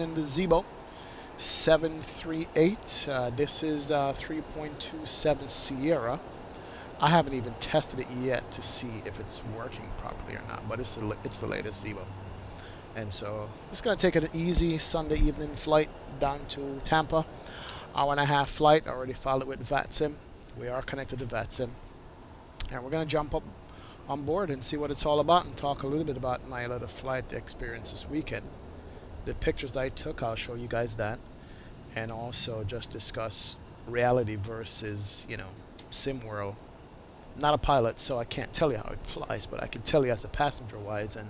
in the Zibo 738. This is 3.27 Sierra. I haven't even tested it yet to see if it's working properly or not, but it's the latest Zibo. And so I'm just going to take an easy Sunday evening flight down to Tampa. Hour and a half flight. I already filed it with Vatsim. We are connected to Vatsim. And we're going to jump up on board and see what it's all about and talk a little bit about my little flight experience this weekend. The pictures I took, I'll show you guys that. And also just discuss reality versus, sim world. I'm not a pilot, so I can't tell you how it flies, but I can tell you as a passenger-wise and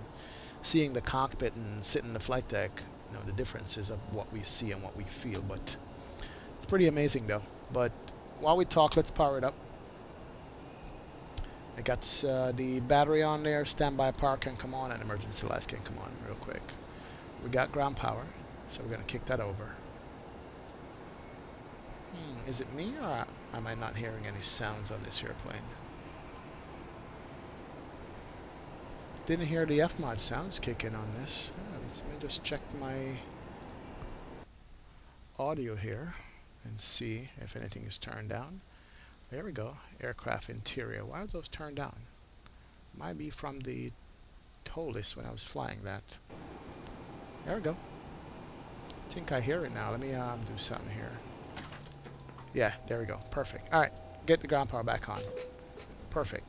seeing the cockpit and sitting in the flight deck, the differences of what we see and what we feel. But it's pretty amazing, though. But while we talk, let's power it up. I got the battery on there, standby power can come on, and emergency lights can come on real quick. We got ground power, so we're going to kick that over. Is it me, or am I not hearing any sounds on this airplane? Didn't hear the FMOD sounds kick in on this. Let me just check my audio here and see if anything is turned down. There we go. Aircraft interior. Why are those turned down? Might be from the tow list when I was flying that. There we go. I think I hear it now. Let me do something here. Yeah, there we go. Perfect. All right, get the ground power back on. Perfect.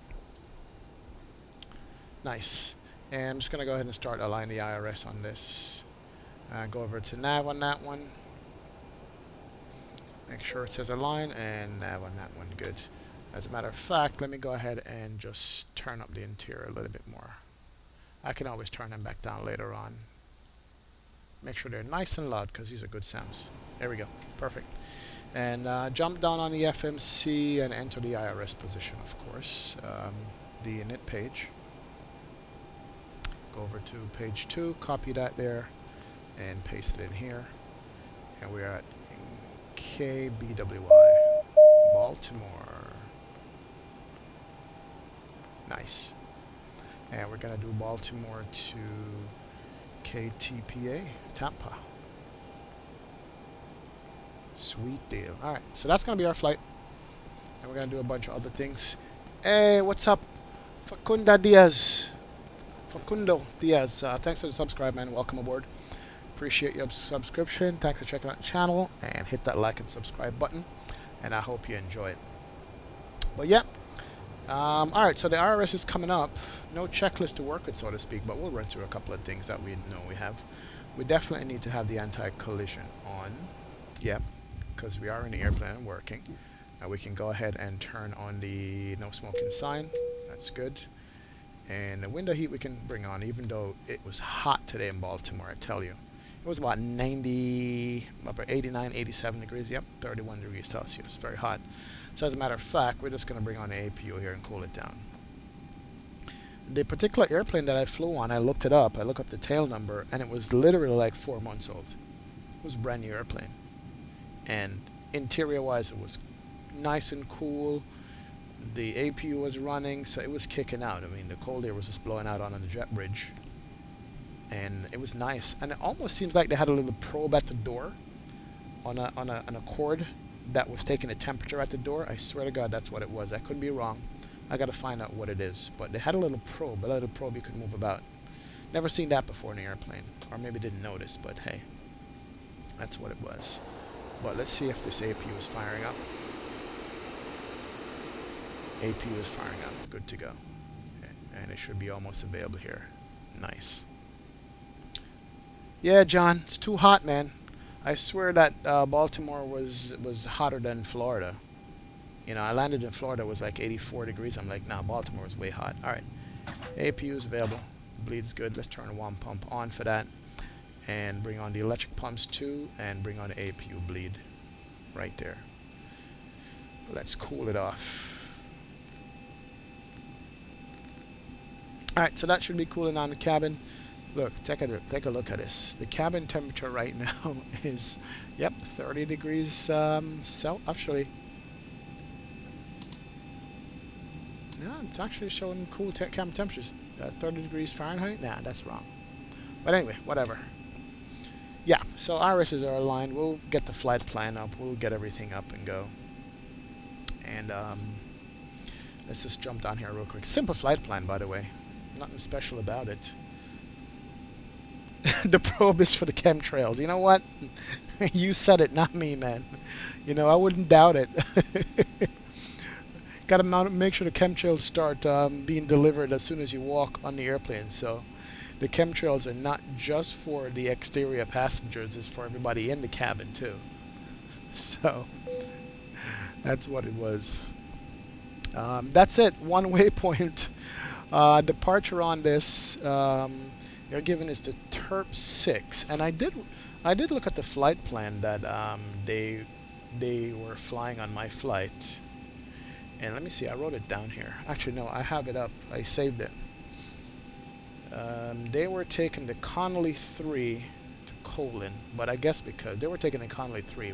Nice. And I'm just going to go ahead and start aligning the IRS on this. Go over to nav on that one. Make sure it says align, and nav on that one. Good. As a matter of fact, let me go ahead and just turn up the interior a little bit more. I can always turn them back down later on. Make sure they're nice and loud because these are good sounds. There we go. Perfect. And jump down on the FMC and enter the IRS position, of course. The init page. Go over to page 2, copy that there, and paste it in here. And we're at KBWI, Baltimore. Nice. And we're going to do Baltimore to KTPA, Tampa. Sweet deal. Alright, so that's going to be our flight. And we're going to do a bunch of other things. Hey, what's up? Facundo Diaz. Thanks for the subscribe, man. Welcome aboard. Appreciate your subscription. Thanks for checking out the channel. And hit that like and subscribe button. And I hope you enjoy it. But yeah. Alright, so the IRS is coming up. No checklist to work with, so to speak, but we'll run through a couple of things that we know we have. We definitely need to have the anti-collision on. Yep, because we are in the airplane and working. We can go ahead and turn on the no smoking sign. That's good. And the window heat we can bring on, even though it was hot today in Baltimore, I tell you. It was about 90, about 89, 87 degrees. Yep, 31 degrees Celsius. Very hot. So as a matter of fact, we're just going to bring on the APU here and cool it down. The particular airplane that I flew on, I looked it up. I looked up the tail number, and it was literally like 4 months old. It was a brand new airplane. And interior-wise, it was nice and cool. The APU was running, so it was kicking out. I mean, the cold air was just blowing out on the jet bridge. And it was nice. And it almost seems like they had a little probe at the door on a cord that was taking the temperature at the door. I swear to God, that's what it was. I could be wrong. I got to find out what it is. But they had a little probe you could move about. Never seen that before in an airplane. Or maybe didn't notice, but hey, that's what it was. But let's see if this APU is firing up. APU is firing up. Good to go. And it should be almost available here. Nice. Yeah, John, it's too hot, man. I swear that Baltimore was hotter than Florida. I landed in Florida, it was like 84 degrees. I'm like, nah, Baltimore is way hot. All right, APU is available. Bleed's good. Let's turn one pump on for that. And bring on the electric pumps too, and bring on the APU bleed right there. Let's cool it off. All right, so that should be cooling down the cabin. Look, take a look at this. The cabin temperature right now is, yep, 30 degrees actually. No, it's actually showing cool cabin temperatures. 30 degrees Fahrenheit? Nah, that's wrong. But anyway, whatever. Yeah, so irises are aligned. We'll get the flight plan up. We'll get everything up and go. And let's just jump down here real quick. Simple flight plan, by the way. Nothing special about it. The probe is for the chemtrails. You know what? You said it, not me, man. You know, I wouldn't doubt it. Got to make sure the chemtrails start being delivered as soon as you walk on the airplane. So the chemtrails are not just for the exterior passengers, it's for everybody in the cabin too. So that's what it was. That's it. One waypoint. Departure on this. They're giving us the TERP 6, and I did look at the flight plan that they were flying on my flight. And let me see. I wrote it down here. Actually, no, I have it up. I saved it. They were taking the Connolly 3 to Colon, but I guess because they were taking the Connolly 3,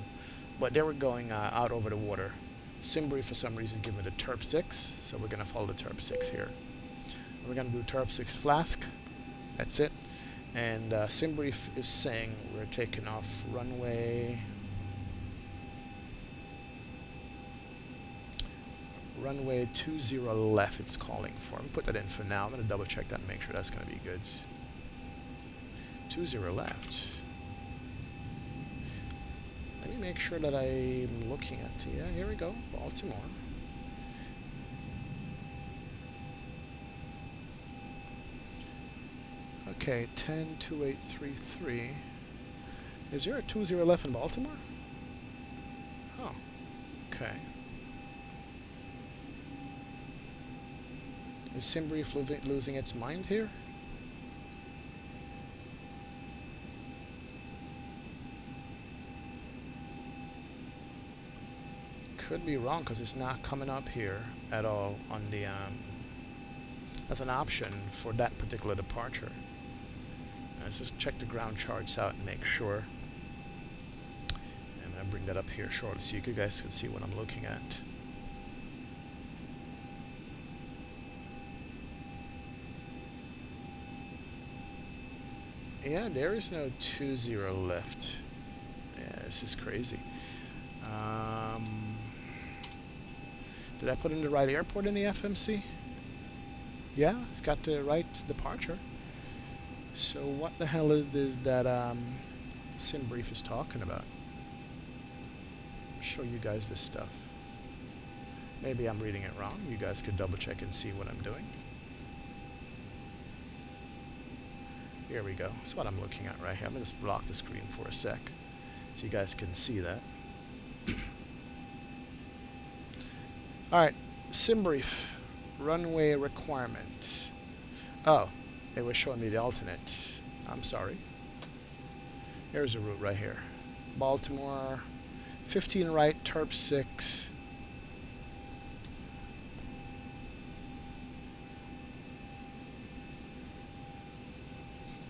but they were going out over the water. Simbury, for some reason, gave me the TERP 6, so we're going to follow the TERP 6 here. And we're going to do TERP 6 Flask. That's it. And Simbury is saying we're taking off runway 20 left. It's calling for. I'm going to put that in for now. I'm going to double check that and make sure that's going to be good. 20 left. Let me make sure that I'm looking at. Yeah, here we go. Baltimore. Okay, 102833. Is there a 20 left in Baltimore? Oh, okay. Is Simbury losing its mind here? Could be wrong because it's not coming up here at all on the as an option for that particular departure. Let's just check the ground charts out and make sure. And I'll bring that up here shortly so you guys can see what I'm looking at. Yeah, there is no 20 left. Yeah, this is crazy. Did I put in the right airport in the FMC? Yeah, it's got the right departure. So what the hell is this that SimBrief is talking about? I'll show you guys this stuff. Maybe I'm reading it wrong. You guys could double check and see what I'm doing. Here we go. That's what I'm looking at right here. I'm going to just block the screen for a sec so you guys can see that. Alright, SimBrief, runway requirement. Oh, it was showing me the alternate. I'm sorry. Here's the route right here. Baltimore, 15 right, TERP 6.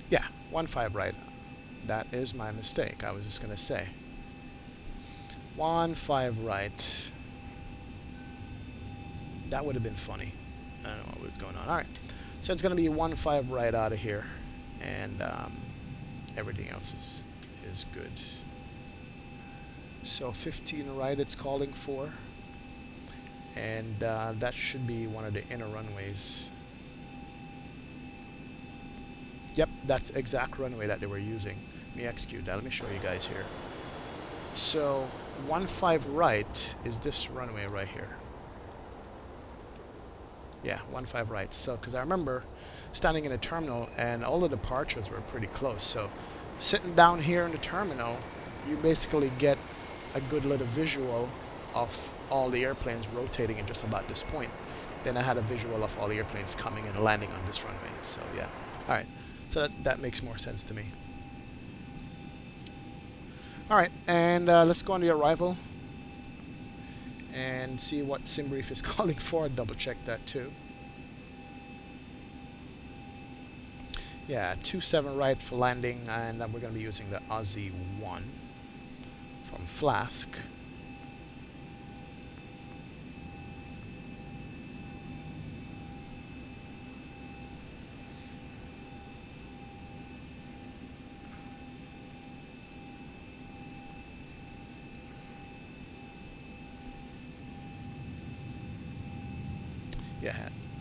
Yeah, 15 right. That is my mistake. I was just going to say. 15 right. That would have been funny. I don't know what was going on. Alright. So it's going to be 15 right out of here. And everything else is good. So 15 right it's calling for. And that should be one of the inner runways. Yep, that's the exact runway that they were using. Let me execute that. Let me show you guys here. So 15 right is this runway right here. Yeah, 15 right. So, because I remember standing in a terminal and all the departures were pretty close. So, sitting down here in the terminal, you basically get a good little visual of all the airplanes rotating at just about this point. Then I had a visual of all the airplanes coming and landing on this runway. So, yeah. All right. So that makes more sense to me. All right, and let's go on the arrival and see what SimBrief is calling for. Double check that too. Yeah, 27 right for landing, and we're going to be using the Aussie 1 from Flask.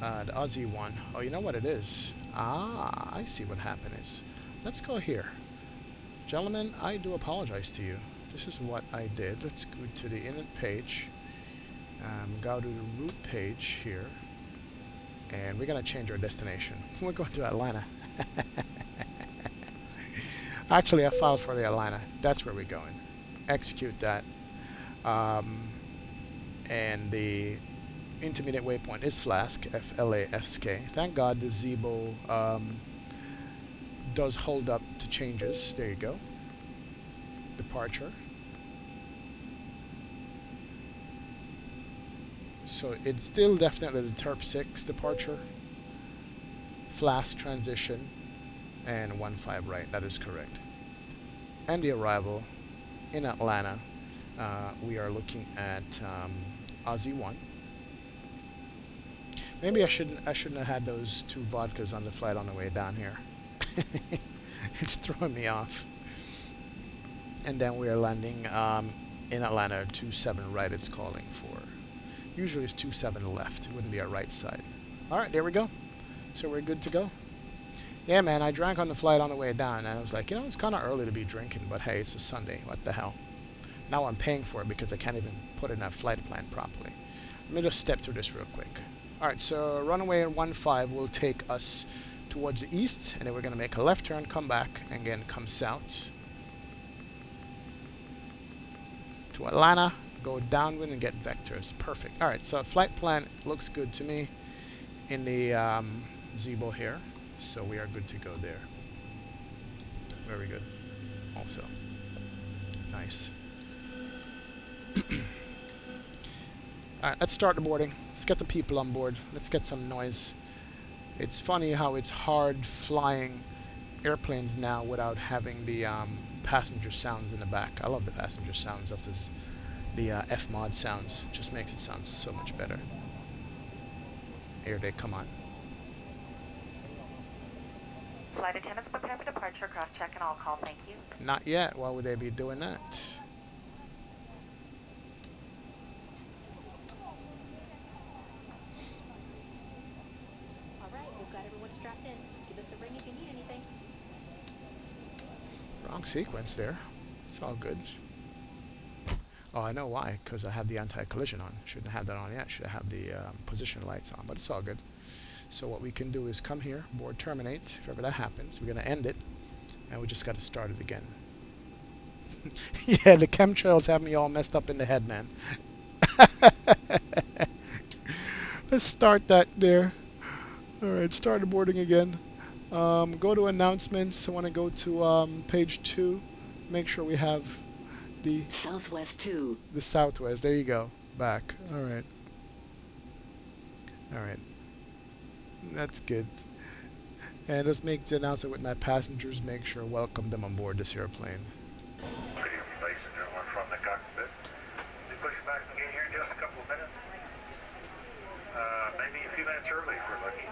The Aussie one. Oh, you know what it is? Ah, I see what happened is. Let's go here. Gentlemen, I do apologize to you. This is what I did. Let's go to the init page. Go to the root page here. And we're going to change our destination. We're going to Atlanta. Actually, I filed for the Atlanta. That's where we're going. Execute that. And the intermediate waypoint is Flask, F-L-A-S-K. Thank God the Zibo does hold up to changes. There you go. Departure. So it's still definitely the Terp 6 departure, Flask transition, and 1-5 right. That is correct. And the arrival in Atlanta, we are looking at Aussie 1. Maybe I shouldn't have had those 2 vodkas on the flight on the way down here. It's throwing me off. And then we are landing in Atlanta, 27 right it's calling for. Usually it's 27 left. It wouldn't be our right side. Alright, there we go. So we're good to go. Yeah, man, I drank on the flight on the way down, and I was like, you know, it's kind of early to be drinking, but hey, it's a Sunday. What the hell? Now I'm paying for it because I can't even put in a flight plan properly. Let me just step through this real quick. Alright, so runway 15 will take us towards the east, and then we're going to make a left turn, come back, and again come south to Atlanta, go downwind and get vectors. Perfect. Alright, so flight plan looks good to me in the Zibo here, so we are good to go there. Very good. Also. Nice. Alright, let's start the boarding. Let's get the people on board. Let's get some noise. It's funny how it's hard flying airplanes now without having the passenger sounds in the back. I love the passenger sounds of this, the F-mod sounds. It just makes it sound so much better. Here they come on. Flight attendants prepare for departure, cross-check and all call, thank you. Not yet. Why would they be doing that? Alright, we've got everyone strapped in. Give us a ring if you need anything. Wrong sequence there. It's all good. Oh, I know why. Because I have the anti-collision on. Shouldn't have that on yet. Should have the position lights on. But it's all good. So what we can do is come here, board terminate. If ever that happens, we're going to end it. And we just got to start it again. Yeah, the chemtrails have me all messed up in the head, man. Let's start that there. Alright, start the boarding again. Go to announcements. I want to go to page 2. Make sure we have the Southwest 2. The Southwest. There you go. Back. Alright. Alright. That's good. And let's make the announcement with my passengers. Make sure welcome them on board this airplane. Pretty replacing everyone from the cockpit. We push back and get here in just a couple of minutes. Maybe a few minutes early if we're lucky.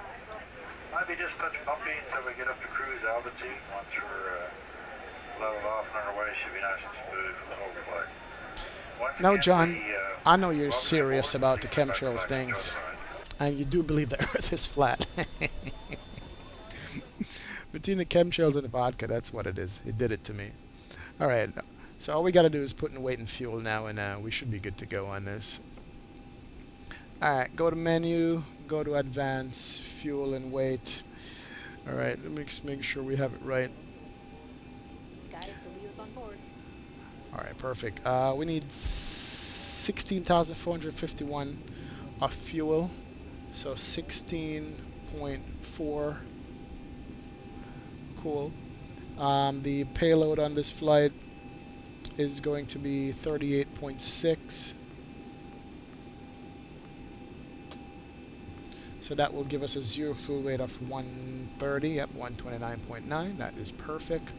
Might be just touch bumpy until we get up to cruise altitude. Once we're leveled off and on our way, should be nice and smooth for the whole flight. Now, John, I know you're serious about the chemtrails things, and you do believe the Earth is flat. Between the chemtrails and the vodka, that's what it is. It did it to me. All right, so all we got to do is put in weight and fuel now, and we should be good to go on this. All right, go to menu, go to advance, fuel and weight. All right, let me make sure we have it right. Guys, the wheel's on board. All right, perfect. We need 16,451 of fuel, so 16.4. Cool. The payload on this flight is going to be 38.6. So that will give us a zero fuel weight of 130 at 129.9. That is perfect.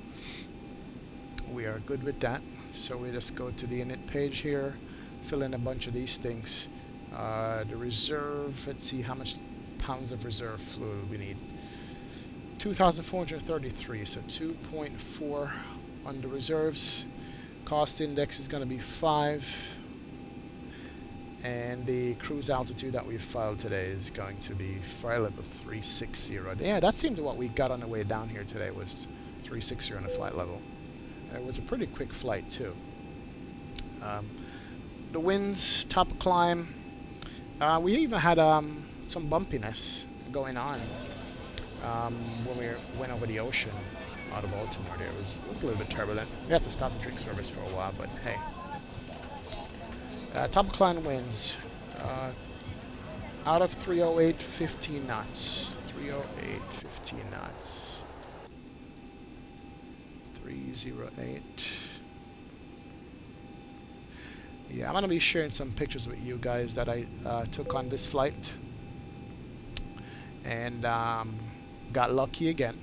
We are good with that. So we just go to the init page here, fill in a bunch of these things. The reserve, let's see how much pounds of reserve fluid we need. 2,433, so 2.4 on the reserves. Cost index is going to be 5. And the cruise altitude that we filed today is going to be flight level 360. Yeah, that seemed to what we got on the way down here today was 360 on the flight level. It was a pretty quick flight too. The winds, top climb. We even had some bumpiness going on when we went over the ocean out of Baltimore. There it was a little bit turbulent. We had to stop the drink service for a while, but hey. Top climb winds. Out of 308, 15 knots. 308, 15 knots. 308. Yeah, I'm going to be sharing some pictures with you guys that I took on this flight. And got lucky again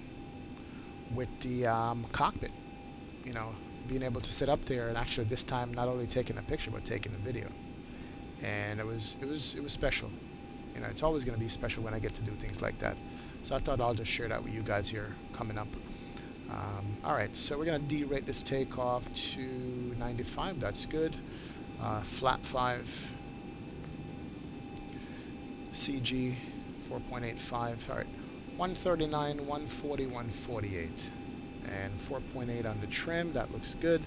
with the cockpit. You know, being able to sit up there and actually this time not only taking a picture but taking a video. And it was special. You know, it's always going to be special when I get to do things like that. So I thought I'll just share that with you guys here coming up. Alright, so we're going to derate this takeoff to 95. That's good. Flap 5. CG 4.85. Alright. 139, 140, 148. And 4.8 on the trim. That looks good.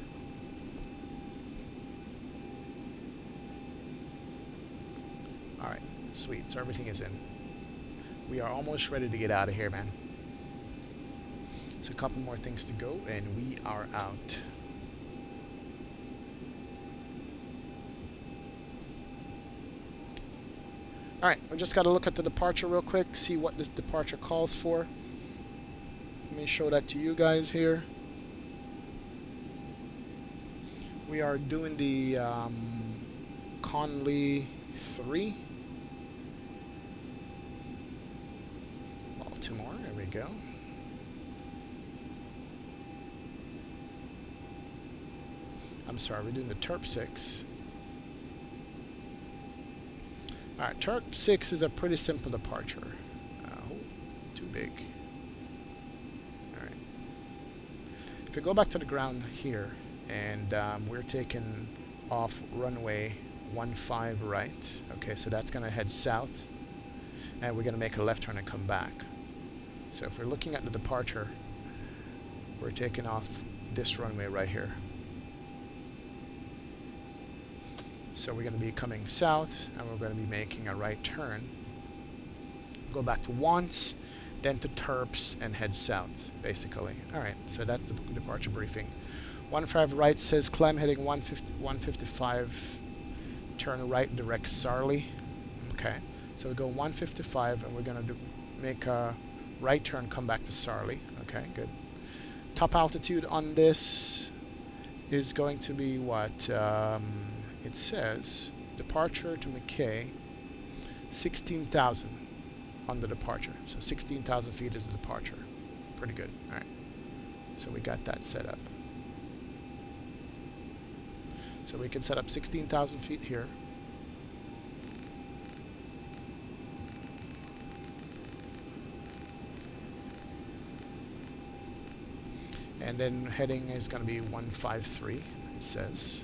Alright. Sweet. So everything is in. We are almost ready to get out of here, man. It's a couple more things to go, and we are out. Alright, we just got to look at the departure real quick, see what this departure calls for. Let me show that to you guys here. We are doing the Conley 3. Baltimore, there we go. I'm sorry, we're doing the Terp 6. Alright, Terp 6 is a pretty simple departure. Oh, too big. Alright. If we go back to the ground here, and we're taking off runway 15 right. Okay, so that's going to head south, and we're going to make a left turn and come back. So if we're looking at the departure, we're taking off this runway right here. So we're going to be coming south, and we're going to be making a right turn. Go back to once, then to Terps, and head south, basically. Alright, so that's the departure briefing. 15 right says climb heading 155, turn right, direct Sarley. Okay, so we go 155, and we're going to make a right turn, come back to Sarley. Okay, good. Top altitude on this is going to be what? It says departure to McKay 16,000 on the departure. So 16,000 feet is the departure. Pretty good. All right. So we got that set up. So we can set up 16,000 feet here. And then heading is going to be 153, it says.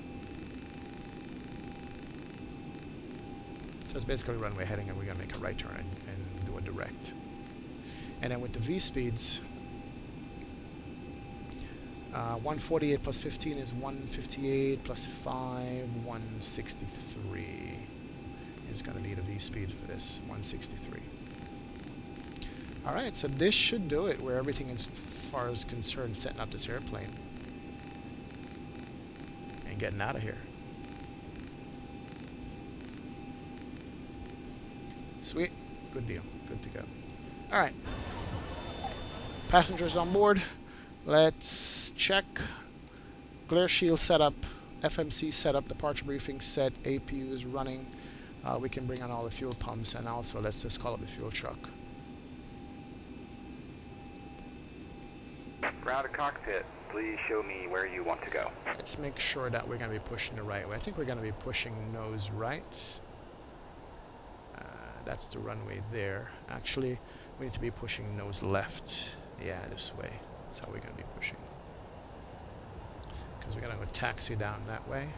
So it's basically runway heading, and we're going to make a right turn and do a direct. And then with the V speeds, 148 plus 15 is 158 plus 5, 163 is going to be the V speed for this, 163. Alright, so this should do it where everything as far as concerned setting up this airplane and getting out of here. Sweet. Good deal. Good to go. Alright. Passengers on board. Let's check. Glare shield setup. FMC setup. Departure briefing set. APU is running. We can bring on all the fuel pumps, and also let's just call up the fuel truck. Ground to cockpit. Please show me where you want to go. Let's make sure that we're going to be pushing the right way. I think we're going to be pushing nose right. That's the runway there. Actually, we need to be pushing nose left. Yeah, this way. That's how we're going to be pushing. Because we're going to go taxi down that way.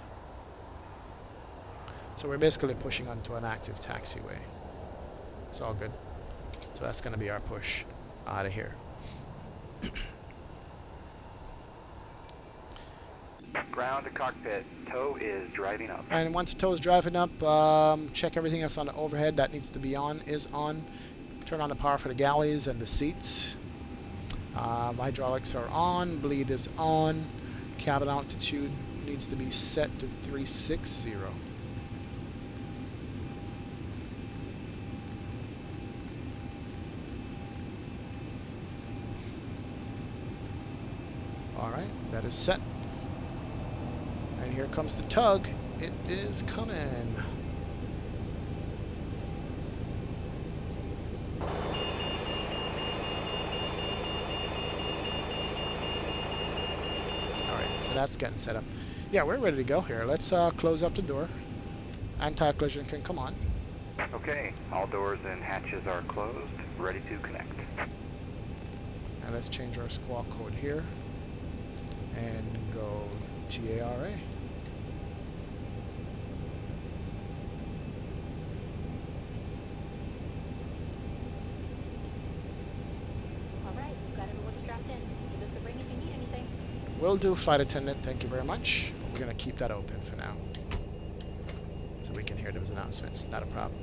So we're basically pushing onto an active taxiway. It's all good. So that's going to be our push out of here. Ground to cockpit. Tow is driving up. And once the tow is driving up, check everything else on the overhead that needs to be on is on. Turn on the power for the galleys and the seats. Hydraulics are on. Bleed is on. Cabin altitude needs to be set to 360. Alright, that is set. And here comes the tug. It is coming. Alright, so that's getting set up. Yeah, we're ready to go here. Let's close up the door. Anti-collision can come on. Okay, all doors and hatches are closed. Ready to connect. And let's change our squawk code here. And go TARA. Alright, we've got everyone strapped in. Give us a ring if you need anything. Will do, flight attendant. Thank you very much. But we're going to keep that open for now. So we can hear those announcements. Not a problem.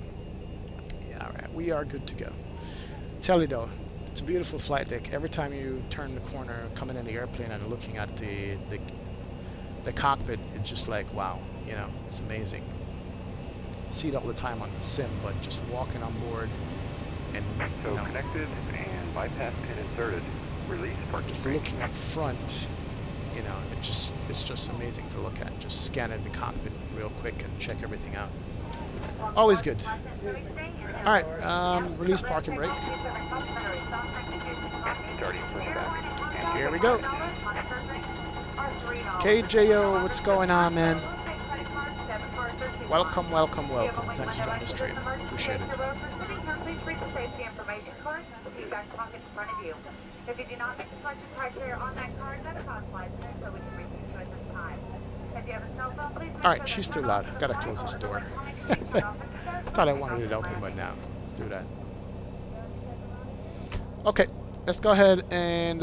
Yeah, alright. We are good to go. Tell you though, it's a beautiful flight deck. Every time you turn the corner, coming in the airplane and looking at the cockpit, it's just like, wow, you know, it's amazing. See it all the time on the sim, but just walking on board and, So connected and bypass pin inserted. Release parking just brake. looking up front, you know, it's just amazing to look at. Just scanning the cockpit real quick and check everything out. Always good. All right, release parking brake. Starting pushback. And Here we go. KJO, what's going on, man? Welcome, welcome, welcome. Thanks for joining the stream. Appreciate it. If you do not meet the selection criteria on that card, that is on license, so we can reach you at this time. If you have a cell phone, please. All right, she's too loud. Gotta close this door. Thought I wanted it open, but now let's do that. Okay, let's go ahead and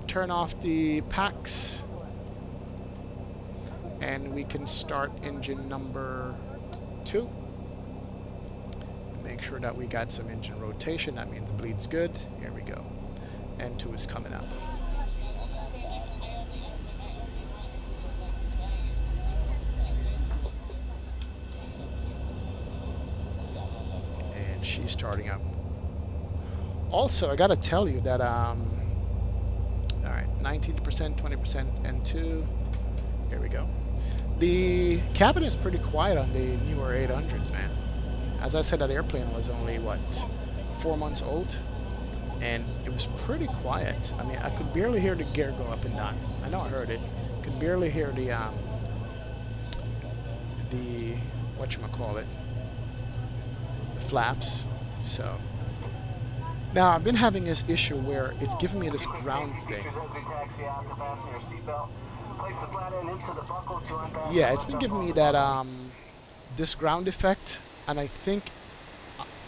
turn off the packs, and we can start engine number 2. Make sure that we got some engine rotation. That means bleed's good. Here we go. N2 is coming up. And she's starting up. Also, I gotta tell you that all right, 19%, 20% N2. Here we go. The cabin is pretty quiet on the newer 800s, man. As I said, that airplane was only what, 4 months old, and it was pretty quiet. I mean, I could barely hear the gear go up and down. I know I heard it. Could barely hear the whatchamacallit, the flaps. So now I've been having this issue where it's giving me this ground thing. Yeah, it's been giving me that this ground effect, and I think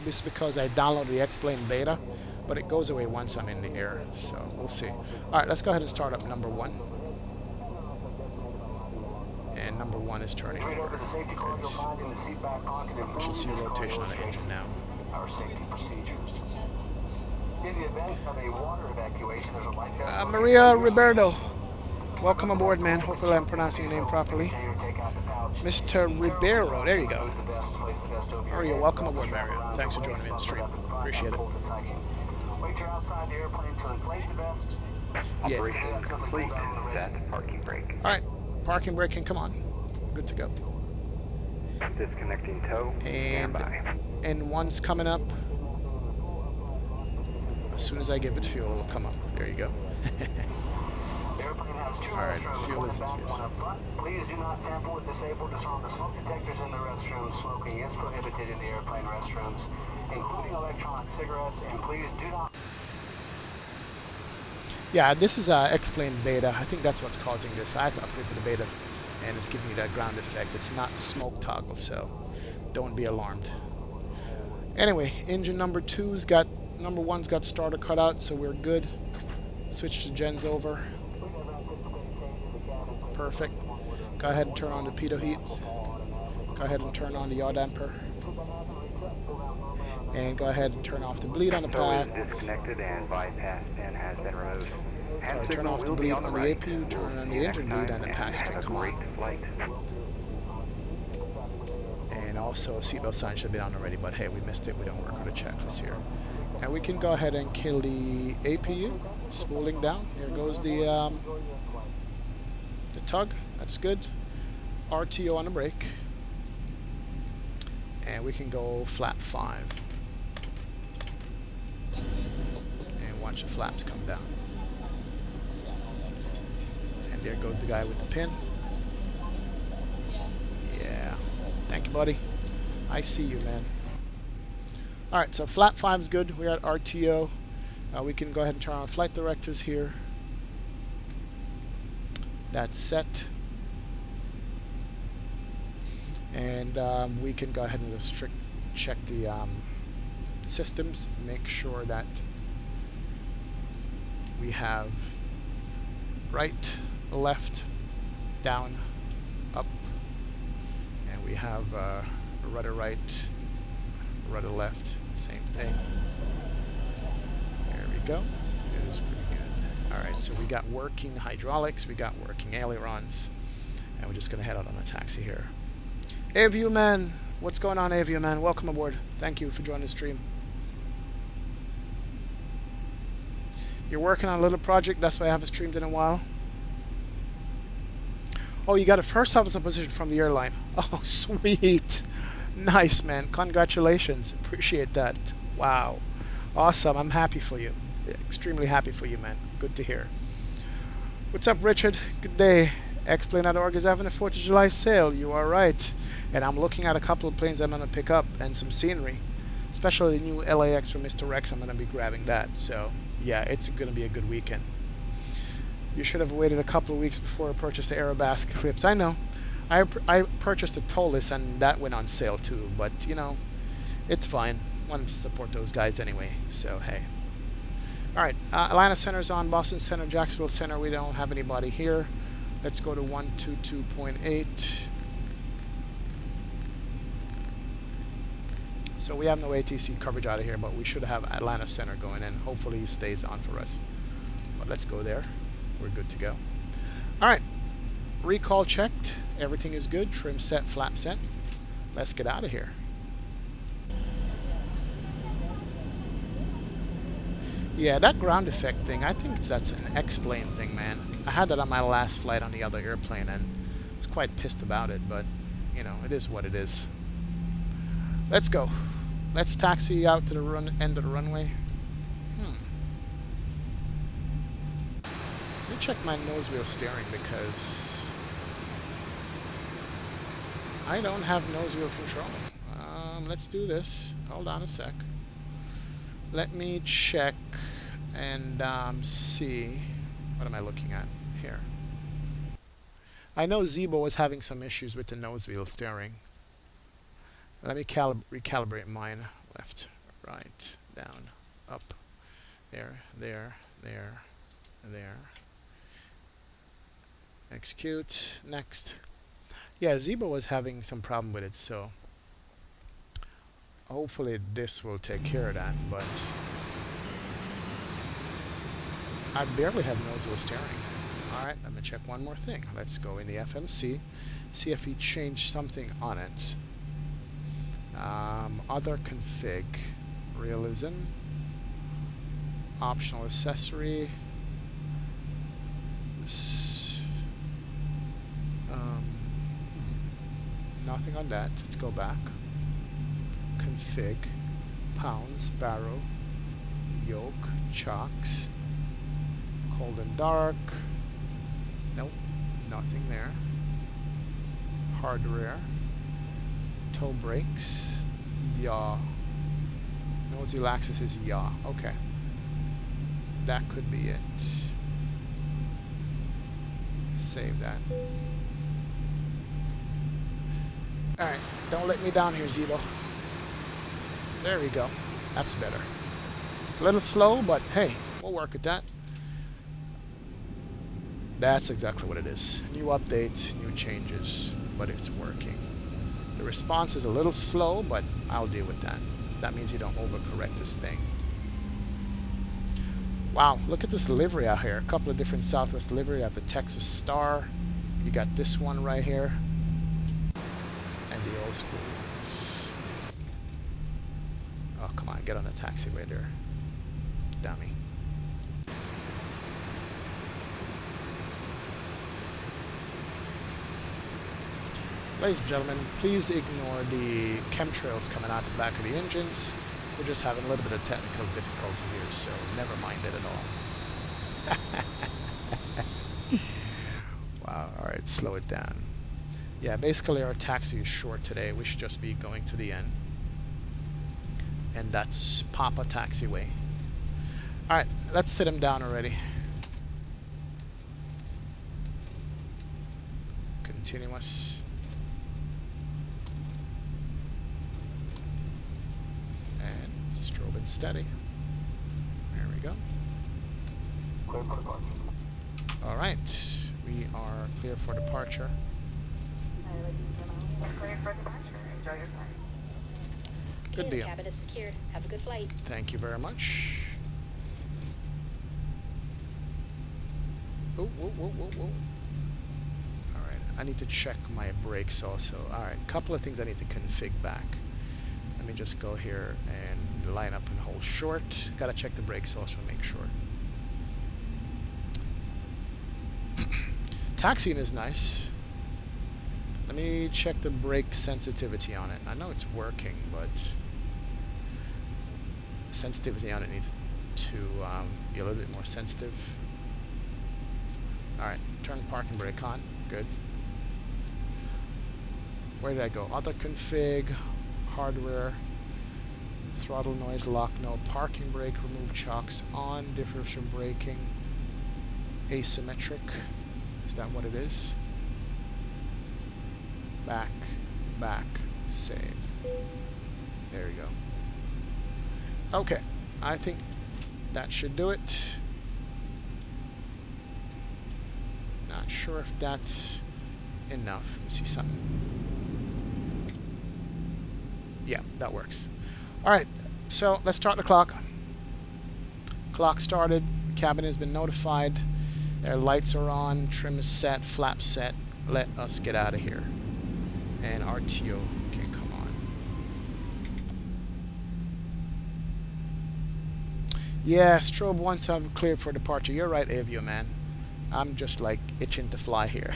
it's because I downloaded the X-Plane beta, but it goes away once I'm in the air, so we'll see. All right, let's go ahead and start up number 1. And number 1 is turning over. We should see a rotation on the engine now. Maria Riberto, welcome aboard, man. Hopefully I'm pronouncing your name properly. Mr. Ribeiro, there you go. Maria, welcome aboard, Maria. Thanks for joining me in the stream. Appreciate it. Yeah. Operation complete. Set parking brake. All right, parking brake can come on. Good to go. Disconnecting tow. And N1's coming up. As soon as I give it fuel, it'll come up. There you go. Alright, fuel is used. Please do not tamper with disabled or smoke detectors in the restrooms. Smoking is prohibited in the airplane restrooms, including electronic cigarettes, and please do not... Yeah, this is X-Plane beta. I think that's what's causing this. I have to upgrade to the beta and it's giving you that ground effect. It's not smoke toggle, so don't be alarmed. Anyway, engine number one's got starter cut out, so we're good. Switch the gens over. Perfect. Go ahead and turn on the pitot heats. Go ahead and turn on the yaw damper. And go ahead and turn off the bleed on the packs. Disconnected and bypass pin has been removed. Sorry, turn off the bleed on the APU, turn on the engine bleed, and the packs can come on. And also, seatbelt sign should be on already, but hey, we missed it. We don't work on the checklist here. And we can go ahead and kill the APU, spooling down. Here goes the tug. That's good. RTO on the brake. And we can go flap 5. And watch the flaps come down. And there goes the guy with the pin. Yeah. Thank you, buddy. I see you, man. Alright, so flap 5 is good. We're at RTO. We can go ahead and turn on flight directors here. That's set. And we can go ahead and just check the systems. Make sure that we have right, left, down, up. And we have rudder right, rudder left, same thing. There we go. It is pretty good. Alright, so we got working hydraulics, we got working ailerons, and we're just going to head out on a taxi here. Aview Man, what's going on, Aview Man? Welcome aboard. Thank you for joining the stream. You're working on a little project, that's why I haven't streamed in a while. Oh, you got a first officer position from the airline. Oh, sweet. Nice, man. Congratulations. Appreciate that. Wow. Awesome. I'm happy for you. Extremely happy for you, man. Good to hear. What's up, Richard? Good day. Explain.org is having a 4th of July sale. You are right. And I'm looking at a couple of planes I'm going to pick up and some scenery. Especially the new LAX from Mr. Rex. I'm going to be grabbing that. So, yeah, it's going to be a good weekend. You should have waited a couple of weeks before I purchased the Aerobask clips. I know. I purchased the Tolus and that went on sale too. But, you know, it's fine. Wanted to support those guys anyway. So, hey. Alright, Atlanta Center's on. Boston Center, Jacksonville Center. We don't have anybody here. Let's go to 122.8. So we have no ATC coverage out of here, but we should have Atlanta Center going in. Hopefully he stays on for us. But let's go there. We're good to go. Alright. Recall checked. Everything is good. Trim set, flap set. Let's get out of here. Yeah, that ground effect thing, I think that's an X-plane thing, man. I had that on my last flight on the other airplane, and I was quite pissed about it, but, you know, it is what it is. Let's go. Let's taxi out to the end of the runway. Let me check my nose wheel steering, because I don't have nose wheel control. Let's do this. Hold on a sec. Let me check and see. What am I looking at here? I know Zibo was having some issues with the nose wheel steering. Let me recalibrate mine. Left, right, down, up, there, there, there, there. Execute. Next. Yeah, Zibo was having some problem with it, so hopefully this will take care of that, but I barely have nose wheel steering. Alright, let me check one more thing. Let's go in the FMC, see if he changed something on it. Other config, realism, optional accessory, nothing on that. Let's go back. Config, pounds, barrel, yoke, chocks, cold and dark. Nope, nothing there. Hardware, toe brakes, yaw. Nose wheel axis is yaw. Okay, that could be it. Save that. Alright, don't let me down here, Zibo. There we go. That's better. It's a little slow, but hey, we'll work with that. That's exactly what it is. New updates, new changes, but it's working. The response is a little slow, but I'll deal with that. That means you don't overcorrect this thing. Wow, look at this livery out here. A couple of different Southwest livery. You have the Texas Star. You got this one right here. And the old school ones. Oh, come on, get on the taxiway there. Dummy. Ladies and gentlemen, please ignore the chemtrails coming out the back of the engines. We're just having a little bit of technical difficulty here, so never mind it at all. Wow, alright, slow it down. Yeah, basically our taxi is short today. We should just be going to the end. And that's Papa Taxiway. Alright, let's sit him down already. Continuous. Steady. There we go. Clear for departure. All right, we are clear for departure. Clear for departure. Enjoy your flight. Good Okay, deal. the cabin is secured. Have a good flight. Thank you very much. Oh, whoa, whoa, whoa, whoa. All right, I need to check my brakes also. All right, a couple of things I need to config back. Let me just go here and line up and hold short. Gotta check the brakes also, make sure. Taxiing is nice. Let me check the brake sensitivity on it. I know it's working, but the sensitivity on it needs to be a little bit more sensitive. Alright, turn parking brake on. Good. Where did I go? Other config, hardware, throttle noise lock, no. Parking brake, remove chocks on, differential braking, asymmetric. Is that what it is? Back, back, save. There we go. Okay, I think that should do it. Not sure if that's enough. Let me see something. Yeah, that works. Alright, so let's start the clock. Clock started, cabin has been notified, their lights are on, trim is set, flap set. Let us get out of here. And RTO can come on. Yeah, strobe once have cleared for departure. You're right, Avio man. I'm just like itching to fly here.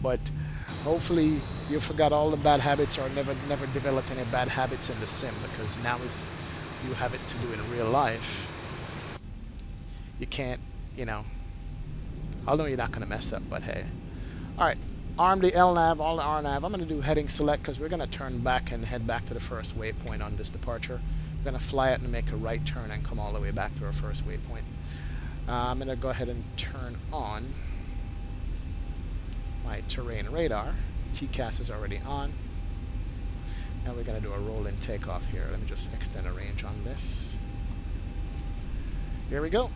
But hopefully you forgot all the bad habits or never develop any bad habits in the sim, because now is you have it to do in real life. You can't, you know. I know you're not going to mess up, but hey. Alright, arm the LNAV, all the RNAV. I'm going to do heading select because we're going to turn back and head back to the first waypoint on this departure. We're going to fly it and make a right turn and come all the way back to our first waypoint. I'm going to go ahead and turn on my terrain radar. TCAS is already on. And we're going to do a roll and takeoff here. Let me just extend the range on this. Here we go.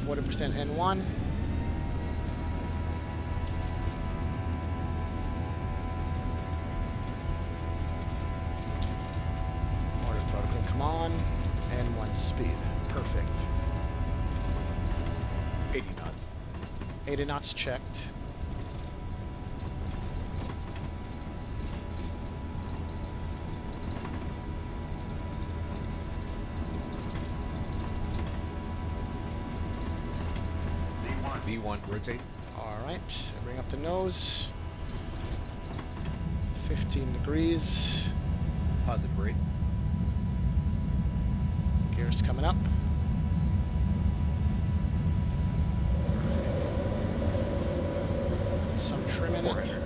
%N1. Order protocol, come on. N1 speed. Perfect. 80 knots. 80 knots checked. V1, rotate. Alright, bring up the nose. 15 degrees. Positive rate. Gears coming up. Some trim in it.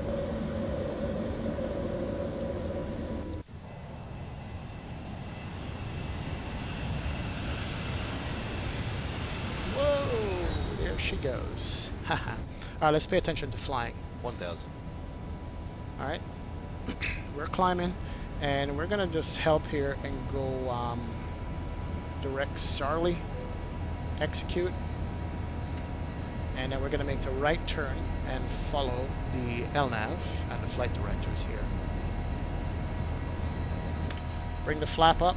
Whoa, there she goes. Alright, let's pay attention to flying. 1,000. Alright. We're climbing, and we're gonna just help here and go direct Sarley, execute, and then we're gonna make the right turn and follow the LNAV and the flight directors here. Bring the flap up.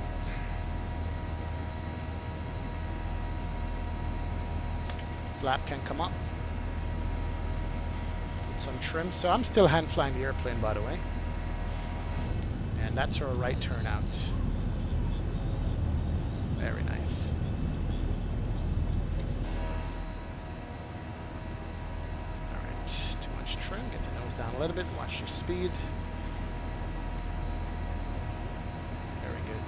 Flap can come up. Put some trim. So I'm still hand flying the airplane, by the way. And that's our right turn out. Very nice. Alright, too much trim. Get the nose down a little bit. Watch your speed. Very good.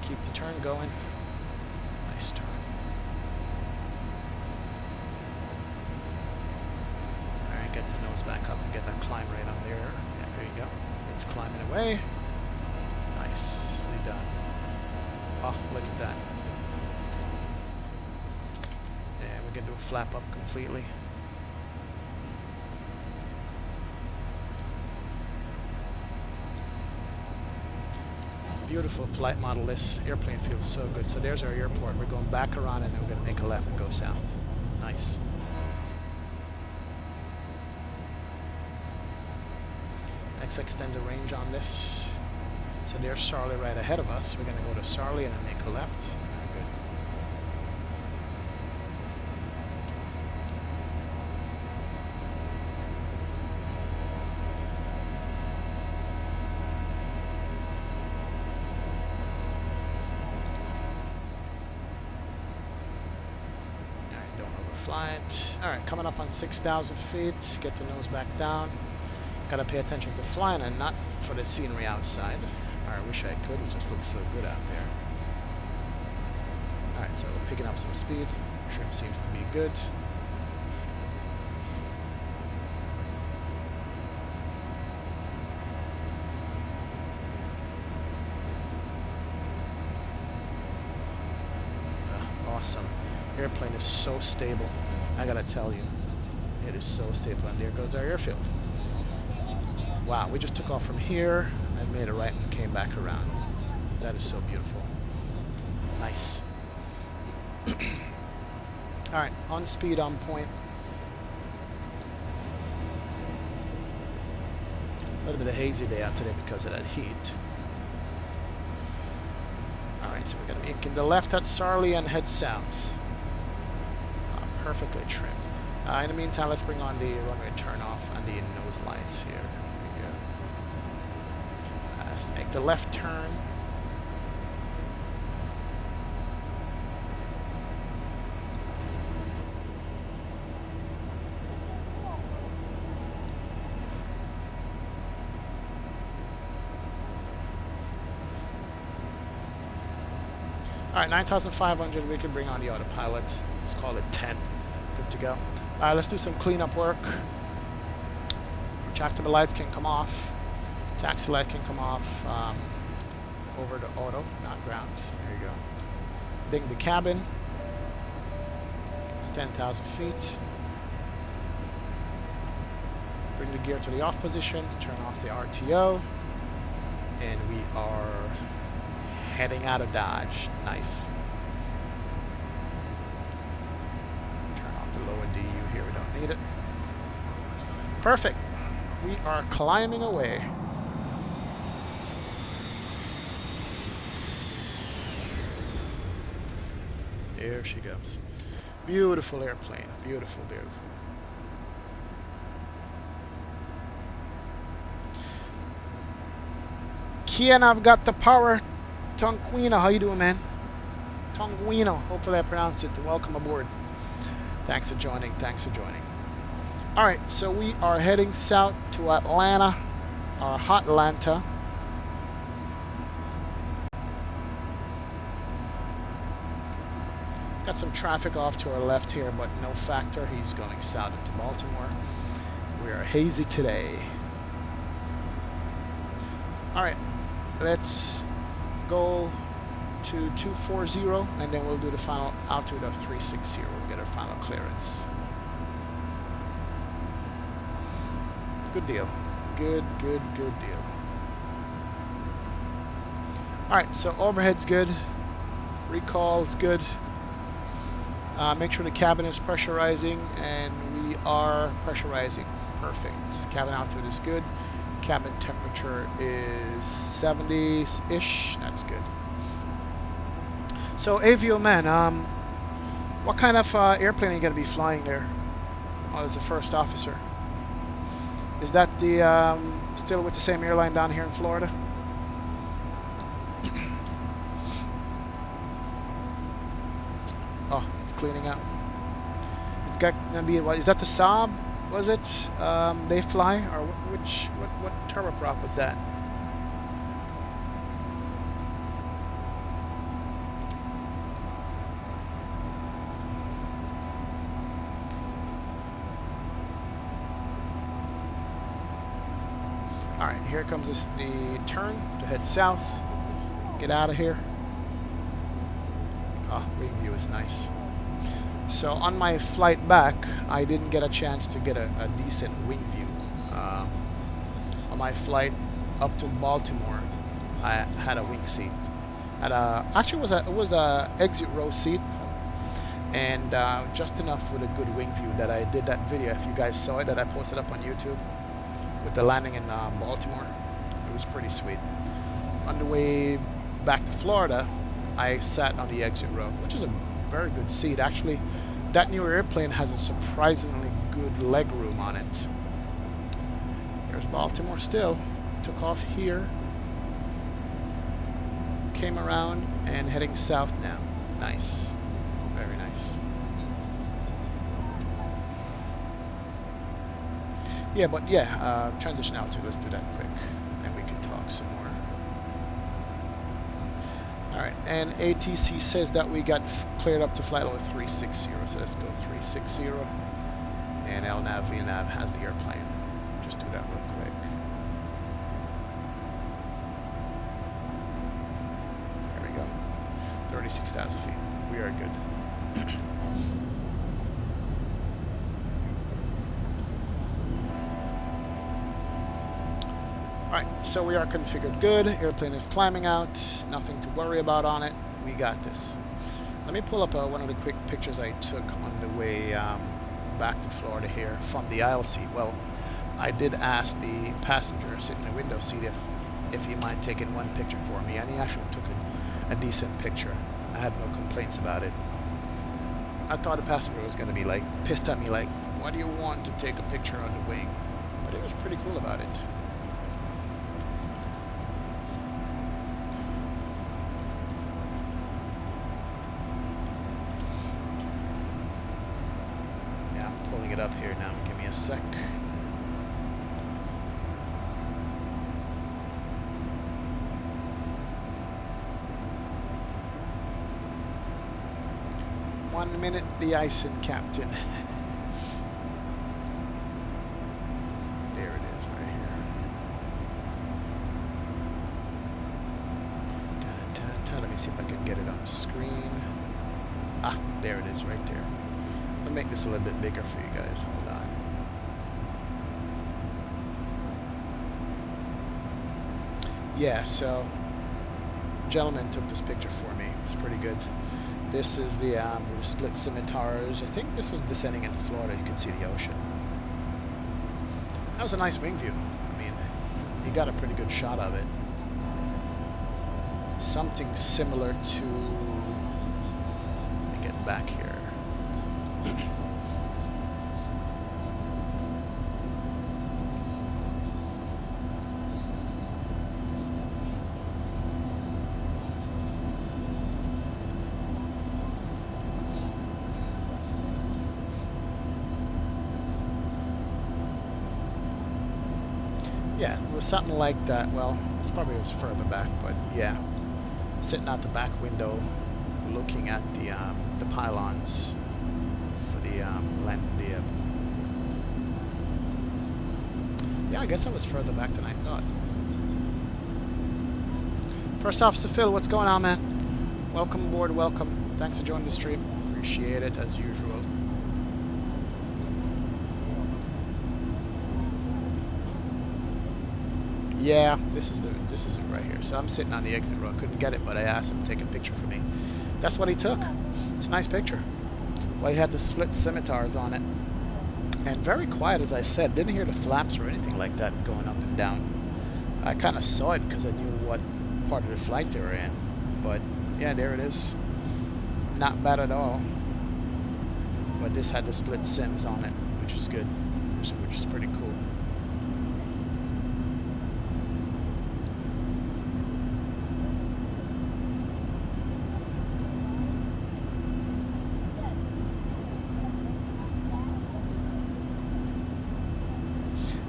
Keep the turn going. Nice turn. Alright, get the nose back up and get that climb right on there. Yeah, there you go. It's climbing away. Nicely done. Oh, look at that. And we're going to do a flap up completely. Beautiful flight model. This airplane feels so good. So there's our airport. We're going back around and then we're going to make a left and go south. Nice. Let's extend the range on this. So there's Sarley right ahead of us. We're going to go to Sarley and then make a left. Very good. Alright, don't overfly it. Alright, coming up on 6,000 feet. Get the nose back down. Gotta pay attention to flying and not for the scenery outside. I wish I could, it just looks so good out there. Alright, so we're picking up some speed. Trim seems to be good. Awesome. Airplane is so stable. I gotta tell you. It is so stable. And there goes our airfield. Wow, we just took off from here and made a right and came back around. That is so beautiful. Nice. Alright, on speed, on point. A little bit of a hazy day out today because of that heat. Alright, so we're going to make in the left at Sarley and head south. Perfectly trimmed. In the meantime, let's bring on the runway turn off and the nose lights here. Let's make the left turn. Alright, 9,500, we can bring on the autopilot. Let's call it 10. Good to go. Alright, let's do some cleanup work. Retractable lights can come off. Taxi light can come off over to auto, not ground. There you go. Ding the cabin. It's 10,000 feet. Bring the gear to the off position. Turn off the RTO. And we are heading out of Dodge. Nice. Turn off the lower DU here. We don't need it. Perfect. We are climbing away. There she goes. Beautiful airplane. Beautiful, beautiful. Kian, I've got the power. Tonguino, how you doing, man? Tonguino, hopefully I pronounced it. Welcome aboard. Thanks for joining. Thanks for joining. All right, so we are heading south to Atlanta, or Hotlanta. Got some traffic off to our left here, but no factor. He's going south into Baltimore. We are hazy today. All right, let's go to 240, and then we'll do the final altitude of 360. We'll get our final clearance. Good deal. Good deal. Alright, so overhead's good. Recall's good. Make sure the cabin is pressurizing, and we are pressurizing. Perfect. Cabin altitude is good. Cabin temperature is 70-ish. That's good. So, AVO man, what kind of airplane are you going to be flying there? Oh, as the first officer. Is that the still with the same airline down here in Florida? Oh, it's cleaning up. It's got gonna be what? Is that the Saab? Was it? They fly, or what turboprop was that? All right, here comes the turn to head south. Get out of here. Oh, wing view is nice. So on my flight back, I didn't get a chance to get a decent wing view. On my flight up to Baltimore, I had a wing seat. Actually, it was a exit row seat, and just enough with a good wing view that I did that video. If you guys saw it, that I posted up on YouTube with the landing in Baltimore, it was pretty sweet. On the way back to Florida, I sat on the exit row, which is a very good seat. Actually, that new airplane has a surprisingly good leg room on it. There's Baltimore still. Took off here. Came around and heading south now. Nice. Very nice. Yeah, but yeah, transition altitude. Let's do that quick, and we can talk some more. Alright, and ATC says that we got cleared up to flight level 360, so let's go 360. And LNAV, VNAV has the airplane. Just do that real quick. There we go. 36,000 feet. We are good. Alright, so we are configured good. Airplane is climbing out. Nothing to worry about on it. We got this. Let me pull up one of the quick pictures I took on the way back to Florida here from the aisle seat. Well, I did ask the passenger sitting in the window seat if he mind taking one picture for me, and he actually took a decent picture. I had no complaints about it. I thought the passenger was going to be like pissed at me, like, why do you want to take a picture on the wing? But it was pretty cool about it. It up here now. Give me a sec. One minute, the icing captain. There it is, right here. Let me see if I can get it on the screen. Ah, there it is, right there. I'll make this a little bit bigger for you guys. Hold on. Yeah, so gentleman took this picture for me. It's pretty good. This is the split scimitars. I think this was descending into Florida. You could see the ocean. That was a nice wing view. I mean, you got a pretty good shot of it. Something similar to... Let me get back here. Yeah, it was something like that. Well, it's probably was further back, but yeah, sitting out the back window, looking at the pylons for the yeah, I guess I was further back than I thought. First Officer Phil, what's going on, man? welcome aboard, welcome. Thanks for joining the stream. Appreciate it as usual. Yeah, this is it right here. So I'm sitting on the exit row. I couldn't get it, but I asked him to take a picture for me. That's what he took. It's a nice picture. Well, he had the split scimitars on it. And very quiet, as I said. Didn't hear the flaps or anything like that going up and down. I kind of saw it because I knew what part of the flight they were in. But yeah, there it is. Not bad at all. But this had the split sims on it, which is good. Which is pretty cool.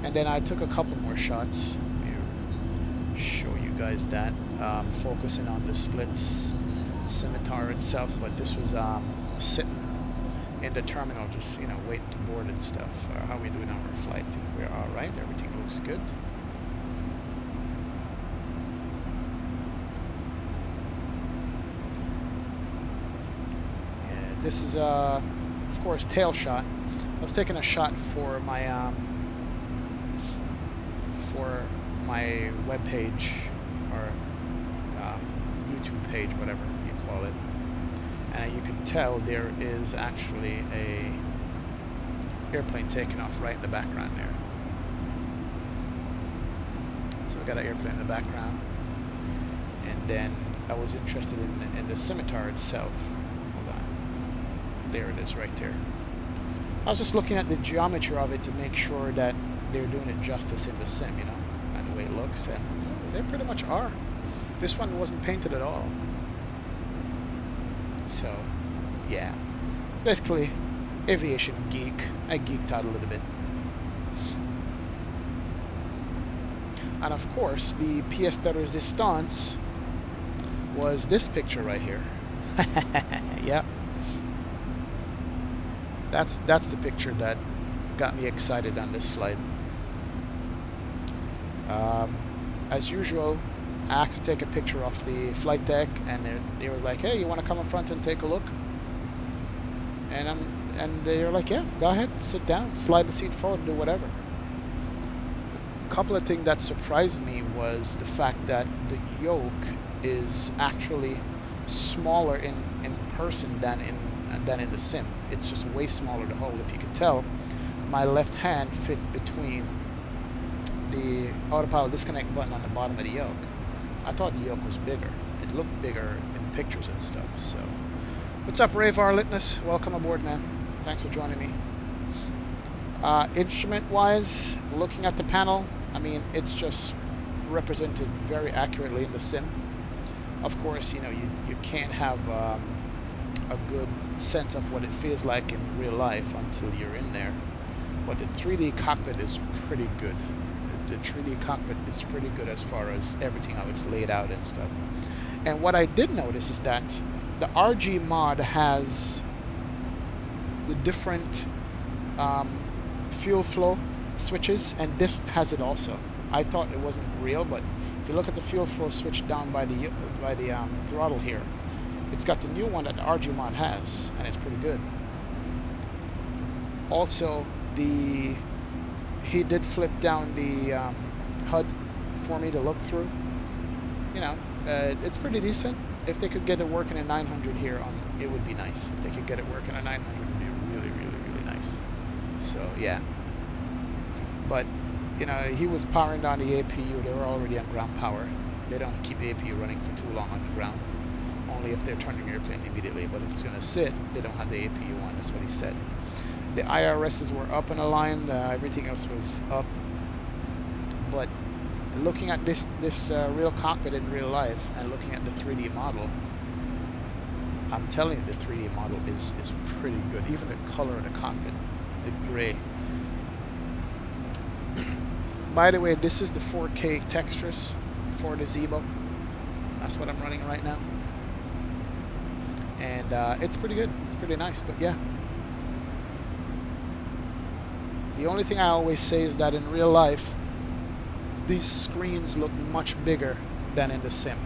And then I took a couple more shots. Let me show you guys that. Focusing on the splits scimitar itself, but this was sitting in the terminal, just waiting to board and stuff. How are we doing on our flight? We're all right. Everything looks good. Yeah, this is of course tail shot. I was taking a shot for my web page or YouTube page, whatever you call it, and you can tell there is actually a airplane taking off right in the background there. So we got an airplane in the background, and then I was interested in the scimitar itself. Hold on, there it is right there. I was just looking at the geometry of it to make sure that they're doing it justice in the sim, and the way it looks, and they pretty much are. This one wasn't painted at all. So, yeah. It's basically aviation geek. I geeked out a little bit. And of course, the pièce de résistance was this picture right here. Yep. That's the picture that got me excited on this flight. As usual, I asked to take a picture off the flight deck, and they were like, "Hey, you want to come in front and take a look?" And they were like, "Yeah, go ahead, sit down, slide the seat forward, do whatever." A couple of things that surprised me was the fact that the yoke is actually smaller in person than in the sim. It's just way smaller to hold. If you could tell, my left hand fits between the autopilot disconnect button on the bottom of the yoke. I thought the yoke was bigger. It looked bigger in pictures and stuff. So, what's up, Ravar Litness? Welcome aboard, man. Thanks for joining me. Instrument-wise, looking at the panel, I mean, it's just represented very accurately in the sim. Of course, you can't have a good sense of what it feels like in real life until you're in there. But the 3D cockpit is pretty good. The 3D cockpit is pretty good as far as everything, how it's laid out and stuff. And what I did notice is that the RG mod has the different fuel flow switches, and this has it also. I thought it wasn't real, but if you look at the fuel flow switch down by the throttle here, it's got the new one that the RG mod has, and it's pretty good. Also, he did flip down the HUD for me to look through. It's pretty decent. If they could get it working in 900 here, it would be nice. If they could get it working at 900, it would be really, really, really nice. So, yeah. But, he was powering down the APU. They were already on ground power. They don't keep the APU running for too long on the ground. Only if they're turning the airplane immediately. But if it's going to sit, they don't have the APU on. That's what he said. The IRSs were up in a line. Everything else was up. But looking at this real cockpit in real life and looking at the 3D model, I'm telling you, the 3D model is pretty good. Even the color of the cockpit, the gray. By the way, this is the 4K textures for the Zibo. That's what I'm running right now. And it's pretty good. It's pretty nice. But yeah. The only thing I always say is that in real life, these screens look much bigger than in the sim.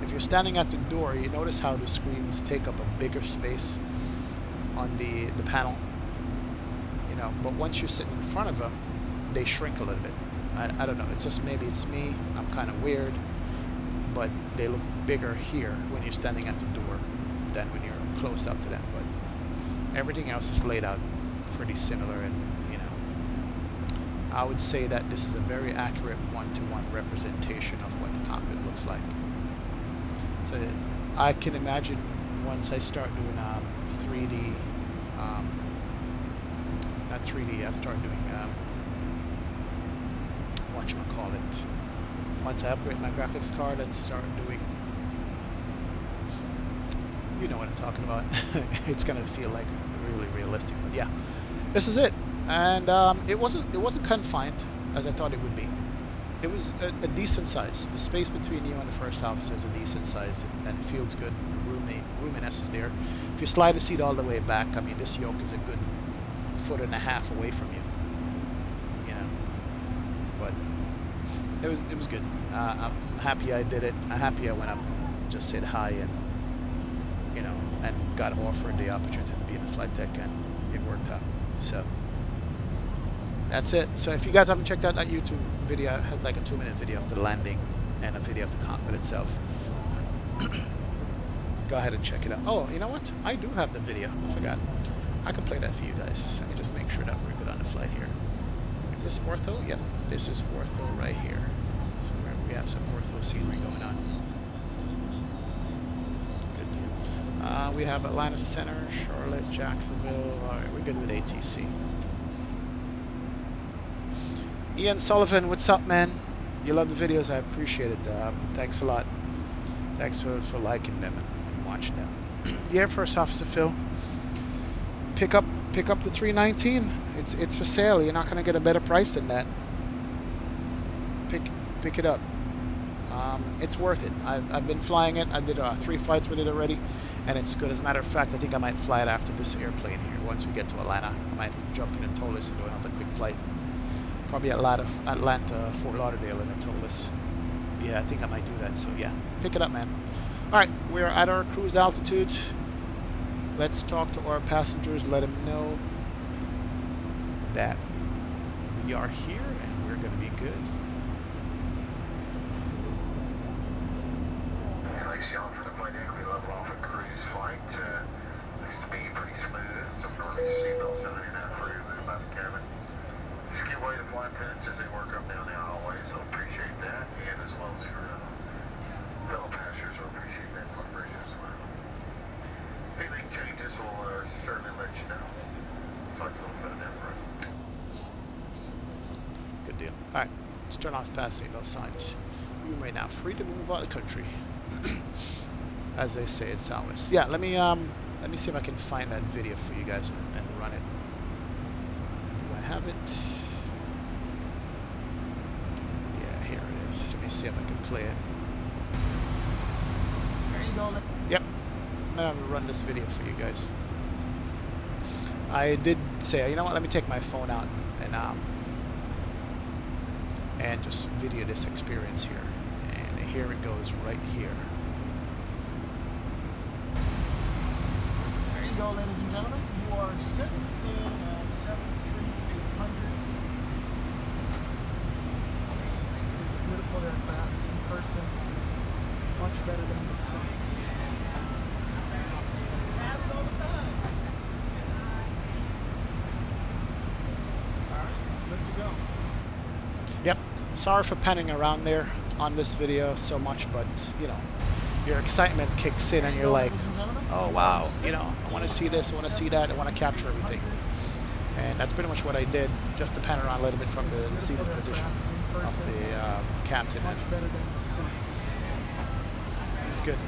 if you're standing at the door, you notice how the screens take up a bigger space on the panel, you know, but once you're sitting in front of them, they shrink a little bit. I don't know, it's just, maybe it's me, I'm kind of weird, but they look bigger here when you're standing at the door than when you're close up to them. But everything else is laid out pretty similar, and you know, I would say that this is a very accurate one-to-one representation of what the cockpit looks like. So I can imagine once I start doing 3D, not 3D, I start doing whatchamacallit, once I upgrade my graphics card and start doing, you know what I'm talking about, it's gonna feel like really realistic. But yeah, this is it, and it wasn't confined as I thought it would be. It was a decent size. The space between you and the first officer is a decent size, and it feels good. Roominess is there. If you slide the seat all the way back, I mean, this yoke is a good 1.5 feet away from you. You know, but it was good. I'm happy I did it. I'm happy I went up and just said hi, and you know, and got offered the opportunity to be in the flight deck, and it worked out. So that's it. So if you guys haven't checked out that YouTube video, it has like a 2-minute video of the landing and a video of the cockpit itself. Go ahead and check it out. Oh, you know what? I do have the video. I forgot. I can play that for you guys. Let me just make sure that we're good on the flight here. Is this ortho? Yep, this is ortho right here. So we have some ortho scenery going on. Good deal. We have Atlanta Center, Charlotte, Jacksonville. All right, we're good with ATC. Ian Sullivan, what's up, man? You love the videos. I appreciate it. Thanks a lot. Thanks for liking them and watching them. The Air Force Officer Phil, pick up the 319. It's for sale. You're not going to get a better price than that. Pick it up. It's worth it. I've been flying it. I did 3 flights with it already, and it's good. As a matter of fact, I think I might fly it after this airplane here. Once we get to Atlanta, I might jump in a TOLUS and do another quick flight. Probably Atlanta, Fort Lauderdale in a TOLUS. Yeah, I think I might do that. So yeah, pick it up, man. All right, we're at our cruise altitude. Let's talk to our passengers. Let them know that we are here and we're going to be good. Nice yacht for the flight deck. We level off a cruise flight. Looks to be pretty smooth. Some northeast seatbelts in and out for you by the cabin. Just give way to flight attendants as they work up down the hallway, so appreciate that, and as well as your fellow passengers will appreciate that cooperation as well. If anything changes, we'll certainly let you know. Talk to a little bit of that for us. Good deal. All right, let's turn off fast seatbelt signs. You may now free to move out of the country, as they say at Southwest. Yeah, let me see if I can find that video for you guys and run it. Do I have it? Yeah, here it is. Let me see if I can play it. There you go. Yep, I'm gonna run this video for you guys. I did say, you know what? Let me take my phone out and just video this experience here. And here it goes right here. There you go, ladies and gentlemen. You are sitting in a 737-800. It's a beautiful aircraft in person. Much better than the sun. Have it all the time. All right, good to go. Yep. Sorry for panning around there on this video so much, but you know, your excitement kicks in and you're like, oh wow, you know, I want to see this, I want to see that, I want to capture everything. And that's pretty much what I did, just to pan around a little bit from the seated position of the captain. And it was good.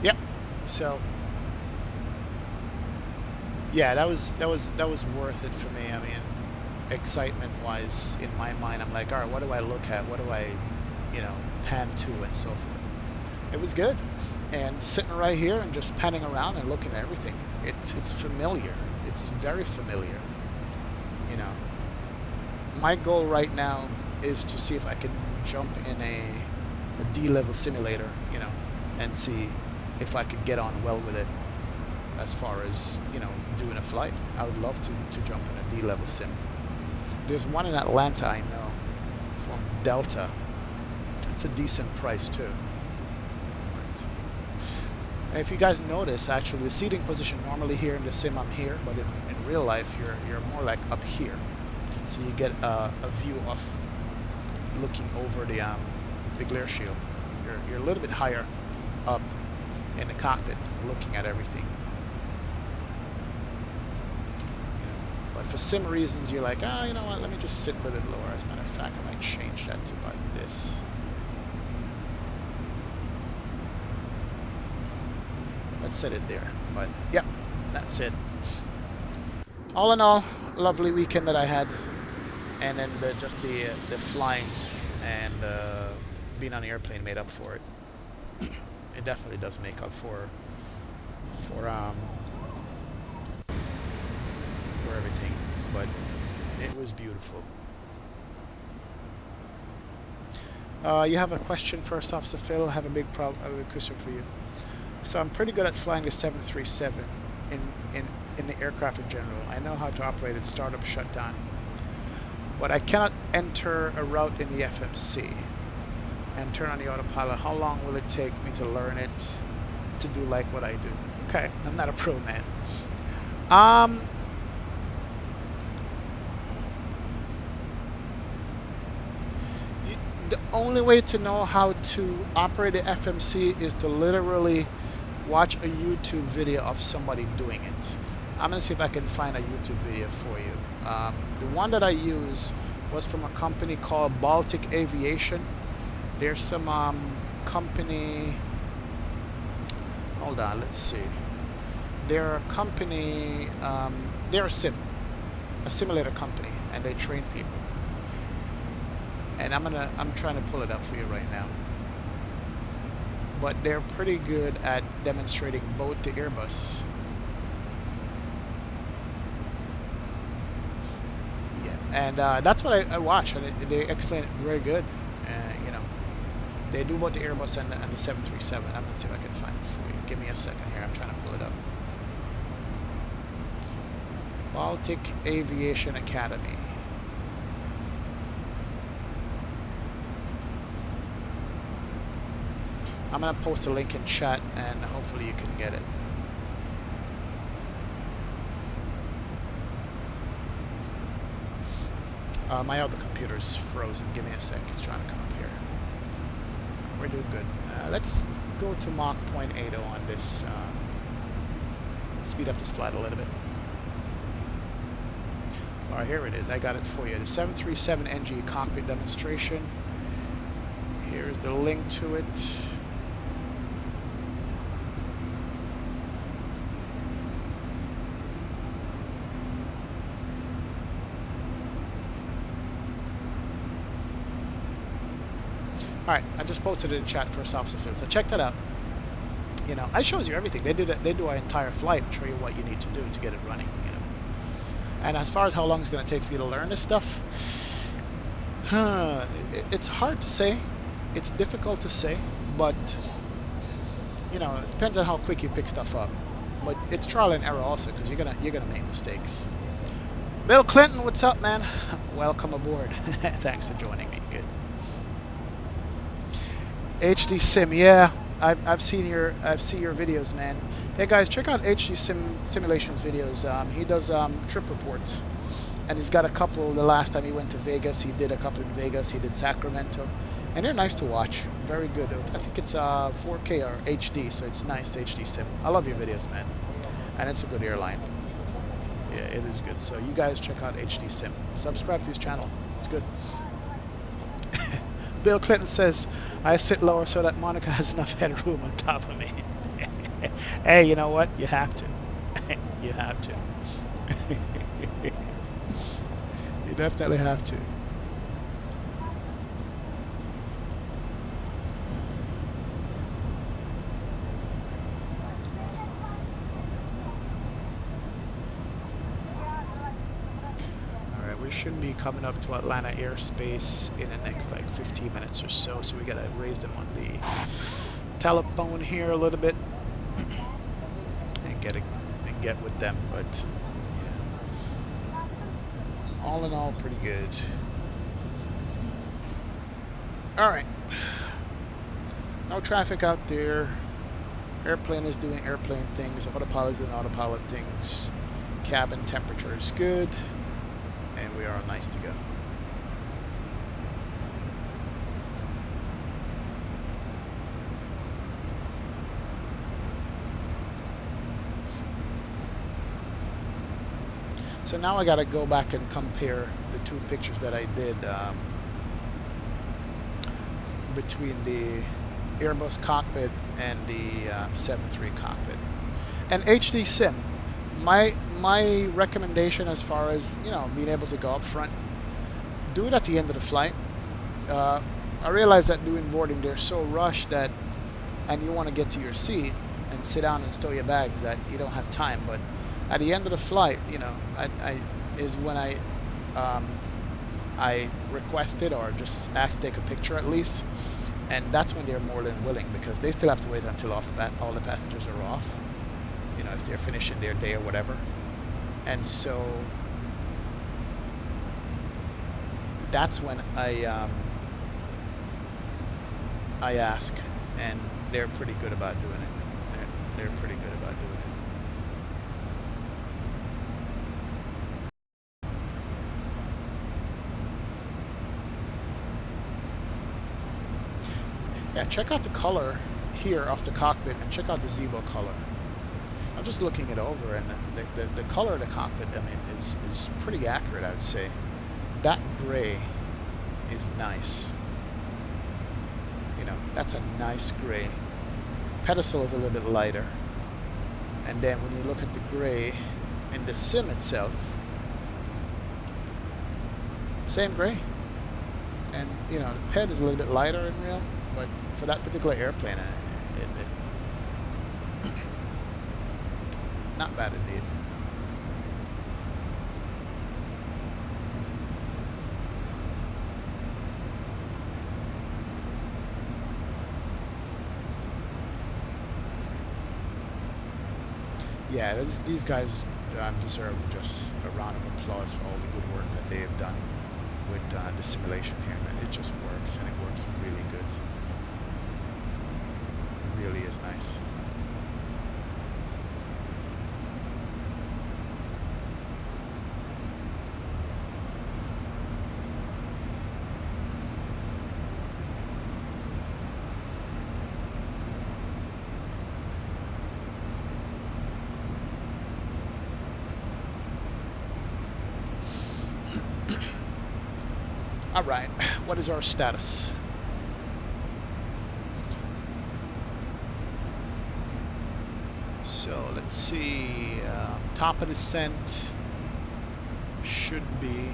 Yep. So yeah, that was worth it for me. I mean, excitement-wise, in my mind, I'm like, all right, what do I look at? What do I, you know, pan to and so forth. It was good, and sitting right here and just panning around and looking at everything, it's familiar. It's very familiar, you know. my goal right now is to see if I can jump in a D-level simulator, you know, and see if I could get on well with it as far as, you know, doing a flight. I would love to jump in a D-level sim. There's one in Atlanta, I know, from Delta. It's a decent price too. And if you guys notice, actually, the seating position normally here in the sim, I'm here, but in real life, you're more like up here. So you get a view of looking over the glare shield. You're a little bit higher up in the cockpit, looking at everything. You know, but for sim reasons, you're like, you know what? Let me just sit a little bit lower. As a matter of fact, I might change that to about this. Let's set it there. But yep, that's it. All in all, lovely weekend that I had, and then just the flying and being on the airplane made up for it. It definitely does make up for everything, but it was beautiful. You have a question first, Officer Phil. I have a big question for you. So I'm pretty good at flying the 737 in the aircraft in general. I know how to operate it, startup, shutdown, but I cannot enter a route in the FMC and turn on the autopilot. How long will it take me to learn it to do like what I do? Okay, I'm not a pro, man. The only way to know how to operate the FMC is to literally watch a YouTube video of somebody doing it. I'm gonna see if I can find a YouTube video for you. The one that I use was from a company called Baltic Aviation. There's some company, hold on, let's see. They're a company, they're a simulator company, and they train people. And I'm trying to pull it up for you right now. But they're pretty good at demonstrating both the Airbus. Yeah, and that's what I watch, and they explain it very good. You know, they do both the Airbus and the 737. I'm gonna see if I can find it for you. Give me a second here. I'm trying to pull it up. Baltic Aviation Academy. I'm going to post a link in chat, and hopefully you can get it. My other computer's frozen. Give me a sec. It's trying to come up here. We're doing good. Let's go to Mach 0.80 on this. Speed up this flight a little bit. All right, here it is. I got it for you. The 737 NG cockpit demonstration. Here's the link to it. Alright, I just posted it in chat for Officer Phil, so check that out. You know, it shows you everything. They do an entire flight and show you what you need to do to get it running, you know. And as far as how long it's going to take for you to learn this stuff, it's hard to say. It's difficult to say, but, you know, it depends on how quick you pick stuff up. But it's trial and error also, because you're gonna make mistakes. Bill Clinton, what's up, man? Welcome aboard. Thanks for joining me. Good. HD Sim, yeah, I've seen your videos, man. Hey guys, check out HD Simulations videos. He does trip reports, and he's got a couple. The last time he went to Vegas, he did a couple in Vegas. He did Sacramento, and they're nice to watch. Very good. I think it's 4K or HD, so it's nice. HD Sim. I love your videos, man, and it's a good airline. Yeah, it is good. So you guys check out HD Sim. Subscribe to his channel. It's good. Bill Clinton says, I sit lower so that Monica has enough headroom on top of me. Hey, you know what? You have to. You have to. You definitely have to. should be coming up to Atlanta airspace in the next like 15 minutes or so. So we gotta raise them on the telephone here a little bit and get with them. But yeah, all in all, pretty good. All right, no traffic out there. Airplane is doing airplane things. Autopilot is doing autopilot things. Cabin temperature is good, and we are nice to go. So now I got to go back and compare the two pictures that I did between the Airbus cockpit and the 7.3 cockpit. And HD Sim, my recommendation as far as, you know, being able to go up front, do it at the end of the flight. I realize that doing boarding, they're so rushed that, and you want to get to your seat and sit down and stow your bags, that you don't have time. But at the end of the flight, you know, is when I requested or just asked to take a picture at least, and that's when they're more than willing, because they still have to wait until all the passengers are off, you know, if they're finishing their day or whatever. And so that's when I ask, and they're pretty good about doing it. They're pretty good about doing it. Yeah, check out the color here of the cockpit, and check out the Zibo color. I'm just looking it over, and the color of the cockpit, I mean, is pretty accurate, I would say. That gray is nice. You know, that's a nice gray. Pedestal is a little bit lighter. And then when you look at the gray in the sim itself, same gray. And, you know, the ped is a little bit lighter in real, but for that particular airplane, not bad indeed. Yeah, these guys deserve just a round of applause for all the good work that they have done with the simulation here, man. It just works, and it works really good. It really is nice. All right, what is our status? So let's see, top of descent should be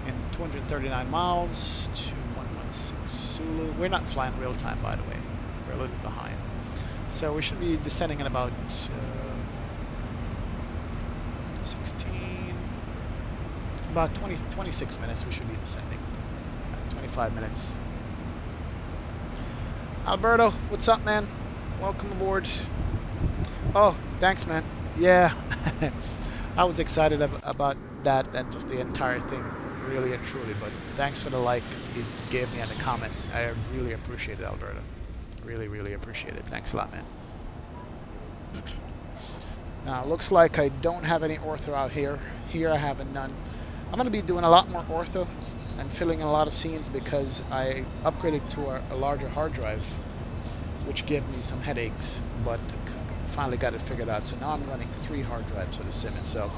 in 239 miles to 116 Zulu. We're not flying real time, by the way. We're a little bit behind. So we should be descending in about 26 minutes. We should be descending. 25 minutes. Alberto, what's up, man? Welcome aboard. Oh, thanks, man. Yeah, I was excited about that and just the entire thing, really and truly. But thanks for the like you gave me and the comment. I really appreciate it, Alberto. Really, really appreciate it. Thanks a lot, man. Now, looks like I don't have any ortho out here. Here I have none. I'm going to be doing a lot more ortho and filling in a lot of scenes because I upgraded to a larger hard drive, which gave me some headaches, but finally got it figured out. So now I'm running 3 hard drives for the sim itself.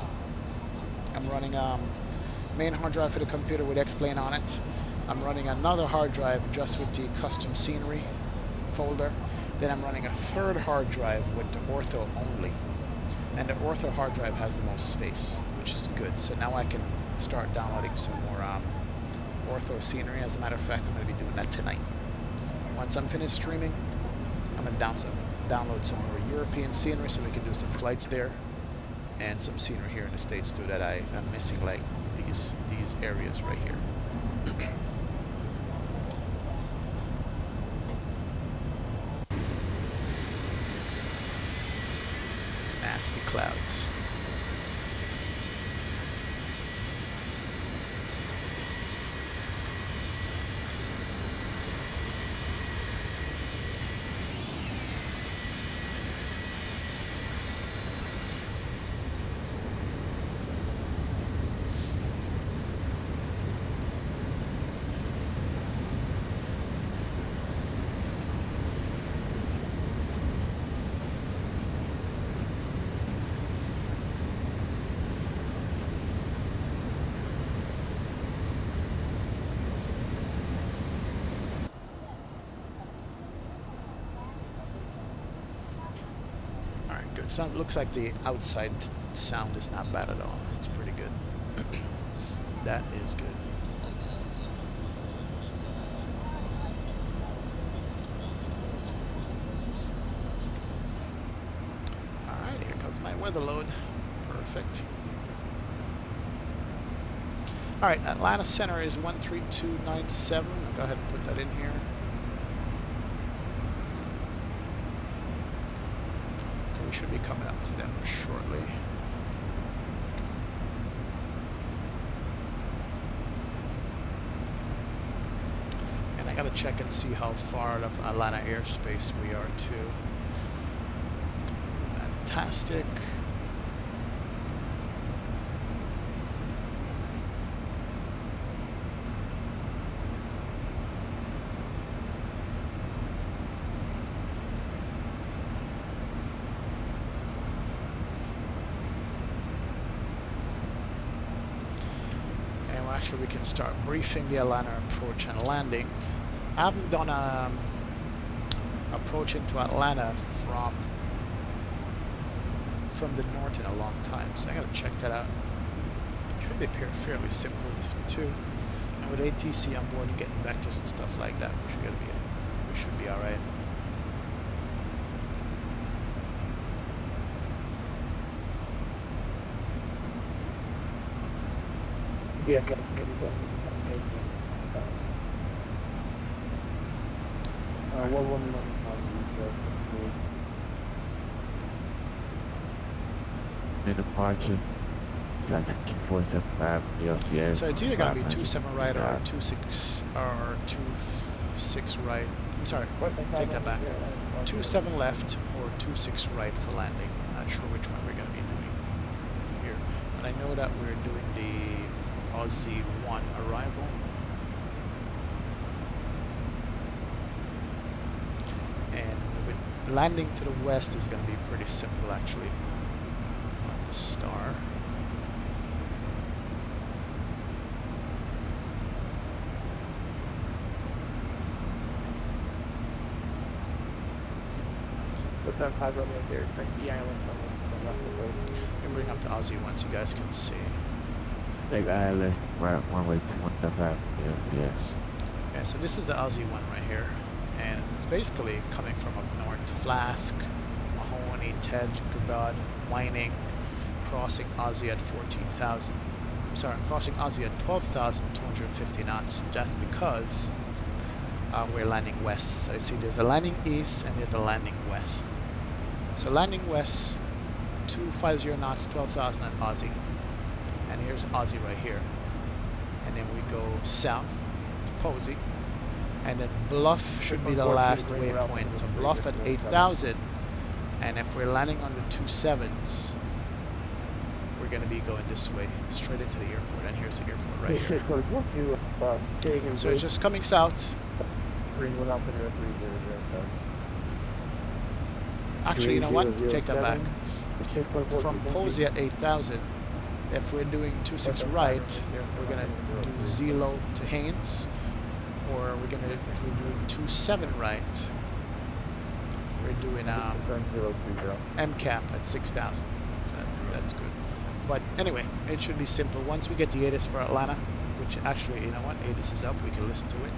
I'm running main hard drive for the computer with X-Plane on it. I'm running another hard drive just with the custom scenery folder. Then I'm running a 3rd hard drive with the ortho only. And the ortho hard drive has the most space, which is good. So now I can start downloading some more ortho scenery. As a matter of fact, I'm going to be doing that tonight. Once I'm finished streaming, I'm going to download some more European scenery so we can do some flights there, and some scenery here in the States too that I'm missing, like these areas right here. Nasty clouds. Good. So it looks like the outside sound is not bad at all. It's pretty good. That is good. Alright, here comes my weather load. Perfect. Alright, Atlanta Center is 13297. I'll go ahead and put that in here. We should be coming up to them shortly. And I gotta check and see how far out of Atlanta airspace we are too. Fantastic. Actually, we can start briefing the Atlanta approach and landing. I haven't done approach into Atlanta from the north in a long time, so I gotta check that out. Should be fairly simple too. And with ATC on board and getting vectors and stuff like that, we should be all right. Yeah. Departure. So it's either gonna be 27 right or 26 or 26 right. I'm sorry, take that back. 27 left or 26 right for landing. I'm not sure which one we're gonna be doing here, but I know that we're doing the Aussie 1 arrival. And with landing to the west is going to be pretty simple actually on the star. What's that 5 right there? The island from left of the road. And bring up the Aussie 1 so you guys can see. Take island, right one way to 155. Yeah. Yeah, so this is the Aussie 1 right here. And it's basically coming from up north. Flask, Mahoney, Tej, Gubad, Whining, crossing Aussie at 14,000. I'm sorry, crossing Aussie at 12,250 knots. That's because we're landing west. So you see there's a landing east and there's a landing west. So landing west, 250 knots, 12,000 at Aussie. And here's Aussie right here. And then we go south to Posey. And then Bluff should be the last waypoint. So Bluff at 8,000. And if we're landing on the 27s, we're going to be going this way, straight into the airport. And here's the airport right here. So it's just coming south. Actually, you know what? Take that back. From Posey at 8,000, if we're doing 26 right, we're going to do Zelo to Haynes. Or we're going to, if we're doing 27 right, we're doing MCAP at 6,000. So that's good. But anyway, it should be simple. Once we get the ATIS for Atlanta, which actually, you know what, ATIS is up, we can listen to it.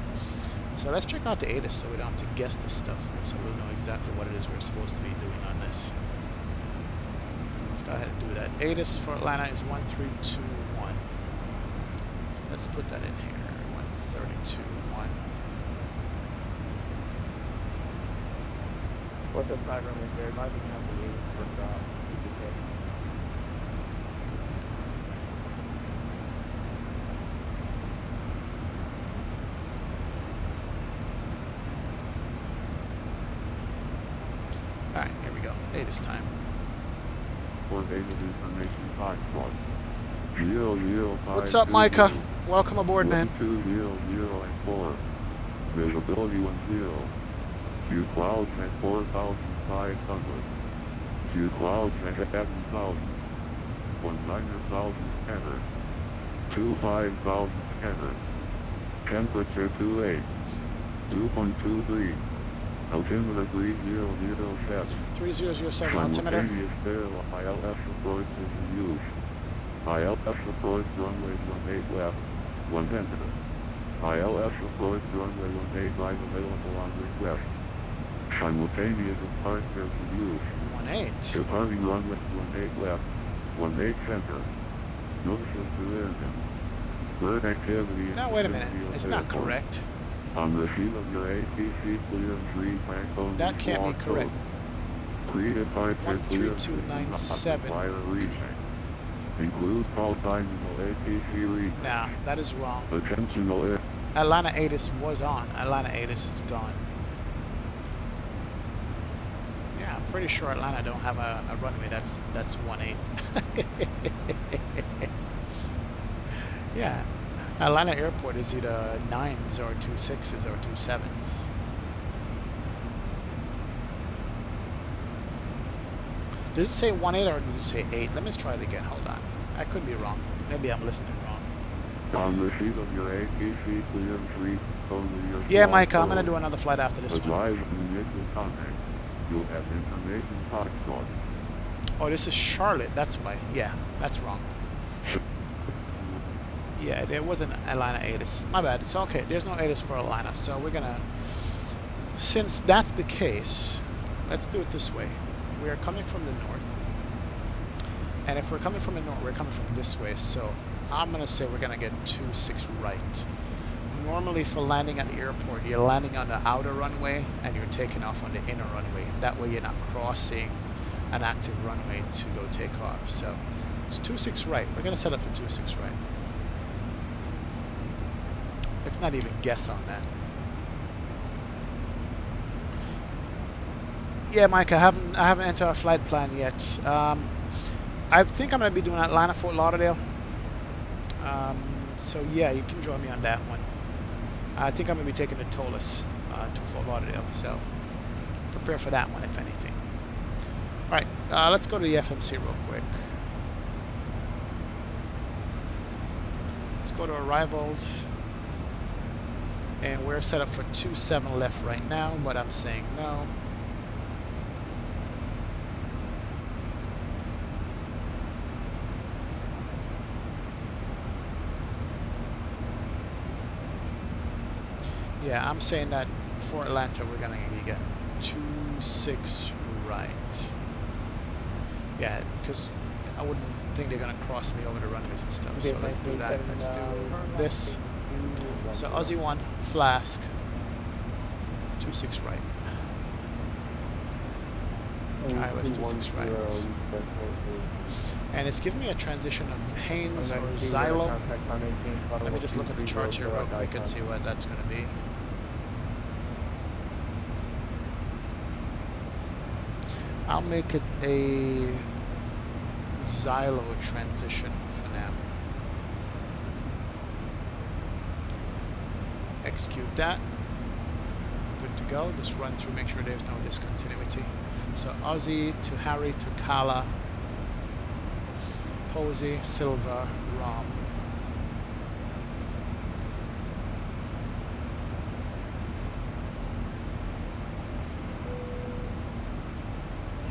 So let's check out the ATIS so we don't have to guess this stuff, so we'll know exactly what it is we're supposed to be doing on this. Let's go ahead and do that. ATIS for Atlanta is 1321. Let's put that in here. 132.1. What's the side runway there? Might be have to leave for drop. Okay. Alright, here we go. 8 this time. What's up, Micah? Welcome aboard, man. 200 Visibility 10. Few clouds at 4,500. Few clouds at 11,000. 19,000 scanner. 25,000 scanner. Temperature 28. 2.23. Altimeter 3007. 3007 altimeter. Simultaneous parallel ILS approach is in use. ILS approach runway 18 left, 100. ILS approach runway 18 right available on request. Simultaneous departure is in use. 18. Departing runway 18 left, 18 center. Notices to engine. Bird activity. Now wait a minute. It's not airport. correct. On receipt of your ATC clearance read Franco. That can't be correct. Pre-departure 13297. Include call time no ATC read. Nah, that is wrong. Attention no Atlanta ATIS was on. Atlanta ATIS is gone. Yeah, I'm pretty sure Atlanta don't have a runway that's 18. Yeah. Atlanta Airport is either 9s or 26s or 27s. Did it say 18 or did it say 8? Let me try it again. Hold on. I could be wrong. Maybe I'm listening wrong. On receipt of your ATC clearance read only your Yeah, Micah, I'm gonna do another flight after this one. Advise initial contact. You'll have information passport. Oh, this is Charlotte. That's why. Yeah, that's wrong. Yeah, there wasn't Atlanta ATIS. My bad. It's okay. There's no ATIS for Atlanta. So we're gonna, since that's the case, let's do it this way. We are coming from the north. And if we're coming from the north, we're coming from this way. So I'm gonna say we're gonna get 26 right. Normally for landing at the airport, you're landing on the outer runway and you're taking off on the inner runway. That way you're not crossing an active runway to go take off. So it's 26 right. We're gonna set up for 26 right. Let's not even guess on that. Yeah, Mike, I haven't entered our flight plan yet. I think I'm going to be doing Atlanta, Fort Lauderdale. So yeah, you can join me on that one. I think I'm going to be taking the Tolus to Fort Lauderdale. So prepare for that one, if anything. All right, let's go to the FMC real quick. Let's go to arrivals. And we're set up for 27 left right now, but I'm saying no. Yeah, I'm saying that for Atlanta, we're going to be getting 26 right. Yeah, because I wouldn't think they're going to cross me over the runways and stuff. So let's do that. Let's do this. So Aussie 1, Flask, 26 right. ILS 26 right. And it's giving me a transition of Haynes or Xylo. Let me just look at the charts here real quick and see what that's going to be. I'll make it a Xylo transition for now. Execute that. Good to go. Just run through, make sure there's no discontinuity. So Aussie to Harry to Kala, Posey, Silva, Rom.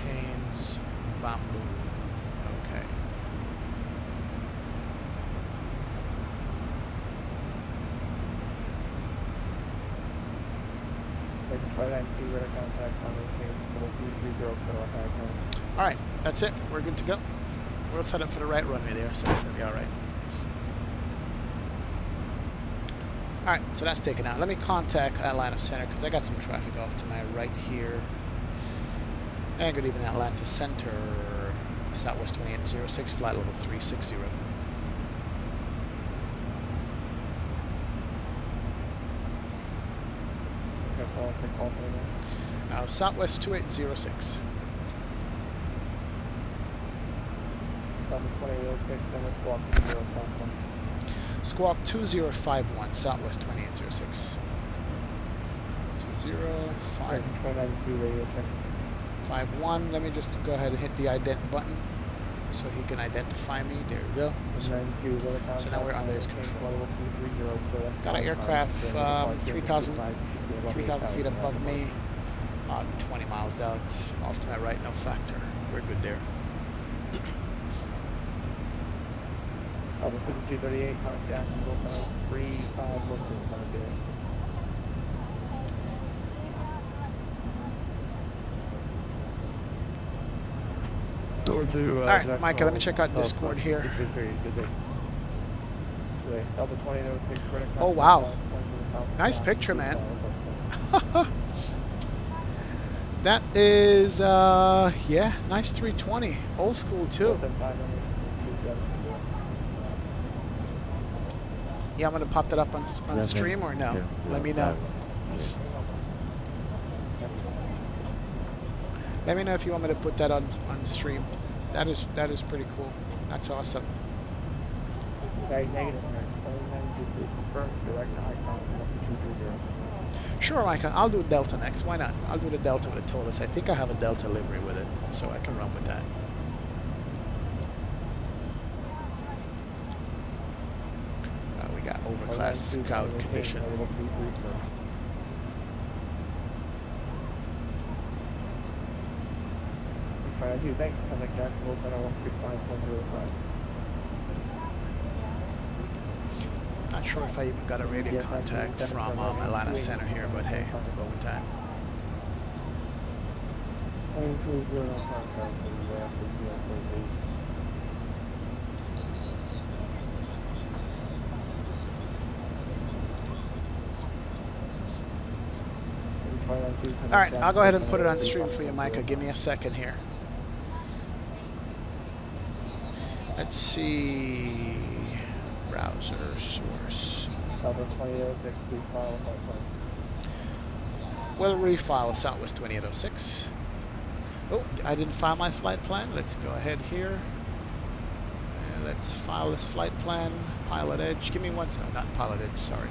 Haynes, Bamboo. Okay. Alright, that's it. We're good to go. We'll set up for the right runway there, so it'll be alright. Alright, so that's taken out. Let me contact Atlanta Center because I got some traffic off to my right here. And good evening, Atlanta Center. Southwest 2806, flight level 360. Southwest 2806. Squawk 2051, Southwest 2806. 2051. Let me just go ahead and hit the ident button so he can identify me. There we go. So now we're under his control. Got an aircraft 3,000 feet above me, about 20 miles out. Off to my right, no factor. We're good there. 5238, contact, 35, Alright, Micah, let me check out Discord here. Oh, wow. Nice picture, man. That is, yeah, nice 320. Old school, too. Yeah, I'm going to pop that up on stream or no? Let me know. Let me know if you want me to put that on stream. That is pretty cool. That's awesome. Sure, Micah. I'll do Delta next. Why not? I'll do the Delta with the Totus. I think I have a Delta livery with it, so I can run with that. We got overcast cloud condition. Not sure if I even got a radio contact from Atlanta Center here, but hey, we'll go with that. Alright, I'll go ahead and put it on stream for you, Micah. Give me a second here. Let's see. Browser source. We'll refile Southwest 2806. Oh, I didn't file my flight plan. Let's go ahead here. And let's file this flight plan. Pilot Edge. Give me one. No, not Pilot Edge, sorry.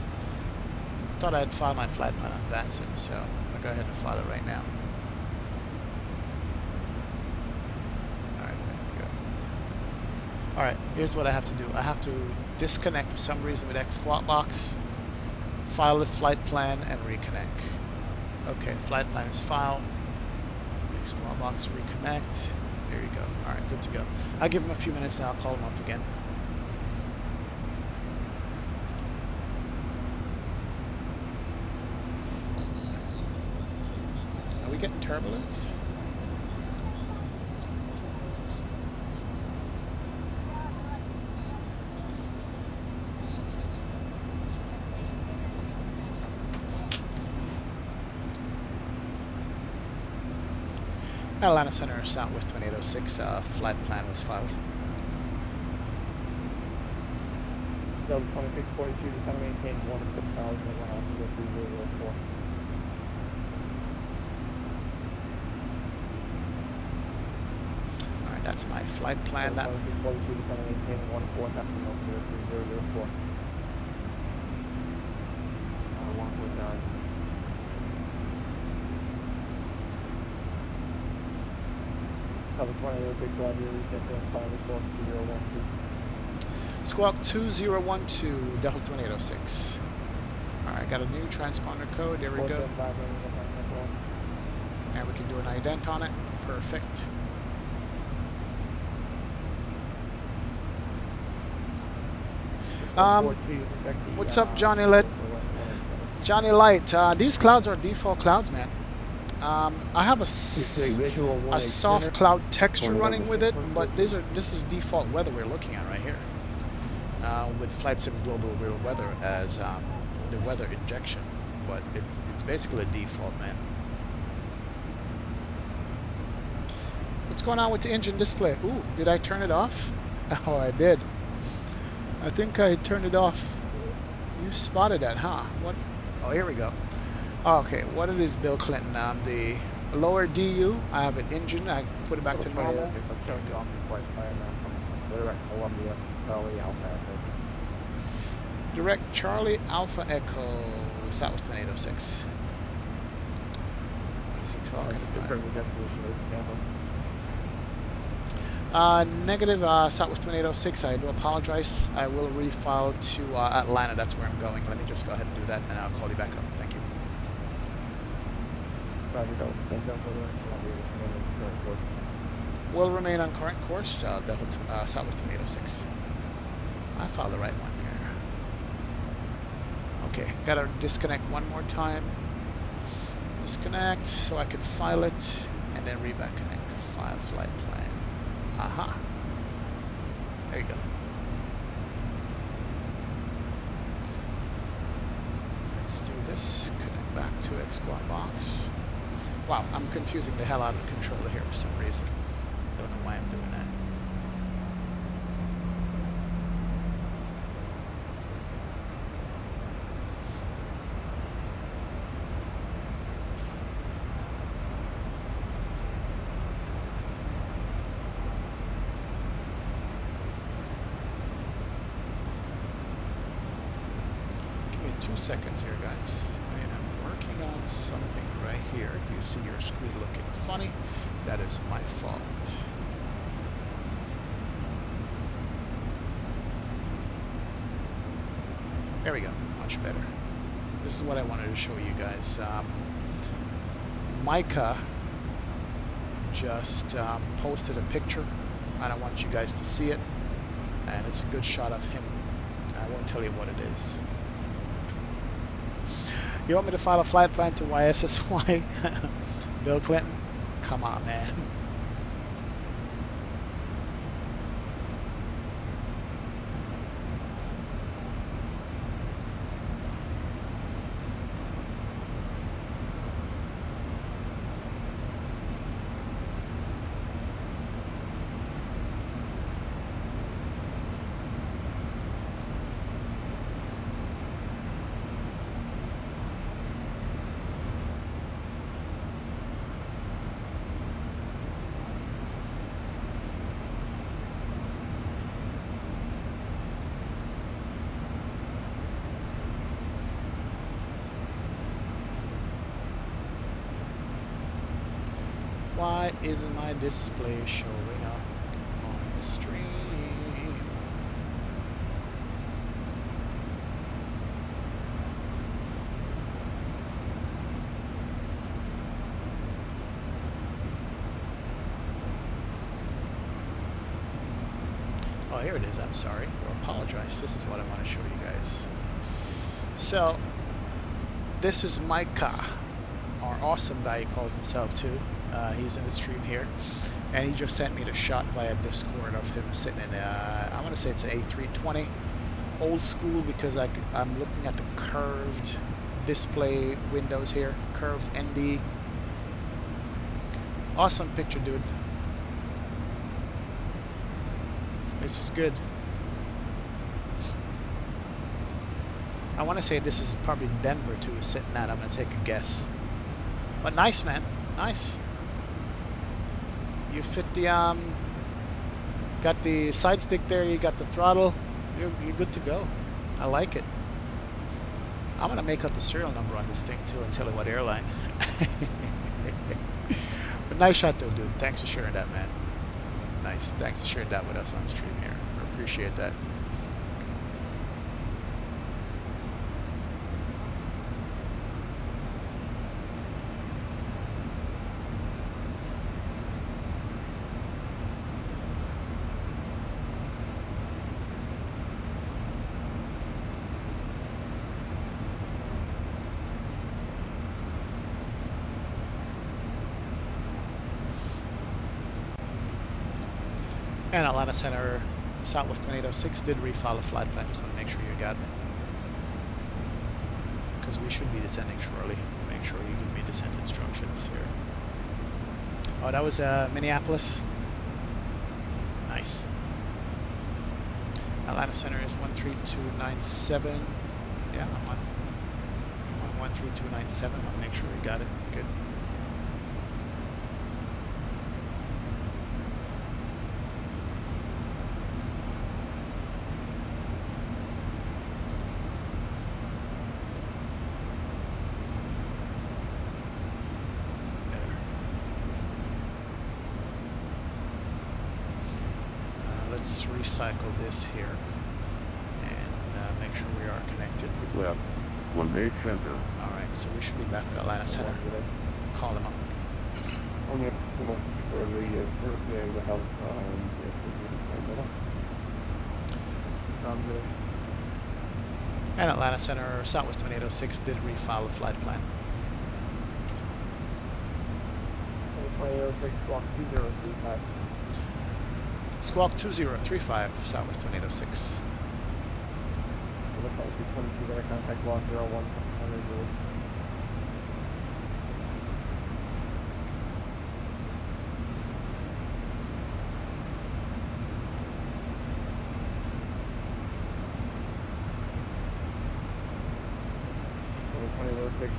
I thought I had filed my flight plan on Vatsim, so I'm going to go ahead and file it right now. Alright, here's what I have to do. I have to disconnect for some reason with X squat box, file this flight plan, and reconnect. Okay, flight plan is filed. X squat box, reconnect. There you go. Alright, good to go. I'll give him a few minutes and I'll call him up again. Are we getting turbulence? Atlanta Center, Southwest 2806, flight plan was filed. Delta 2642, to kind of maintain 1,000 around 3004. Alright, that's my flight plan. That 2642, to kind of maintain 1,400 3004. 149. Squawk 2012, Delta 2806. Alright, got a new transponder code. There we go. And we can do an ident on it. Perfect. What's up, Johnny Light? Johnny Light, these clouds are default clouds, man. I have a soft cloud texture running with it, but this is default weather we're looking at right here. With Flight Sim Global Real Weather as the weather injection, but it's basically a default, man. What's going on with the engine display? Ooh, did I turn it off? Oh, I did. I think I turned it off. You spotted that, huh? What? Oh, here we go. Okay, what it is, Bill Clinton? The lower DU, I have an engine. I put it back to normal. Direct Charlie Alpha Echo. Southwest 2806. What is he talking about? Negative Southwest 2806. I do apologize. I will refile to Atlanta. That's where I'm going. Let me just go ahead and do that, and I'll call you back up. Thank you. Will remain on current course. Delta Southwest 2806. I filed the right one here. Okay, gotta disconnect one more time. Disconnect so I can file it, and then re-back connect. File flight plan. Aha. There you go. Let's do this. Connect back to X-Squad box. Wow, I'm confusing the hell out of the controller here for some reason. Don't know why I'm doing that. Give me 2 seconds here, guys. I am working on something right here. If you see your screen looking funny, that is my fault. There we go, much better. This is what I wanted to show you guys. Micah just posted a picture, and I want you guys to see it. And it's a good shot of him. I won't tell you what it is. You want me to file a flight plan to YSSY? Bill Clinton? Come on, man. Why isn't my display showing up on the stream? Oh, here it is. I'm sorry. Or apologize. This is what I want to show you guys. So, this is Micah, our awesome guy he calls himself too. He's in the stream here, and he just sent me the shot via Discord of him sitting in I'm gonna say it's an A320, old school, because I'm looking at the curved display windows here, curved ND. Awesome picture, dude. This is good. I want to say this is probably Denver too, is sitting at. I'm gonna take a guess, but nice, man, nice. You fit the got the side stick there, you got the throttle, you're good to go. I like it. I'm gonna make up the serial number on this thing too and tell it what airline. But nice shot though, dude. Thanks for sharing that, man. Nice. Thanks for sharing that with us on stream here. I appreciate that. And Atlanta Center, Southwest 2806 did refile a flight plan. Just want to make sure you got it. because we should be descending shortly. Make sure you give me descent instructions here. Oh, that was Minneapolis. Nice. Atlanta Center is 13297. Yeah, I'm on 13297. I'll make sure we got it. Good. Let's recycle this here and make sure we are connected. Left. 1-8 center. Alright, so we should be back at Atlanta Center. Call them up. Only for the first day of the health, And Atlanta Center, Southwest 2806 did refile the flight plan. 2806 Squawk 2035. Squawk 2035, Southwest 2806. The flight 222 there, contact block 01.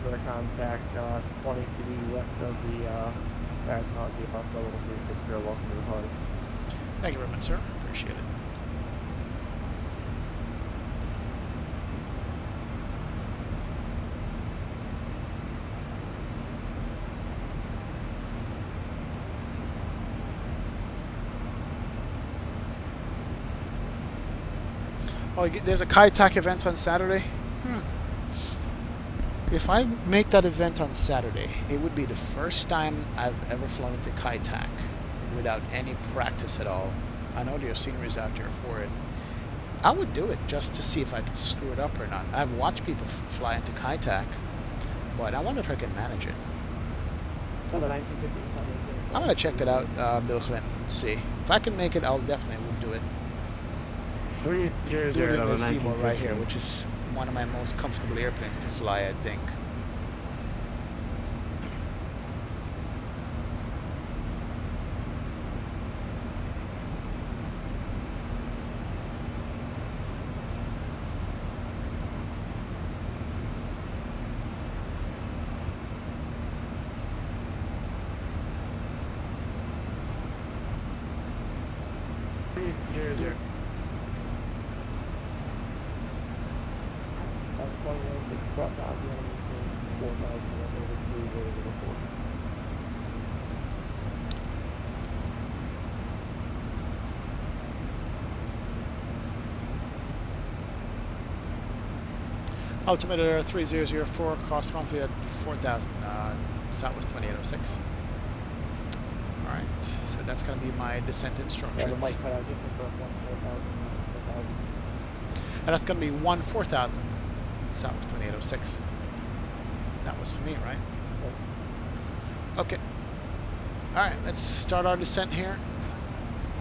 For contact 20 to the west of the technology hospital. Welcome to the party. Thank you very much, sir. Appreciate it. Oh, there's a KATL event on Saturday? If I make that event on Saturday, it would be the first time I've ever flown into KATL without any practice at all. I know there are sceneries out there for it. I would do it just to see if I could screw it up or not. I've watched people fly into KATL, but I wonder if I can manage it. I'm going to check that out, Bill Clinton, and see. If I can make it, I'll definitely would do it. Do it in the Zibo right here, which is one of my most comfortable airplanes to fly, I think. Altimeter 3004, cross country at 4,000, Southwest 2806. Alright, so that's going to be my descent instructions. And that's going to be 1-4000, Southwest 2806. That was for me, right? Okay. Alright, let's start our descent here.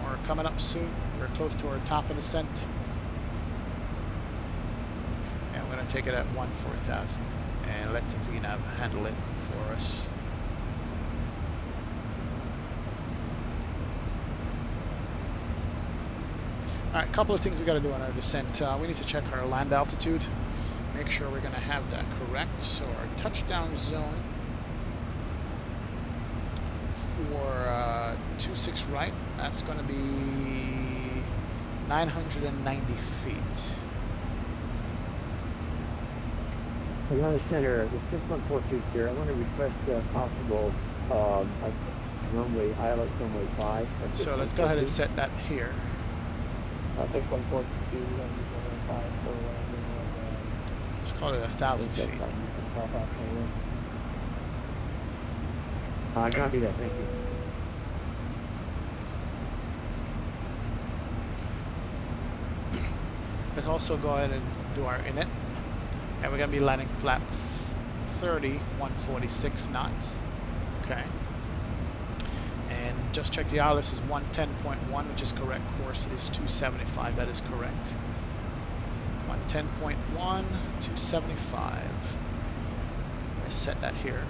We're coming up soon. We're close to our top of descent. Take it at 1-4000 and let the VNAV handle it for us. Alright, a couple of things we got to do on our descent. We need to check our land altitude, make sure we're going to have that correct. So our touchdown zone for 26 right, that's going to be 990 feet. Atlanta Center, the 6142 here. I want to request possible runway, ILS runway 5. So let's go ahead and set that here. 6142, runway 5 for let's call it 1,000 feet. Copy that, thank you. Let's also go ahead and do our init. And we're going to be landing flap 30, 146 knots. Okay. And just check the ILS is 110.1, which is correct. Course is 275. That is correct. 110.1, 275. to set that here.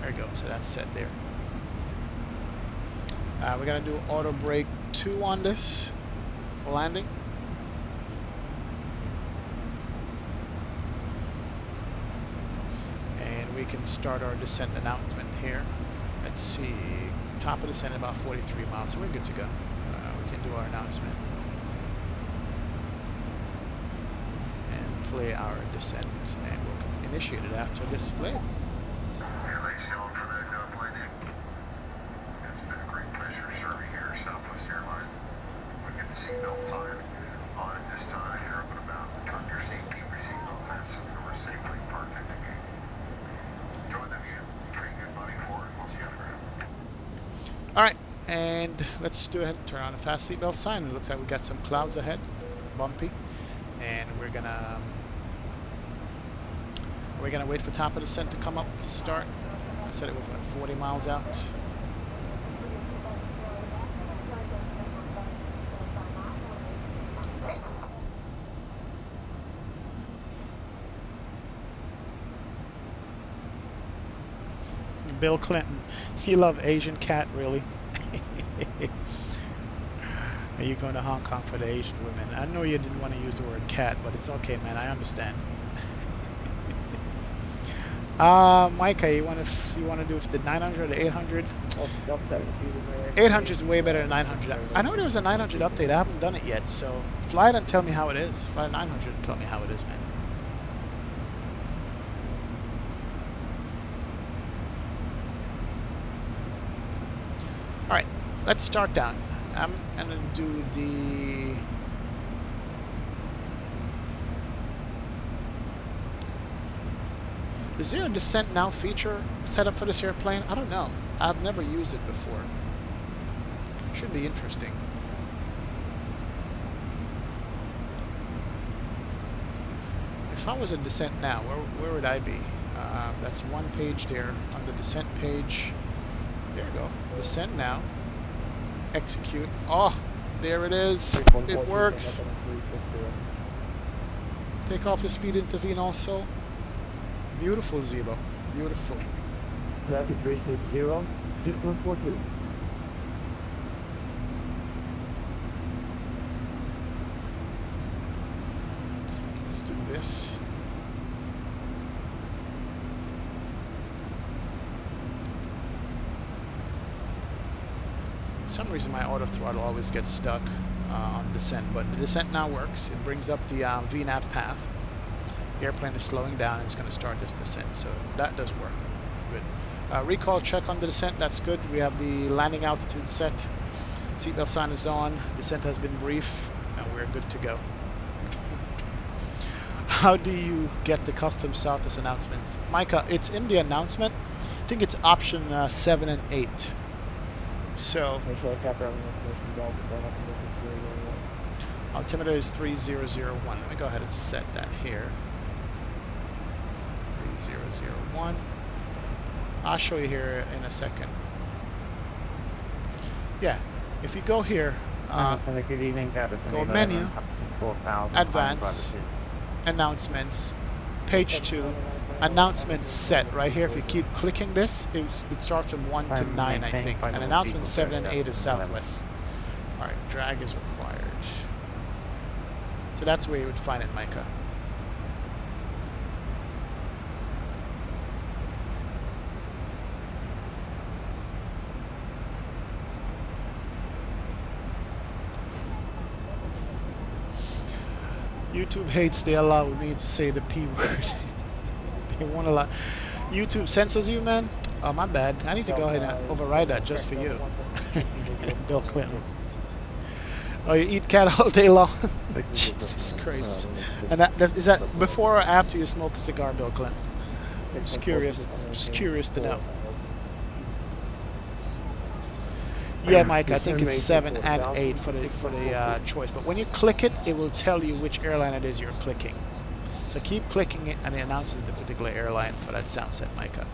There you go, so that's set there. We're going to do auto brake 2 on this for landing. And we can start our descent announcement here. Let's see, top of descent about 43 miles, so we're good to go. We can do our announcement and play our descent, and we'll initiate it after this play. Alright, and let's do ahead and turn on the fast seatbelt sign. It looks like we got some clouds ahead, bumpy, and we're gonna wait for top of descent to come up to start. I said it was about 40 miles out. Bill Clinton, you love Asian cat, really? Are you going to Hong Kong for the Asian women? I know you didn't want to use the word cat, but it's okay, man. I understand. Micah, you want to do the 900 or the 800? 800 is way better than 900. I know there was a 900 update. I haven't done it yet, so fly it and tell me how it is. Fly 900 and tell me how it is, man. Alright, let's start down. I'm going to do the... Is there a descent now feature set up for this airplane? I don't know. I've never used it before. Should be interesting. If I was a descent now, where would I be? That's one page there. On the descent page, there we go. Descent now. Execute. Oh, there it is. It works. Take off the speed, intervene also. Beautiful, Zibo. Beautiful. Traffic 360, 6142. Let's do this. For some reason my auto throttle always gets stuck on descent, but the descent now works. It brings up the VNAV path. The airplane is slowing down and it's going to start this descent, so that does work. Good. Recall check on the descent, that's good. We have the landing altitude set. Seatbelt sign is on. Descent has been brief, and we're good to go. How do you get the custom Southwest announcements? Micah, it's in the announcement. I think it's option 7 and 8. So, altimeter is 3001. Let me go ahead and set that here. 3001. I'll show you here in a second. Yeah, if you go here, go menu, advance, announcements, page 2, announcements set. Right here, if you keep clicking this, it starts from 1 to 9, I think. And announcement 7 and 8 is Southwest. Alright, drag is required. So that's where you would find it, Micah. YouTube hates they allow me to say the P word. They won't allow. YouTube censors you, man? Oh, my bad. I need to go ahead and override that just for you. Bill Clinton. Oh, you eat cat all day long? Jesus Christ. And is that before or after you smoke a cigar, Bill Clinton? I'm just curious. Just curious to know. Yeah, Mike, I think it's 7 and 8 for the choice. But when you click it, it will tell you which airline it is you're clicking. So keep clicking it, and it announces the particular airline for that sound set, Micah.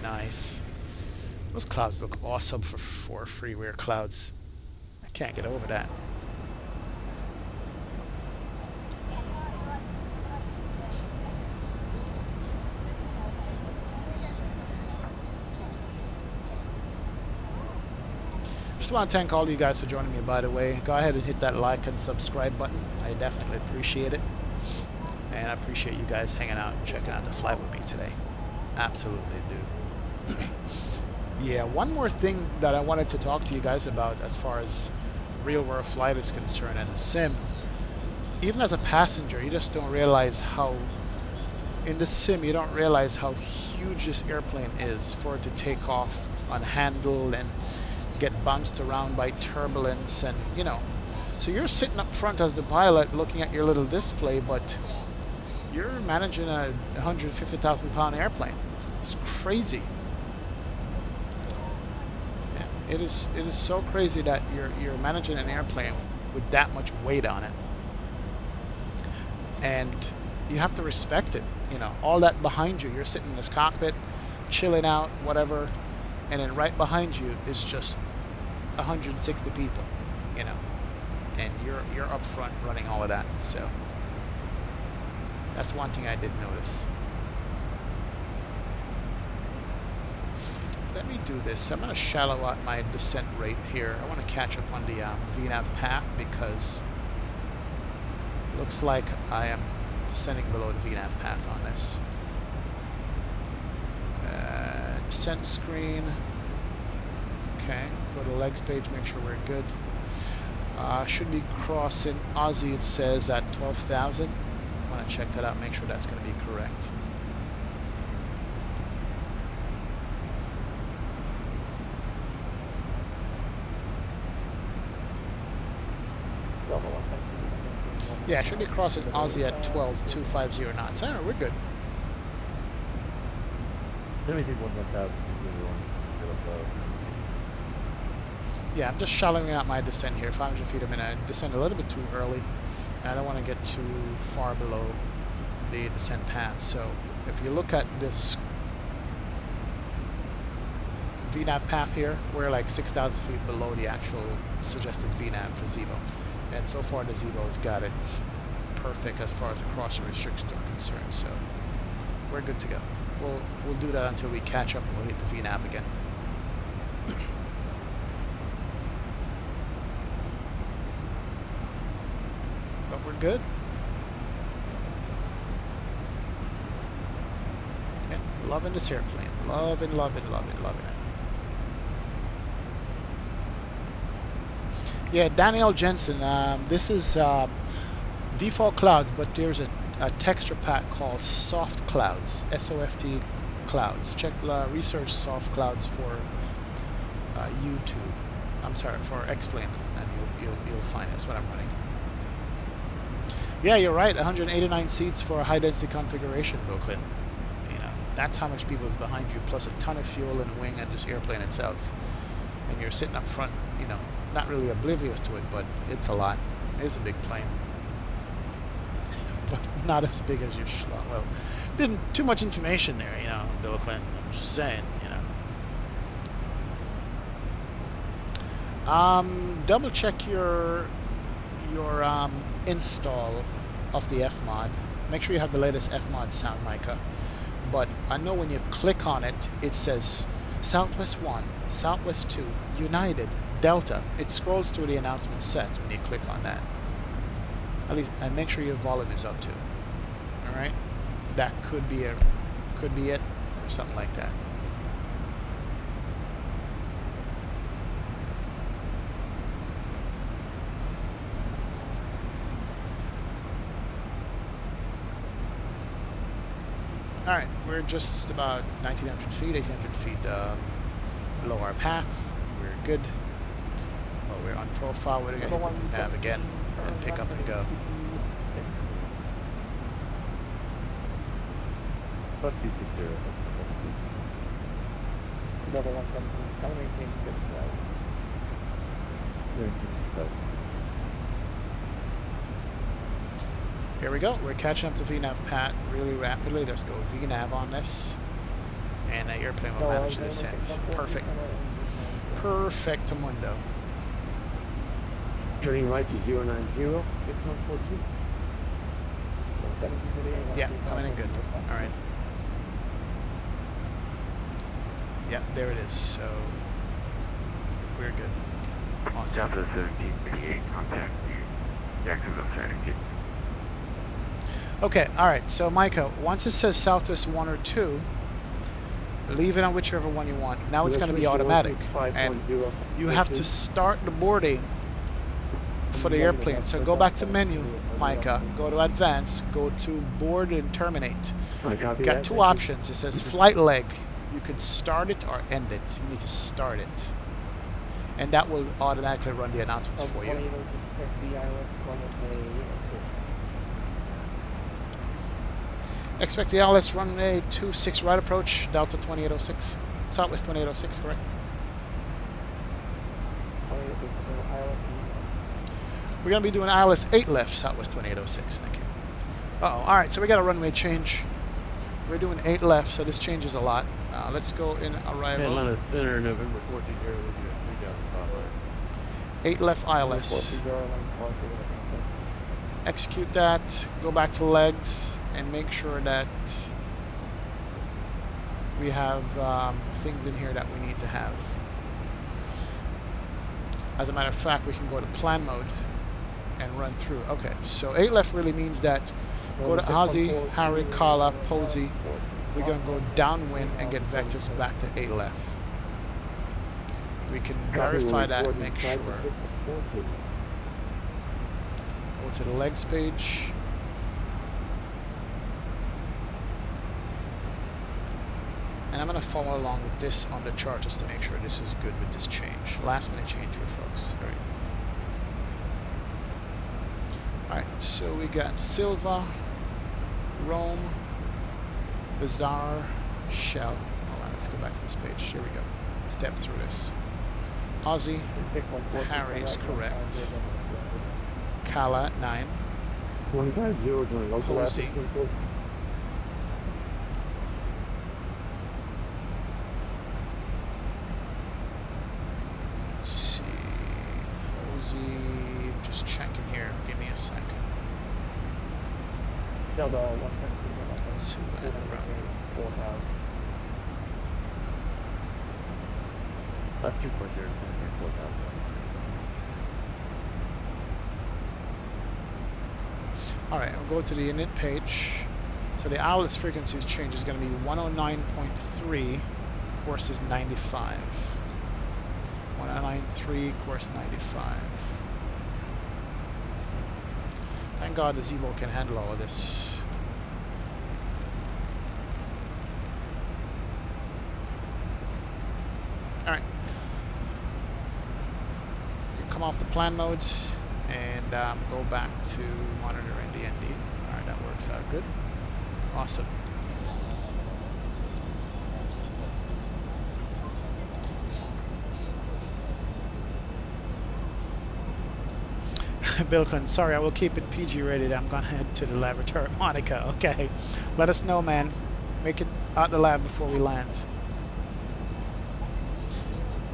Nice. Those clouds look awesome for free rear clouds. I can't get over that. Just want to thank all you guys for joining me, by the way. Go ahead and hit that like and subscribe button. I definitely appreciate it. And I appreciate you guys hanging out and checking out the flight with me today. Absolutely do. Yeah, one more thing that I wanted to talk to you guys about as far as real world flight is concerned and the sim. Even as a passenger, you just don't realize how, in the sim, you don't realize how huge this airplane is for it to take off unhandled and get bounced around by turbulence and, you know. So you're sitting up front as the pilot looking at your little display, but you're managing a 150,000 pound airplane. It's crazy. Yeah, it is so crazy that you're managing an airplane with that much weight on it. And you have to respect it. You know, all that behind you, you're sitting in this cockpit, chilling out, whatever, and then right behind you is just 160 people, you know, and you're up front running all of that. So that's one thing I did notice. Let me do this. I'm going to shallow out my descent rate here. I want to catch up on the VNAV path because it looks like I am descending below the VNAV path on this. Descent screen. Okay, go to legs page, make sure we're good. Should be crossing Aussie, it says, at 12,000. I want to check that out, make sure that's going to be correct. Yeah, I should be crossing Aussie at 12,250 knots. Alright, we're good. Yeah, I'm just shallowing out my descent here, 500 feet a minute. I descend a little bit too early, and I don't want to get too far below the descent path. So if you look at this VNAV path here, we're like 6,000 feet below the actual suggested VNAV for Zibo. And so far the Zibo's got it perfect as far as the crossing restrictions are concerned. So we're good to go. We'll do that until we catch up and we'll hit the VNAV again. But we're good. Yeah, loving this airplane. Loving it. Yeah, Danielle Jensen, this is default clouds, but there's a texture pack called soft clouds, S-O-F-T clouds. Check research soft clouds for YouTube. I'm sorry, for Explain, and you'll find it. That's what I'm running. Yeah, you're right. 189 seats for a high density configuration, Bill Clinton. You know, that's how much people is behind you, plus a ton of fuel and wing and this airplane itself. And you're sitting up front, you know, not really oblivious to it, but it's a lot. It's a big plane. But not as big as your schlong. Well, didn't too much information there, you know, Bill Clinton. I'm just saying, you know. Double check your install of the Fmod. Make sure you have the latest Fmod sound, Micah. But I know when you click on it, it says Southwest 1, Southwest 2, United, Delta. It scrolls through the announcement sets when you click on that. At least, and make sure your volume is up too. All right, that could be it, or something like that. All right, we're just about 1,900 feet, 1,800 feet below our path. We're good. Well, we're on profile. We're going to hit the nav again and pick up and go. Here we go. We're catching up to VNAV Pat really rapidly. Let's go VNAV on this. and the airplane will manage the descent. Perfect. Perfectamundo. Turning right to 090, 6142. Yeah, coming in good. All right. Yep, there it is. So we're good. Awesome. Delta 1738, contact Jacksonville Center. Okay, all right. So Micah, once it says Southwest 1 or 2, leave it on whichever one you want. Now it's going to be automatic, and you have to start the boarding for the airplane. So go back to menu, Micah. Go to Advanced. Go to Board and Terminate. You got two options. It says Flight Leg. You can start it or end it. You need to start it, and that will automatically run the announcements for you. Expect the ILS runway 26 right approach, Delta 2806, Southwest 2806, correct? We're going to be doing ILS 8 left, Southwest 2806, thank you. Uh-oh, all right, so we got a runway change. We're doing 8 left, so this changes a lot. Let's go in arrival. Atlanta Center, November 14th, 8 left ILS. Execute that, go back to legs, and make sure that we have things in here that we need to have. As a matter of fact, we can go to plan mode and run through. Okay, so 8 left really means that go to Ozzy, Harry, Carla, Posey. We're going to go downwind and get vectors back to 8 left. We can verify that and make sure. Go to the legs page. And I'm going to follow along with this on the chart just to make sure this is good with this change. Last minute change here, folks. All right. Alright, so we got Silva, Rome, Bizarre, Shell. Hold on, let's go back to this page. Here we go. Step through this. Ozzy, Harry is correct. Kala at 9. Posey. Let's see. Posey. Just checking here. Give me a second. So, That's 2.0. Alright, I'll go to the init page. So the ILS frequencies change is going to be 109.3, course is 95. 109.3, course 95. Thank God the Zibo can handle all of this. Alright. You can come off the plan modes and go back to monitoring the ND. Alright, that works out good. Awesome. Bill Clinton, sorry, I will keep it PG rated. I'm gonna head to the laboratory. Monica, okay. Let us know, man. Make it out the lab before we land.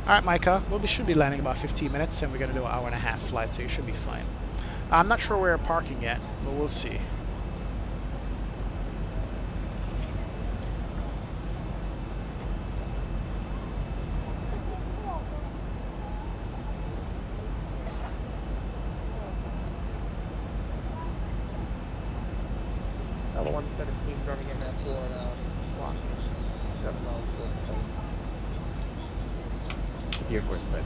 Alright, Micah, we should be landing about 15 minutes, and we're gonna do an 1.5-hour flight, so you should be fine. I'm not sure where we're parking yet, but we'll see. Level 117 running in that for block. 7 miles west of Air Force Base.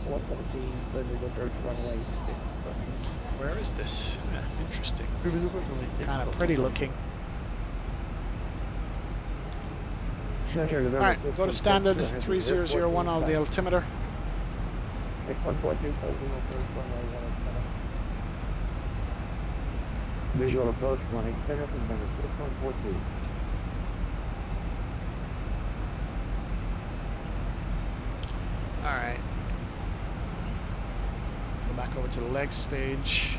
117, then we go to runway 6. Where is this? Yeah, interesting. Kind of pretty looking. Alright, go to standard 3001 on the altimeter. 6142, closing on first runway 107. Visual approach running center from number 6142. Alright. Go back over to the legs page.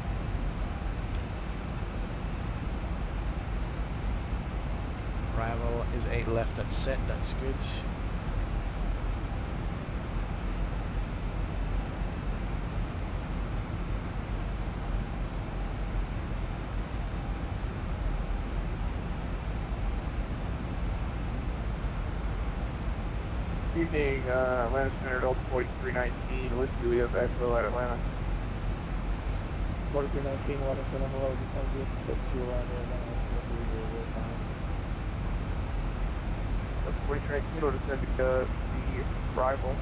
Arrival is 8 left. That's set. That's good. Evening, Atlanta Center, Delta 4319, with Julia backfill at Atlanta. 4319, Atlanta Center, hello, just want to get you around there, Atlanta, Delta 4319, will descend to the arrival.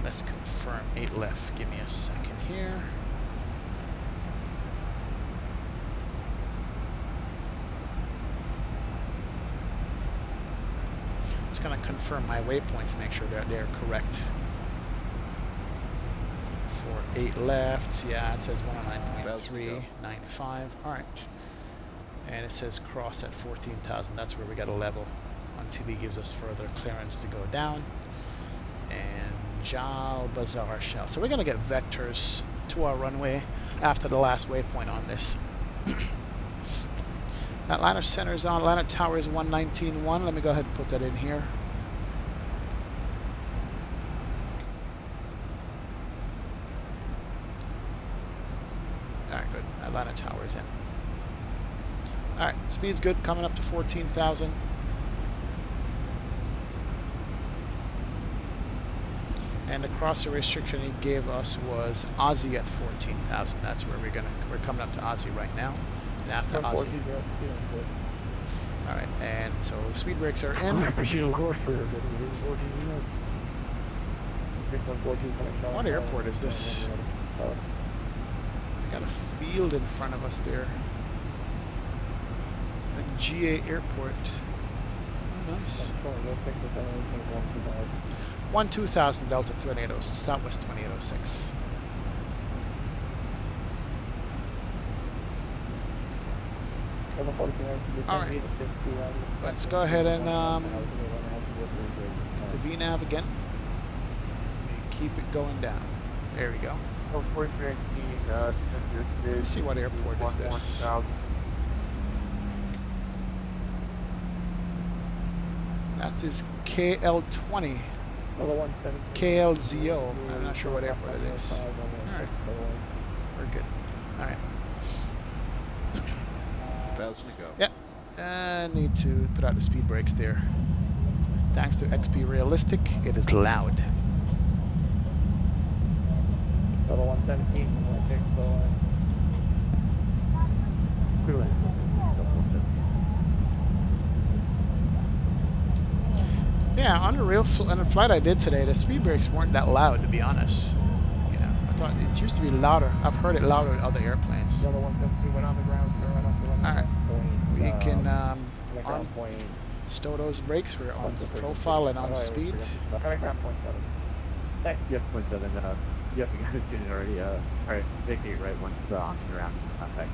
Let's confirm 8 left. Give me a second here. Just gonna confirm my waypoints, make sure that they're correct. For 8 left, yeah, it says 109.395. All right, and it says cross at 14,000. That's where we got a level until he gives us further clearance to go down. And Jal Bazaar Shell. So we're gonna get vectors to our runway after the last waypoint on this. Atlanta Center is on. Atlanta Tower is 119.1. Let me go ahead and put that in here. All right, good. Atlanta Tower is in. All right, speed's good. Coming up to 14,000. And the crosser restriction he gave us was Aussie at 14,000. That's where we're coming up to Aussie right now. And after Aussie. All right, and so speed brakes are in. What airport is this? We got a field in front of us there. The GA Airport. Oh, nice. 12,000 Delta 28, Southwest 2806. All right, let's go ahead and the VNAV again. And keep it going down. There we go. Let's see what airport is this. That's his KL20. KLZO. I'm not sure what airport it is. Alright. We're good. Alright. 1,000 to go. Yep. I need to put out the speed brakes there. Thanks to XP Realistic, it is loud. Level 117, Yeah, on the flight I did today, the speed brakes weren't that loud, to be honest. You know, I thought it used to be louder. I've heard it louder with other airplanes. Level 117 went on the ground, sir. Alright, we can stow those brakes. We're on profile and on speed. Yes, 0.7. Yes, you got it tuned already. Alright, vacate right once the option around contact.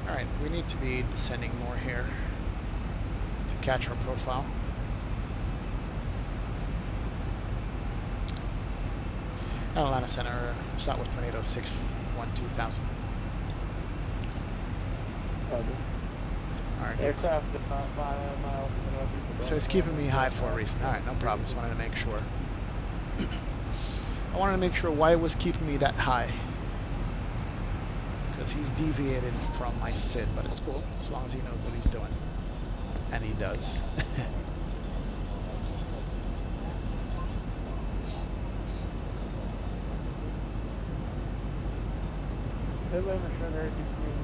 Alright, we need to be descending more here to catch our profile. Atlanta Center, Southwest 2806, 12,000. Alright, aircraft so it's keeping me high for a reason. Alright, no problem. Just wanted to make sure. I wanted to make sure why it was keeping me that high. Because he's deviated from my SID, but it's cool as long as he knows what he's doing. And he does. Atlanta Center,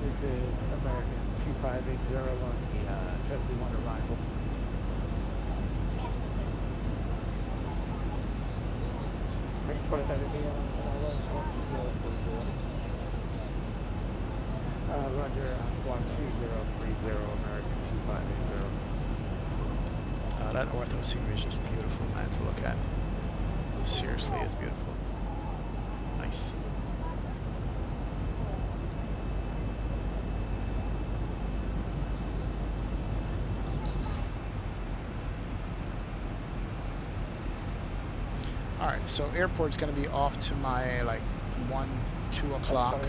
this is American 2580 on the 71 arrival. Next 27 Roger, squawk 2030, American 2580. That ortho scenery is just beautiful, man, to look at. Seriously, it's beautiful. Nice. All right, so airport's going to be off to my like 1, 2 o'clock.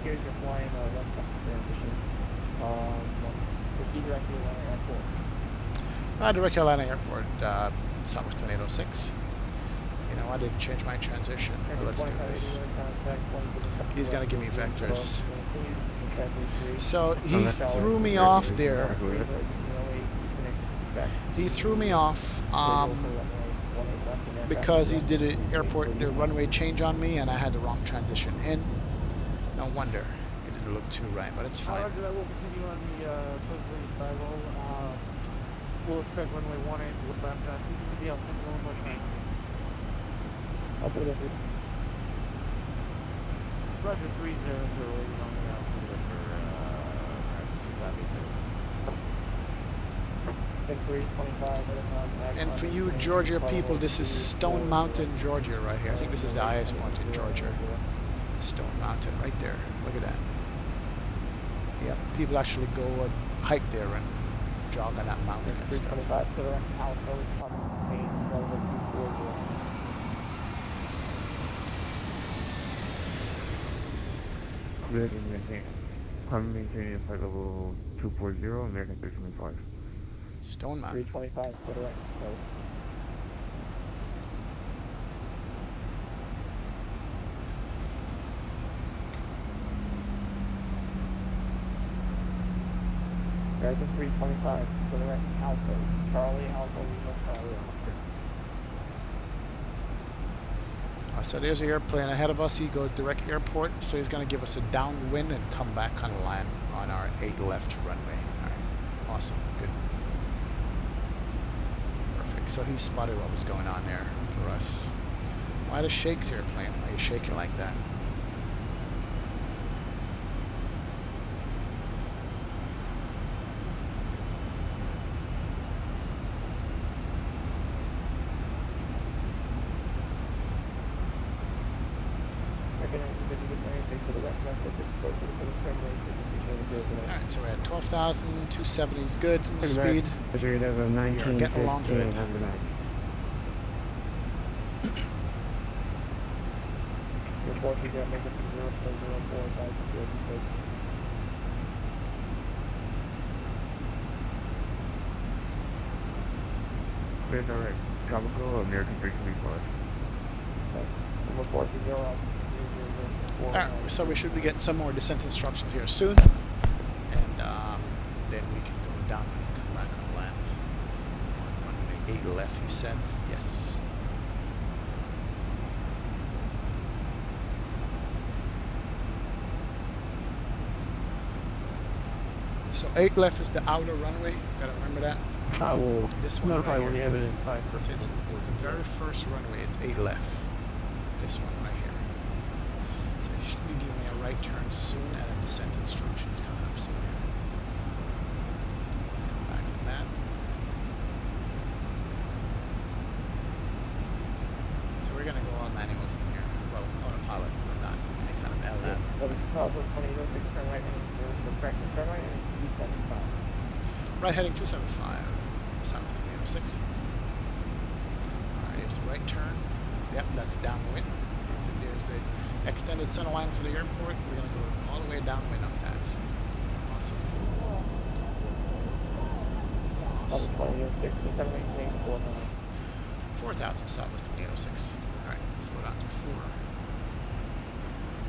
Here's your flying left transition. Proceed directly to Atlanta Airport. Direct Carolina Airport, Southwest 2806. You know, I didn't change my transition. Well, let's do this. He's going to give me vectors. So he threw me off there. He threw me off because he did the runway change on me, and I had the wrong transition in. No wonder it didn't look too right, but it's fine. Roger, that will continue on the we'll expect runway 18 with left on CCTV. I'll send you one more change. I'll put it in. Roger, 300 on the outfield for And for you Georgia people, this is Stone Mountain, Georgia right here. I think this is the highest point in Georgia. Stone Mountain right there. Look at that. Yep, people actually go and hike there and jog on that mountain and stuff. I'm maintaining flight level 240, American 325. Stone Mountain. 325 to the right. American 325 to the right. Alpha. Charlie, Alpha, Lima, Charlie, Oscar. So there's the airplane ahead of us. He goes direct airport, so he's going to give us a downwind and come back on land on our 8 left runway. All right, awesome, good, perfect. So he spotted what was going on there for us. Why the shakes airplane? Why are you shaking like that? Alright, so we're at 12,000, 270 is good. Speed. You're getting along good. Clear direct. Tropical, American 325. Alright, so we should be getting some more descent instructions here soon. And then we can go down and come back on land. On runway 8 left, he said. Yes. So 8 left is the outer runway. Gotta remember that. I will This one notify right when you here. have it in time. So it's the very first runway. It's 8 left. This one right here. So you should be giving me a right turn soon, and a descent instructions coming up soon here. Let's come back on that. So we're gonna go all manual from here. Well, autopilot, but not any kind of LM. Right heading 275. South 2806. Alright, here's the right turn. Yep, that's downwind. There's a extended center line for the airport. We're going to go all the way downwind of that. Awesome. 4,000 Southwest 2806. Alright, let's go down to 4.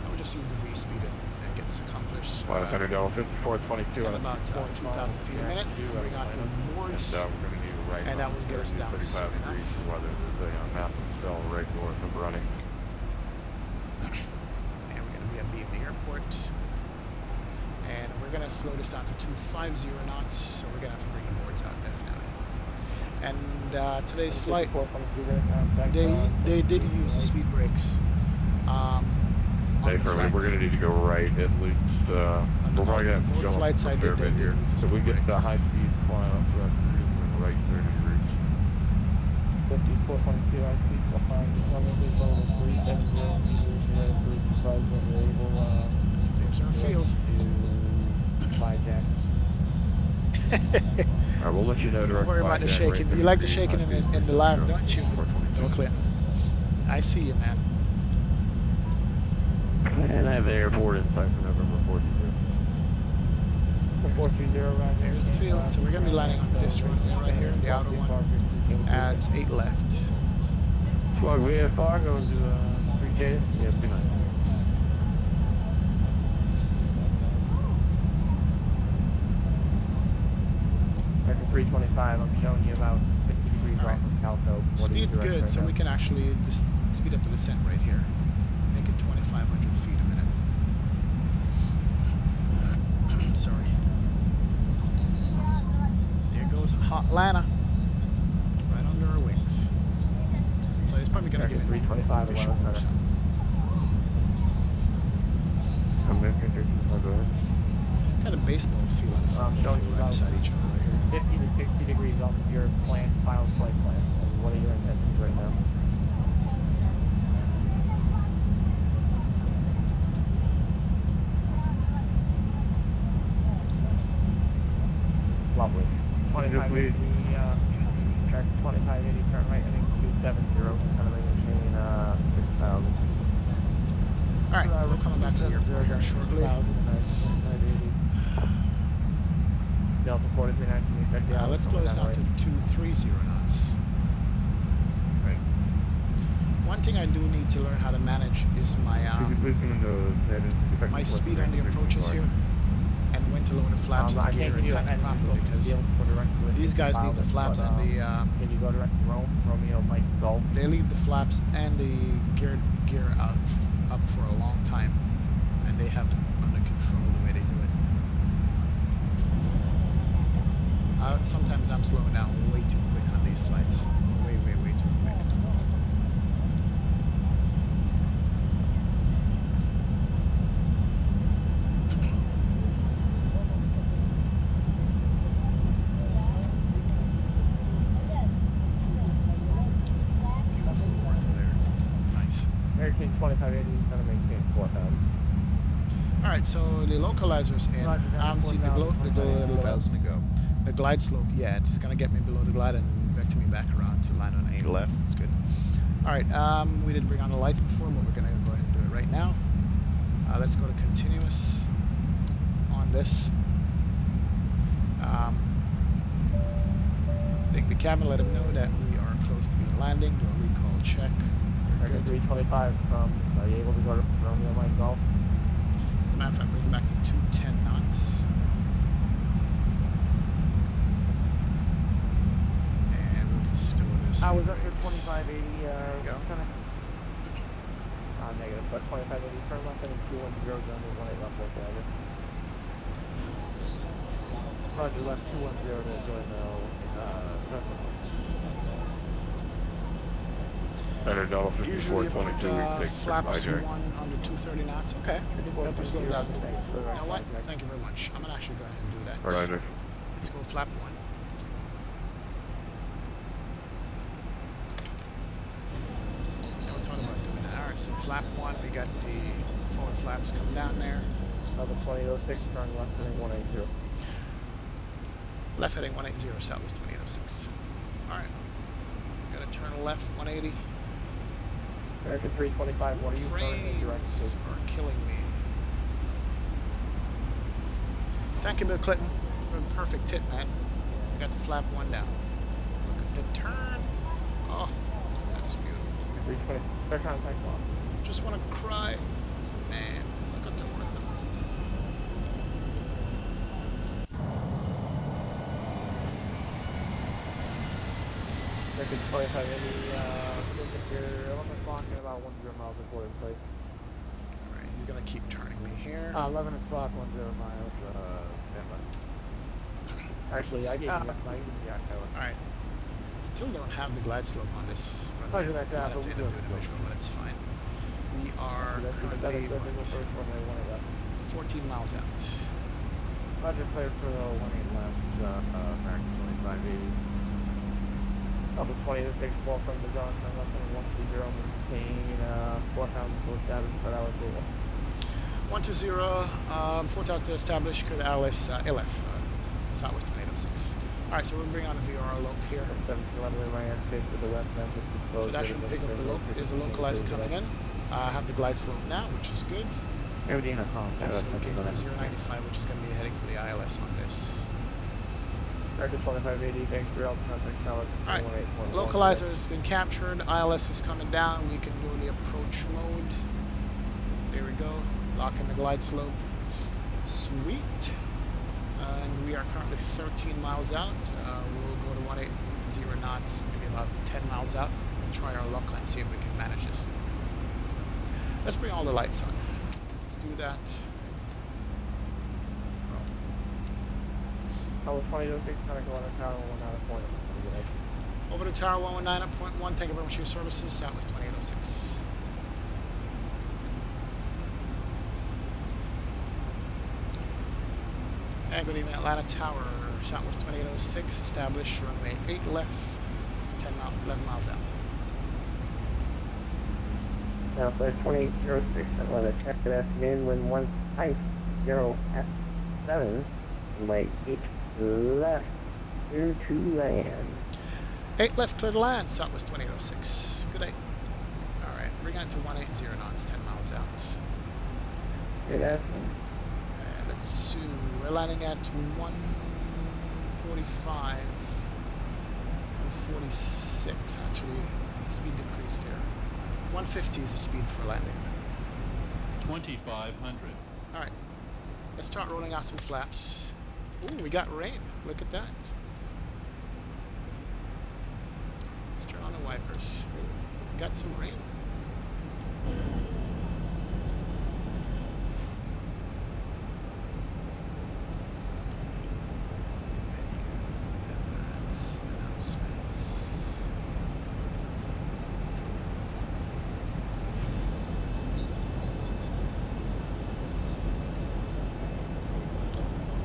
I will just use the V speed and get this accomplished. 500 elephant, 422. It's at about 2,000 feet a minute. Bring out the boards. And we're going to need a right And that will get us down soon enough. Weather is a mountain cell right north of running. And we're going to be at BMD Airport. And we're going to slow this down to 250 knots. So we're going to have to bring the boards out, definitely. And today's flight, they did use the speed brakes. We're going to need to go right at least. We're probably going to have to jump flights a I fair did, bit here. So we get the high speed flying up to our cruise and right 30 degrees. 54.2, I see flying runway level 370 meters, right approved, advise when you're able there's our field. to hijack. Alright, we'll let you know direct. Don't worry about the shaking. You like the shaking in the live, don't you, Mr. Clinton? I see you, man. And I have the airport in sight for November 40. 430 right here. There's the field, so we're going to be landing on this runway right here, the outer one. Adds 8 left. Squawk VFR going to 3K. Yeah, be nice. American 325, I'm showing you about 50 degrees All right. off of Calco. Speed's good, so we can actually just speed up the descent right here. Make it 2,500 feet a minute. Sorry. There goes Atlanta. Right under our wings. So it's probably going to give me 325 visual or something. American 325, go ahead. Kind of baseball feel on the I'm football showing field you right about beside each other right here. 50 to 60 degrees off of your final flight plan. What are your intentions right now? Lovely. 2580, track 2580, turn right heading 270, kind of maintain 6,000. Alright, we're coming back to the airport here shortly. Delta 4319, Let's blow this out to 230 knots. Right. One thing I do need to learn how to manage is my my speed on the approaches here, and when to lower the flaps and the gear and time it properly, because these guys leave the flaps and the can you go direct to Rome, Romeo, Mike, Golf? they leave the flaps and the gear up for a long time, and they have it under control the way they do it. Sometimes I'm slowing down way too quick on these flights. Way too quick. Beautiful north of there. Nice. American 2580 is going to maintain 4,000. Alright, so the localizer's in. I haven't seen the 1,000 to go. the glide slope yet. It's gonna get me below the glide and vector me back around to line on 8 left. It's good. Alright, we didn't bring on the lights before, but we're gonna go ahead and do it right now. Let's go to continuous on this. Ding the cabin, let him know that we are close to being landing. Do a recall check. We're American good. 325 from, are you able to go to Romeo, Mike, Golf? As a matter of fact, bring it back to 210 knots. And we can stow this. I was up here 2580, There you go. kind of, negative, but 2580, turn left heading 210, down to 18 left, 47. Roger, left 210 to join the, Usually you put flaps 1 under 230 knots. Okay. Help you slow down. You know what? Thank you very much. I'm going to actually go ahead and do that. Let's go flap 1. Now we're talking about doing that. Alright, so flap 1, we got the forward flaps coming down there. Another 2006, turn left heading 180. Left heading 180, southwest 2806. Alright. Got to turn left 180. American 325, what are you turning direct Frames to? are killing me. Thank you, Bill Clinton, for a perfect tip, man. We got the flap 1 down. Look at the turn. Oh, that's beautiful. 320, third contact off. Just want to cry. Man, look at the worth of it. American 2580, you're 11 o'clock and about 10 miles before in place. Alright, he's going to keep turning me here. 11 o'clock, 10 miles, standby. Actually, I gave you the Alright. Still don't have the glide slope on this runway. Roger that, Might have to we'll end do up it. doing a visual, but it's fine. We are currently, what, 14 miles out. Roger, cleared for the 18 left, American 2580. Alpha 20 to 6 ball from the dawn, turn left on 120, maintain 4,000 full status per hour table. 120, 4,000 to establish, Kurt Alice, LF, southwest 2806. Alright, so we'll bring on a VOR loc here. 711 in my airspace to the west, Memphis is closed. So that should pick up the loc. There's a localizer coming in. I have the glide slope now, which is good. Everything in a calm. So we can go 095, which is going to be heading for the ILS on this. American 2580, thanks for your help. Alright, localizer has been captured. ILS is coming down. We can go the approach mode. There we go. Lock in the glide slope. Sweet. And we are currently 13 miles out. We'll go to 180 knots, maybe about 10 miles out, and try our luck and see if we can manage this. Let's bring all the lights on. Let's do that. I was 2006, trying to go on a tower 1 out of point. Over to tower 119 at point 1. Thank you very much for your services. Southwest 2806. And good evening, Atlanta Tower, Southwest 2806, established runway 8 left, 11 miles out. Southwest 2806, Atlanta, check it afternoon, wind 150 runway 8 left, clear to land. 8 left, clear to land, Southwest 2806. Good day. Alright, bring it to 180 knots, 10 miles out. Good afternoon. And let's see, we're landing at 145, 146 actually, speed decreased here. 150 is the speed for landing. 2,500. Alright, let's start rolling out some flaps. Ooh, we got rain. Look at that. Let's turn on the wipers. Ooh, we got some rain.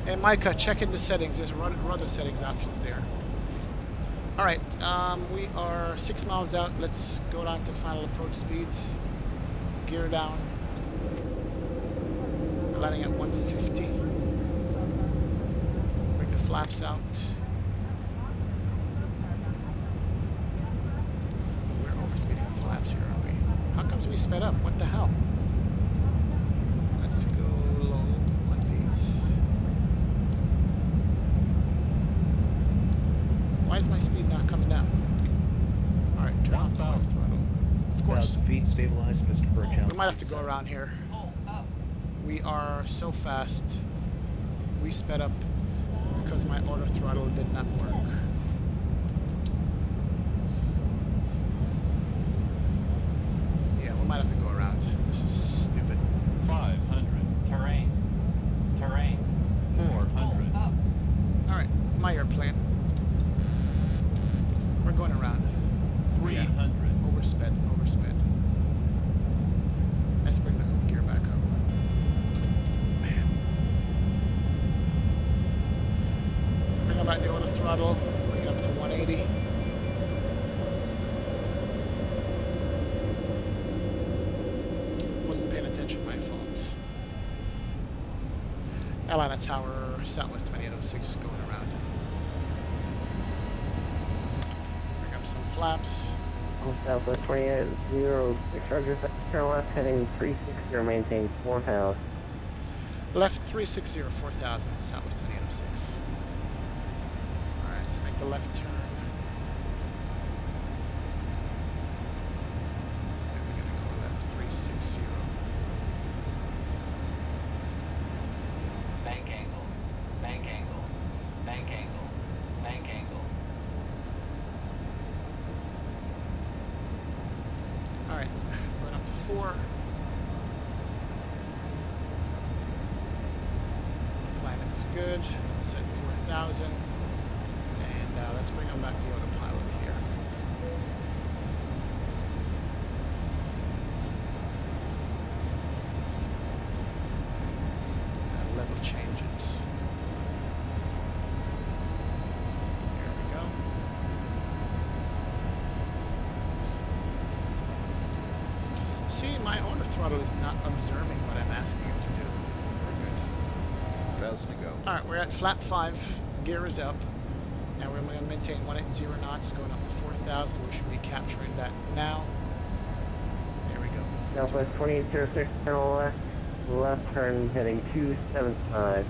Hey Micah, check in the settings. There's rudder settings options there. Alright, we are 6 miles out. Let's go down to final approach speeds. Gear down. We're landing at 150. Bring the flaps out. We're overspeeding the flaps here, aren't we? How comes we sped up? What the hell? Let's go low on these. Why is my speed not coming down? Alright, turn off the auto throttle. Of course. 1,000 feet, stabilized, Mr. Burch. We might have to go around here. We are so fast. We sped up because my auto throttle did not work. Yeah, we might have to go around. This is stupid. 500. Terrain. 400. Alright, my airplane. We're going around. 300. Yeah, oversped. Let's bring the gear back up. Man. Bring back the auto throttle. Bring it up to 180. Wasn't paying attention, my fault. Atlanta Tower, Southwest 2806, going around. Bring up some flaps. Southwest 2806, Roger, turn left, heading 360, maintain 4,000. Left 360, 4,000, Southwest 2806. Alright, let's make the left turn. And we're going to go left 360. Bank angle. Alright, burn up to 4. Climbing is good. Let's set 4,000. And let's bring on back the autopilot here. And level change it. There we go. See, my auto throttle is not observing what I'm asking it to do. We're good. 1,000 to go. Alright, we're at flap 5. Gear is up. And we're going to maintain 180 knots, going up to 4,000. We should be capturing that now. There we go. Southwest 2806, turn left turn heading 275.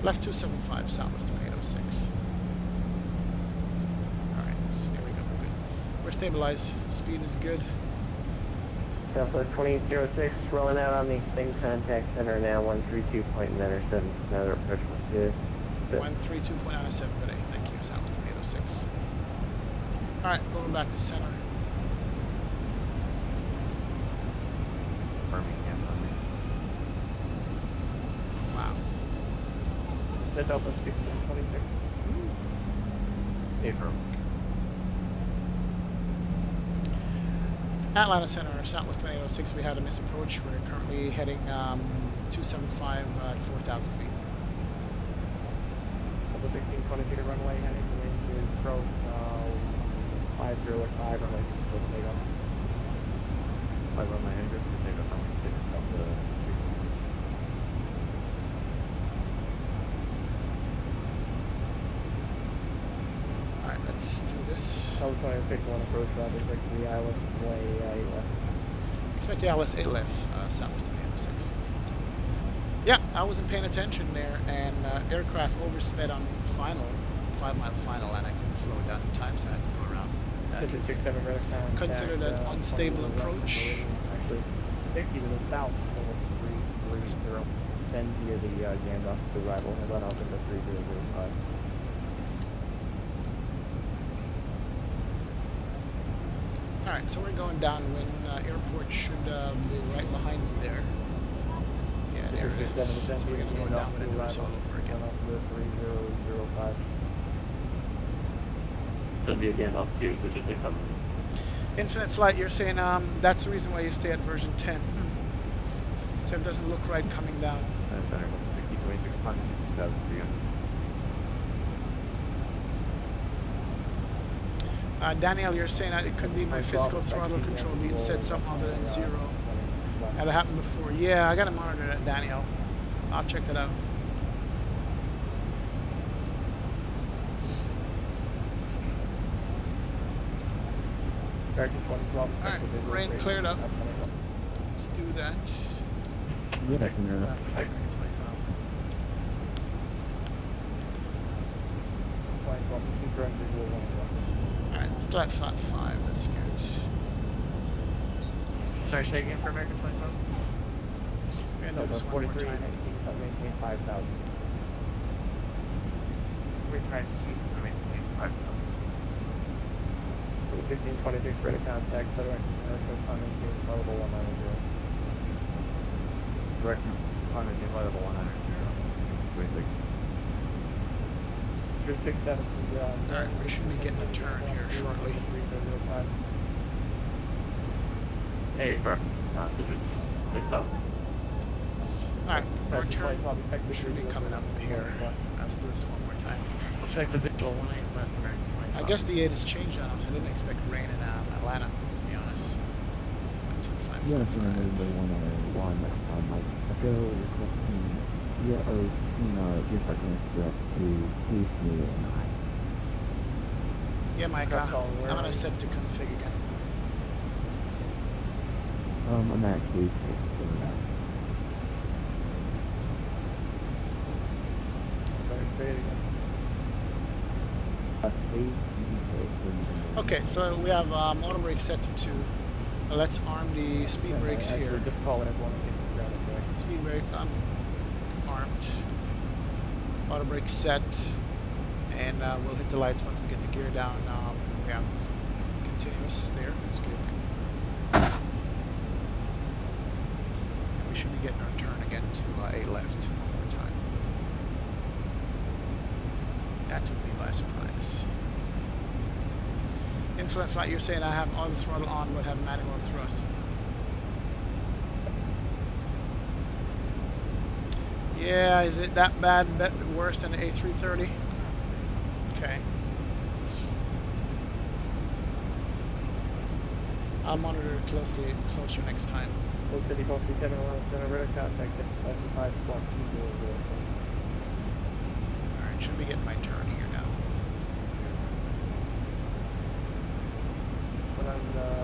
Left 275, Southwest 2806. Alright, there we go. We're good. We're stabilized. Speed is good. Southwest 2806, rolling out on the same contact center now, 132.97, another approach 12. 132.97 today. Thank you, Southwest 2806. Alright, going back to center. Wow. That's Delta 1626. April. Atlanta Center, Southwest 2806, we had a misapproach. We're currently heading 275 at 4,000 feet. Delta 1626 runway heading into approach 505 runway 6 for takeoff. 5 runway heading for takeoff runway 6 Delta 1626. Alright, let's do this. Delta 26 approach route is the ILS way 8 left. Expect the ILS 8 left, Southwest 2806. Yeah, I wasn't paying attention there, and aircraft oversped on final, 5-mile final, and I couldn't slow it down in time, so I had to go around. That is considered an unstable approach. Actually, 50 to the south, 330, then via the jammed off to arrival, and run off into 3005. Alright, so we're going downwind. Airport should be right behind me there. Yeah, there it is. So we're going to go downwind and do this all over again. 3005. Should be again off to Pacific Hub. Infinite Flight, you're saying that's the reason why you stay at version 10. So it doesn't look right coming down. Daniel, you're saying that it could be my physical throttle control being set somehow other than 0. That happened before. Yeah, I got to monitor that, Daniel. I'll check that out. Alright, rain cleared up. Let's do that. Yeah, I can hear that. Alright, still at 5.5. That's good. Sorry, say again for American Flight Club? We're going to do this one more time. Maintain 5,000. We try to maintain 5,000. 1526 ready to contact, Federal Community Level 190. Direct Community Level 190. 670. Alright, we should be getting a turn here shortly. Hey, bro. Alright, our turn should be coming up here. Let's do this one more time. We'll check the visual 18 left. I guess the 8 has changed on us. I didn't expect rain in Atlanta, to be honest. 125. Yeah, I think I know the one I feel requesting different instruct to please me and I. Yeah, Micah. I'm gonna set to config again. I'm actually fixing that. Okay, so we have auto brake set to 2. Let's arm the speed brakes here. Speed brake armed. Auto brake set. And we'll hit the lights once we get the gear down. We have continuous there. That's good. And we should be getting our turn again to 8 left one more time. That took me by surprise. Infinite Flight, you're saying I have all the throttle on but have manual thrust. Yeah, is it that bad, worse than the A330? Okay. I'll monitor it closer next time. Alright, should be getting my turn here now. and then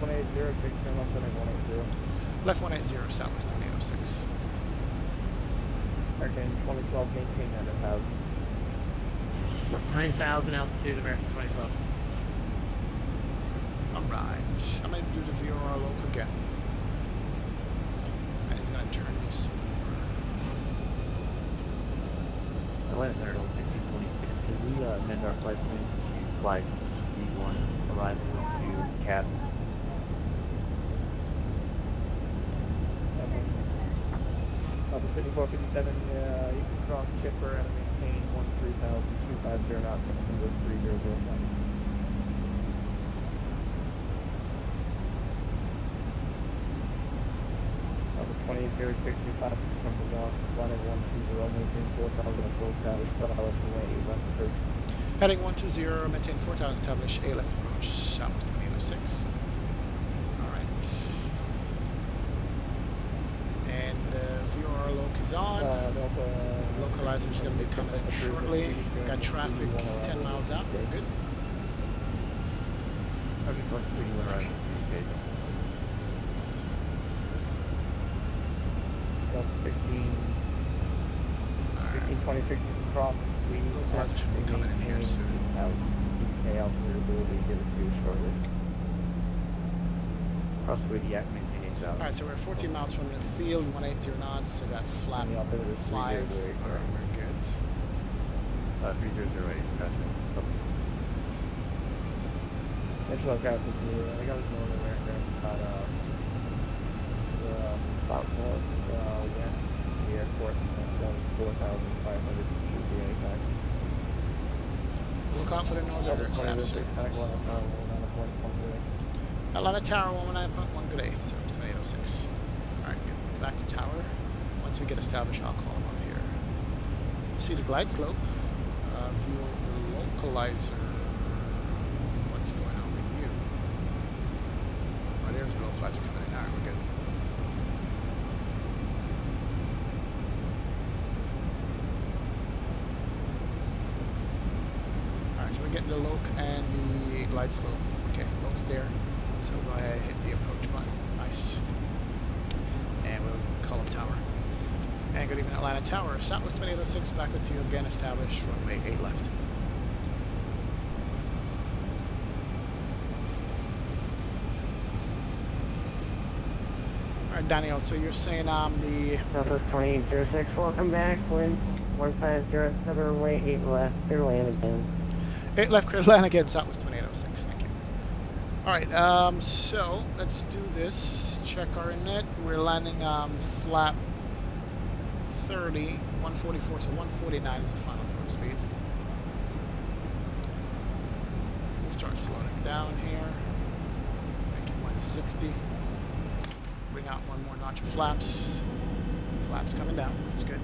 180, big turn left heading 180. Left 180, Southwest 2806. American 2012, maintain that it has. 9,000 altitude, American 2012. Alright, I'm going to do the VOR loc again. And he's going to turn me some more. Atlanta Center, 1626. Did we amend our flight plan to flight B1 arrival to CAT? Alpha 5457, you can cross Chipper and maintain 13,250 knots with 3007. Alpha 280625 comes off, running 120, maintain 4,000 at full status, southwest and 8 left approach. Heading 120, maintain 4,000, establish A left approach, Southwest 2806. Alright. And VOR loc is on. Localizer is going to be coming in shortly. Got traffic 10 miles out. We're good. I'm just going to see you arrival to CAT. Delta 1626 cross. Localizer should be coming in here soon. Altitude ability, give it to you shortly. Cross Yak, maintain 8,000. Alright, so we're 14 miles from the field, 180 knots, so got flap 5. Alright, we're good. 3008, gotcha. It's like out to I got this North America about about north west of the airport, and 4,500 should be any time. Look out for the northern aircraft, sir. Atlanta Tower 119.1, good day. So it's 2806. Alright, good. Back to tower. Once we get established, I'll call him up here. See the glide slope. View the localizer. What's going on with you? Oh, there's the localizer coming in. Alright, we're good. Alright, so we're getting the loc and the glide slope. Okay, loc's there. So we'll go ahead and hit the approach button. Nice. And we'll call up tower. And good evening, Atlanta Tower. Southwest 2806, back with you again. Established runway 8 left. Alright, Daniel, so you're saying the... Southwest 2806, welcome back. Wind 150, runway 8 left, clear land again. 8 left, clear land again, Southwest 2806. Thank you. Alright, so let's do this. Check our net. We're landing flap 30, 144, so 149 is the final approach speed. We'll start slowing it down here. Make it 160. Bring out one more notch of flaps. Flaps coming down. That's good.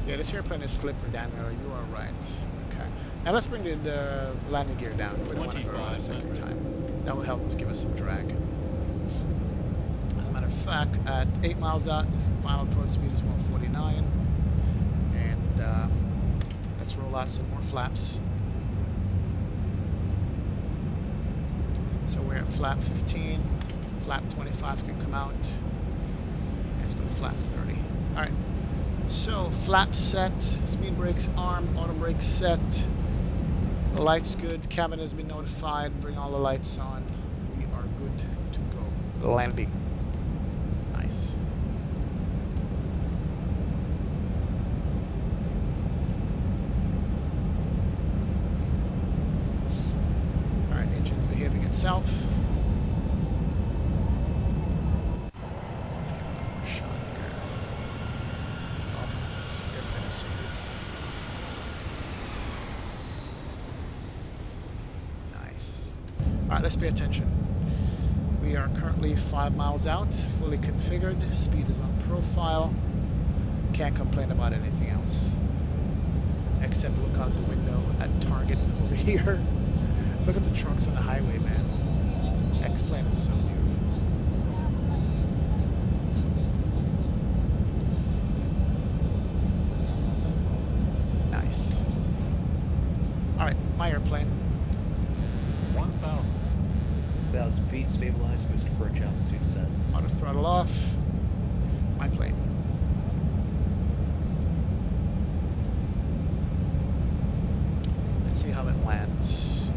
Yeah, this airplane is slippery, Daniel. You are right. Okay. And let's bring the landing gear down. We don't want to go around a second time. That will help us give us some drag. As a matter of fact, at 8 miles out, this final approach speed is 149. And let's roll out some more flaps. So we're at flap 15. Flap 25 can come out. And let's go to flap 30. All right. So flap set, speed brakes armed, auto brakes set. The lights good. Cabin has been notified. Bring all the lights on. We are good to go. Landing. Nice. All right, engine's behaving itself. Let's get one more shot here. Oh, this airplane is so beautiful. Nice. All right, let's pay attention. We are currently 5 miles out, fully configured. Speed is on profile. Can't complain about anything else. Except look out the window at Target over here. Look at the trucks on the highway, man. X-plane is so beautiful. Nice. 5,000 feet, stabilized, Mr. Birch, altitude set. Auto throttle off. My plane. Let's see how it lands.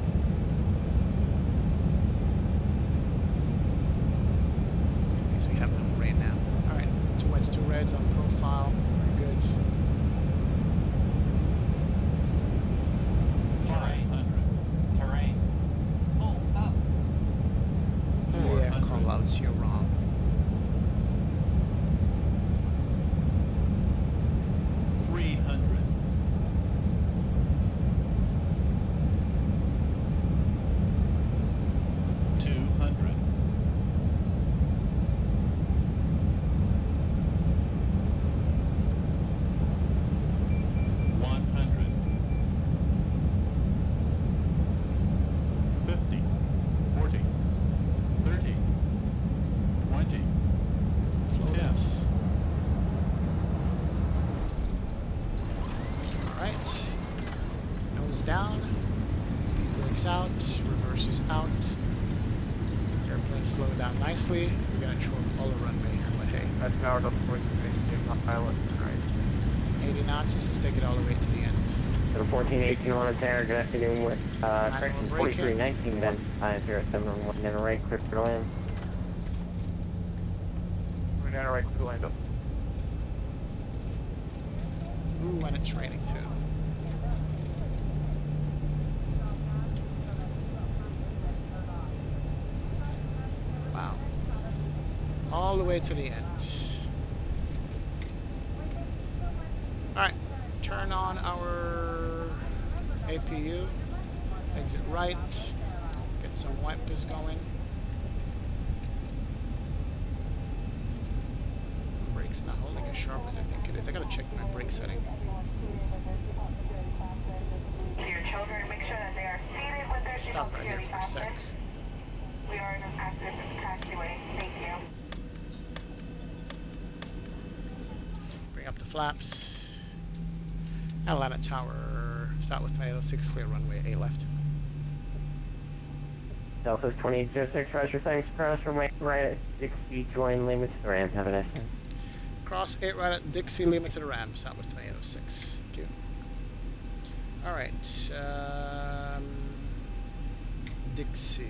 At least we have no rain now. Alright, 2 whites, 2 reds on profile. Very good. 500. Terrain. Pull up. Yeah, call outs, you're wrong. 300. 200. 100. 50. 40. 30. 20. Float 10. it. Alright. Nose down. Speed brakes out. Reverse is out. Airplane slowed down nicely. We're going to choke all the runway here, but hey. That's powered up towards the base, not pilot. Right. 80 knots, let's just take it all the way to the end. So 1418 on its air, good afternoon with correction braking. 4319 then 507 then right clear for land. We're down right to the land up. Ooh, and it's raining too. Wow. All the way to the end. Alright, turn on our APU. Exit right. Get some wipers going. Brake's not holding as sharp as I think it is. I gotta check my brake setting. To your children, make sure that they are seated with their Stop right here for a sec. We are in an active taxiway. Thank you. Bring up the flaps. Atlanta Tower, Southwest 2806, clear runway A left. Southwest 2806, Roger, thanks, cross from right at 60, join limits to ramp, have a nice day. Cross 8 right at Dixie, Limited Ram, Southwest 2806. Thank you. Alright, Dixie.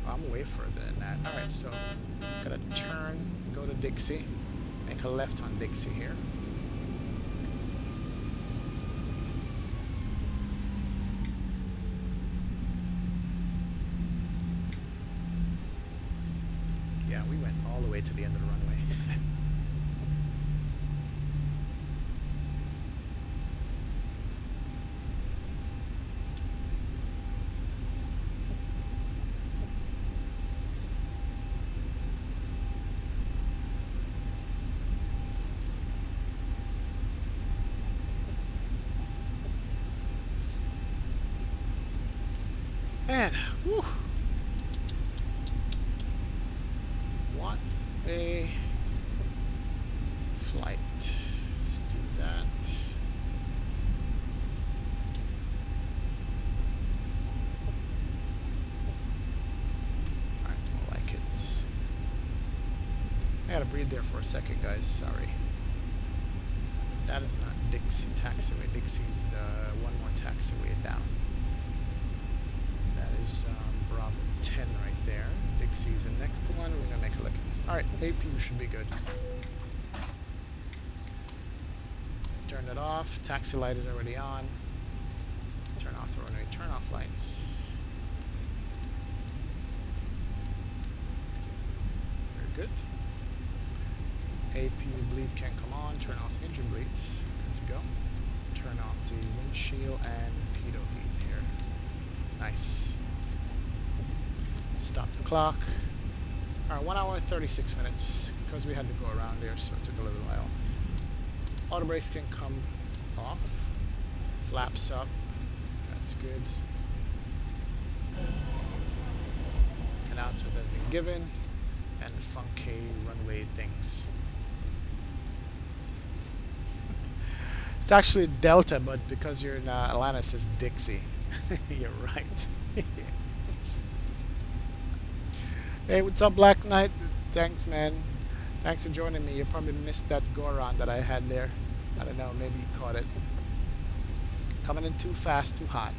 Oh, I'm way further than that. Alright, so gotta turn, go to Dixie, make a left on Dixie here. Yeah, we went all the way to the end of the runway. Man, whew. What a flight. Let's do that. Alright, it's more like it. I gotta breathe there for a second, guys. Sorry. That is not Dixie taxiway. Dixie's the one more taxiway down. That is Bravo 10 right there. Dixie's the next one. We're gonna make a look at this. Alright, APU should be good. Turn it off. Taxi light is already on. Turn off the runway. Turn off lights. Very good. APU bleed can come on. Turn off the engine bleeds. Good to go. Turn off the windshield and pitot heat here. Nice. Stop the clock. Alright, 1 hour 36 minutes because we had to go around there, so it took a little while. Auto brakes can come off. Flaps up. That's good. Announcements has been given. And funky runway things. It's actually Delta, but because you're in Atlanta, it says Dixie. You're right. Hey, what's up, Black Knight? Thanks, man. Thanks for joining me. You probably missed that Goron that I had there. I don't know, maybe you caught it. Coming in too fast, too hot.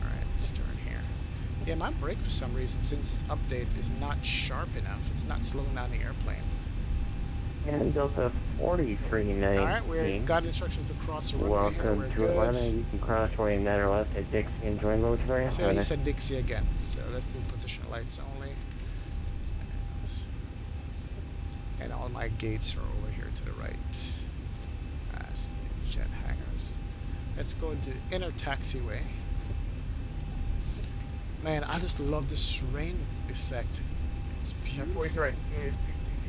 Alright, let's turn here. Yeah, my brake for some reason, since this update is not sharp enough, it's not slowing down the airplane. And Delta 4319. Alright, we got instructions to cross the runway here. Welcome We're to good. Atlanta. You can cross way net or left at Dixie and join military. So he said Dixie again. So let's do position lights only. And all my gates are over here to the right. That's the jet hangars. Let's go to the inner taxiway. Man, I just love this rain effect. It's beautiful. 43,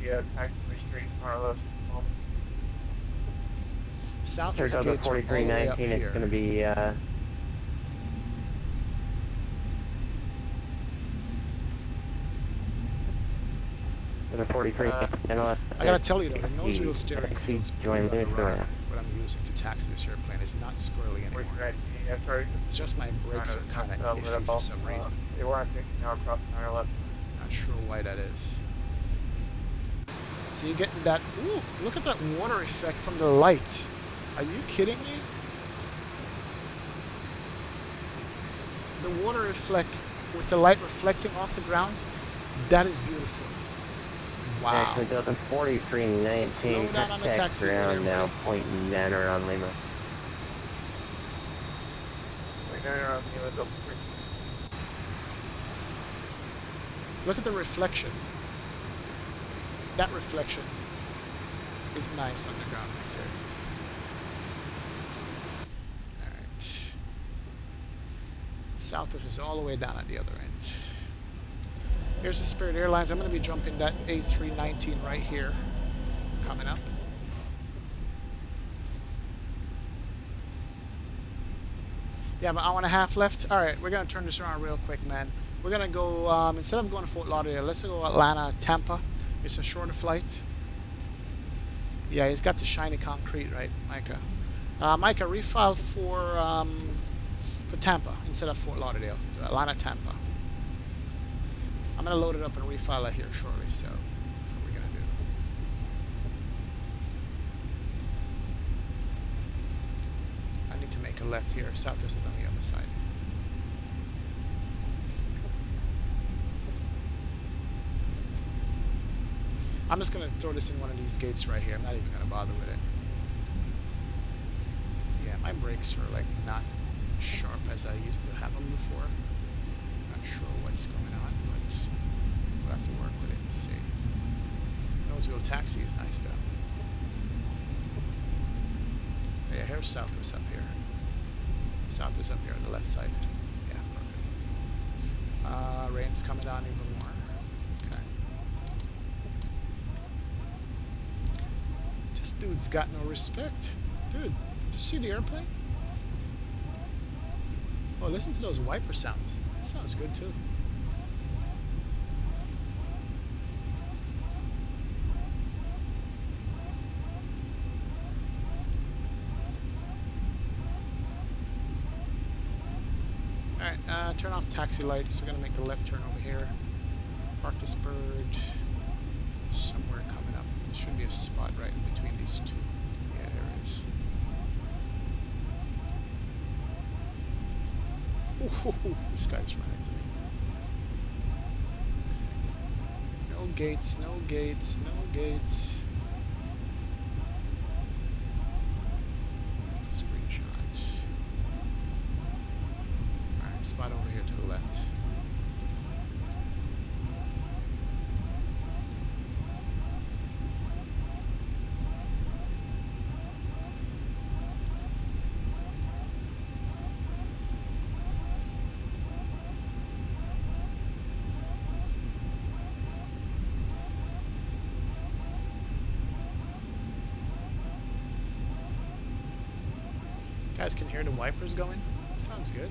taxiway street, Carlos. Southwest Delta gates are all the way up 4319. It's here. going to be the 43. I gotta tell you though, the nose wheel steering feels join good on the rudder. military. What I'm using to taxi this airplane, it's not squirrely anymore. It's just my brakes are kind of iffy for some reason. They were on 50 now across 911. Not sure why that is. So you're getting that, ooh, look at that water effect from the light. Are you kidding me? The water effect with the light reflecting off the ground, that is beautiful. Wow. Actually, Delta 4319. Slow down on the taxi ground now, everybody. pointing down around Lima. Wait, no, Delta 3. Look at the reflection. That reflection is nice on the ground right there. Alright. Southwest is all the way down at the other end. Here's the Spirit Airlines. I'm going to be jumping that A319 right here. Coming up. You have an hour and a half left? Alright, we're going to turn this around real quick, man. We're going to go, instead of going to Fort Lauderdale, let's go Atlanta, Tampa. It's a shorter flight. Yeah, he's got the shiny concrete, right, Micah? Micah, refile for Tampa instead of Fort Lauderdale. Atlanta, Tampa. I'm going to load it up and refile it here shortly, so that's what we're going to do. I need to make a left here. Southwest is on the other side. I'm just going to throw this in one of these gates right here. I'm not even going to bother with it. Yeah, my brakes are like not sharp as I used to have them before. Not sure what's going on, but we'll have to work with it and see. Nose wheel taxi is nice though. Yeah, here's Southwest up here. Southwest up here on the left side. Yeah, perfect. Rain's coming down even more. Okay. This dude's got no respect. Dude, did you see the airplane? Oh, listen to those wiper sounds. That sounds good too. Alright, turn off taxi lights. We're gonna make the left turn over here. Park this bird somewhere coming up. There should be a spot right in between these two. Yeah, there it is. Ooh, this guy's running into me. No gates, no gates, no gates. Screenshot. Alright, spot over here to the left. Guys can hear the wipers going? Sounds good.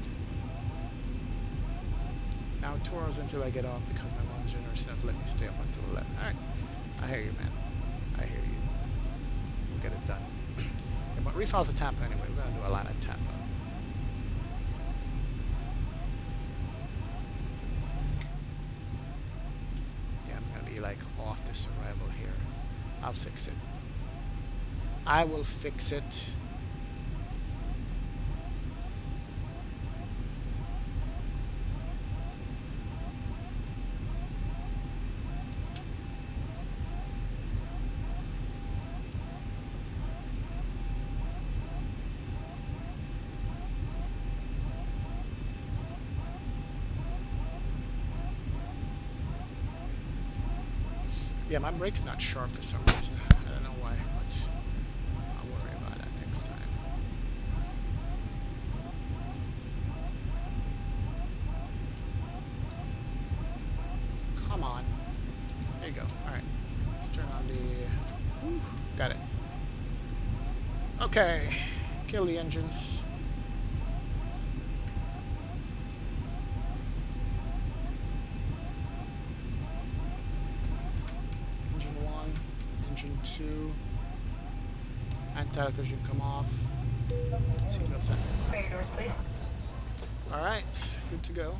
Now 2 hours until I get off because my mom's generous enough to let me stay up until 11. Alright. I hear you, man. I hear you. We'll get it done. Yeah, but refile to Tampa anyway. We're going to do Atlanta, Tampa. service arrival here. I'll fix it. I will fix it. Yeah, my brake's not sharp for some reason. I don't know why, but I'll worry about that next time. Come on. There you go. Alright. Let's turn on the... Whew, got it. Okay. Kill the engines. Engine 1. Engine 2. Anti-collision come off. Seatbelt set. Rear doors, please. Alright. Good to go.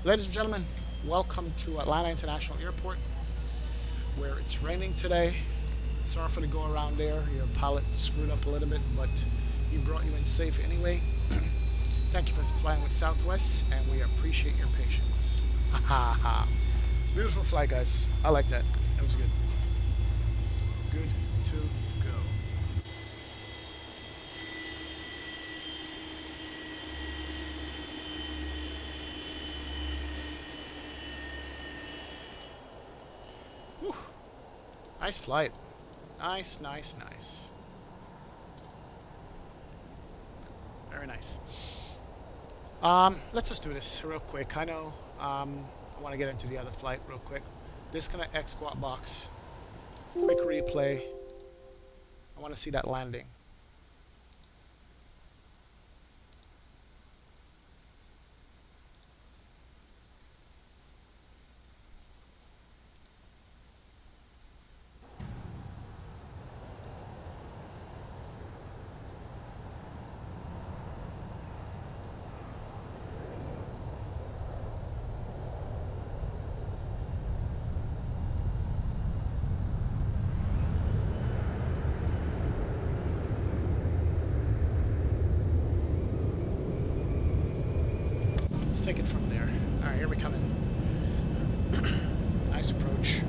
Ladies and gentlemen, welcome to Atlanta International Airport, where it's raining today. Sorry for the go around there. Your pilot screwed up a little bit, but he brought you in safe anyway. Thank you for flying with Southwest, and we appreciate your patience. Ha ha ha. Beautiful flight, guys. I like that. That was good. Good to go. Whew. Nice flight. Nice, nice, nice. Very nice. Let's just do this real quick. I know I want to get into the other flight real quick. Disconnect X squat box. Quick replay. I want to see that landing. Let's take it from there. All right, here we come in. Nice approach.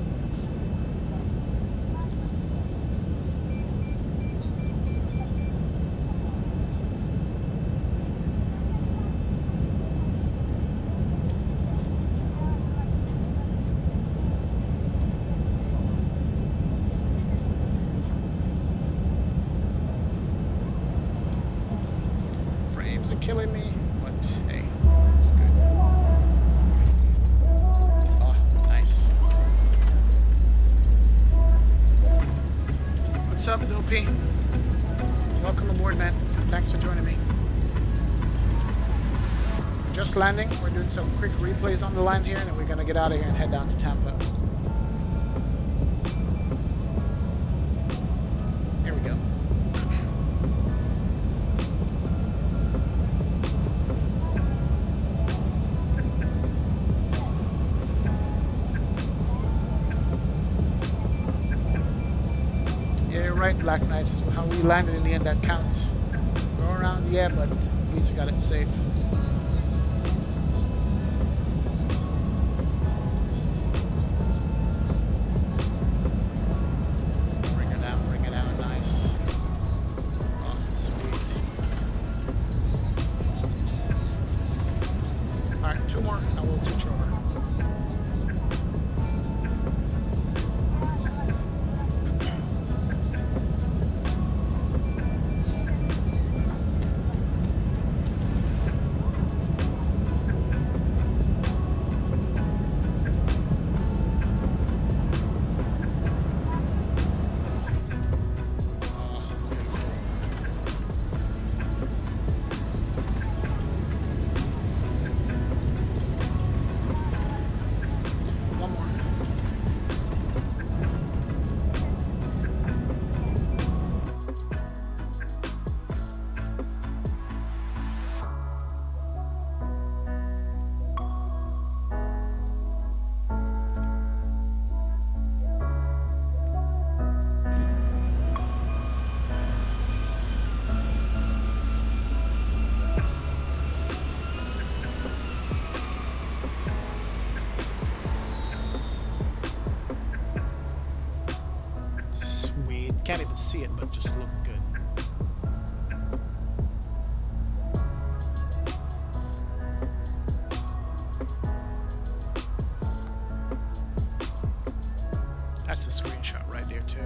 Frames are killing me, but hey. What's up, Dopey? Welcome aboard, man. Thanks for joining me. Just landing. We're doing some quick replays on the line here, and then we're going to get out of here and head down to Tampa. Here we go. Right, Black Knight is how we landed in the end that counts. Go around, yeah, but at least we got it safe. Bring it down, nice. Oh, sweet. Alright, 2 more, and we'll switch over. Can't even see it, but just look good. That's a screenshot right there too.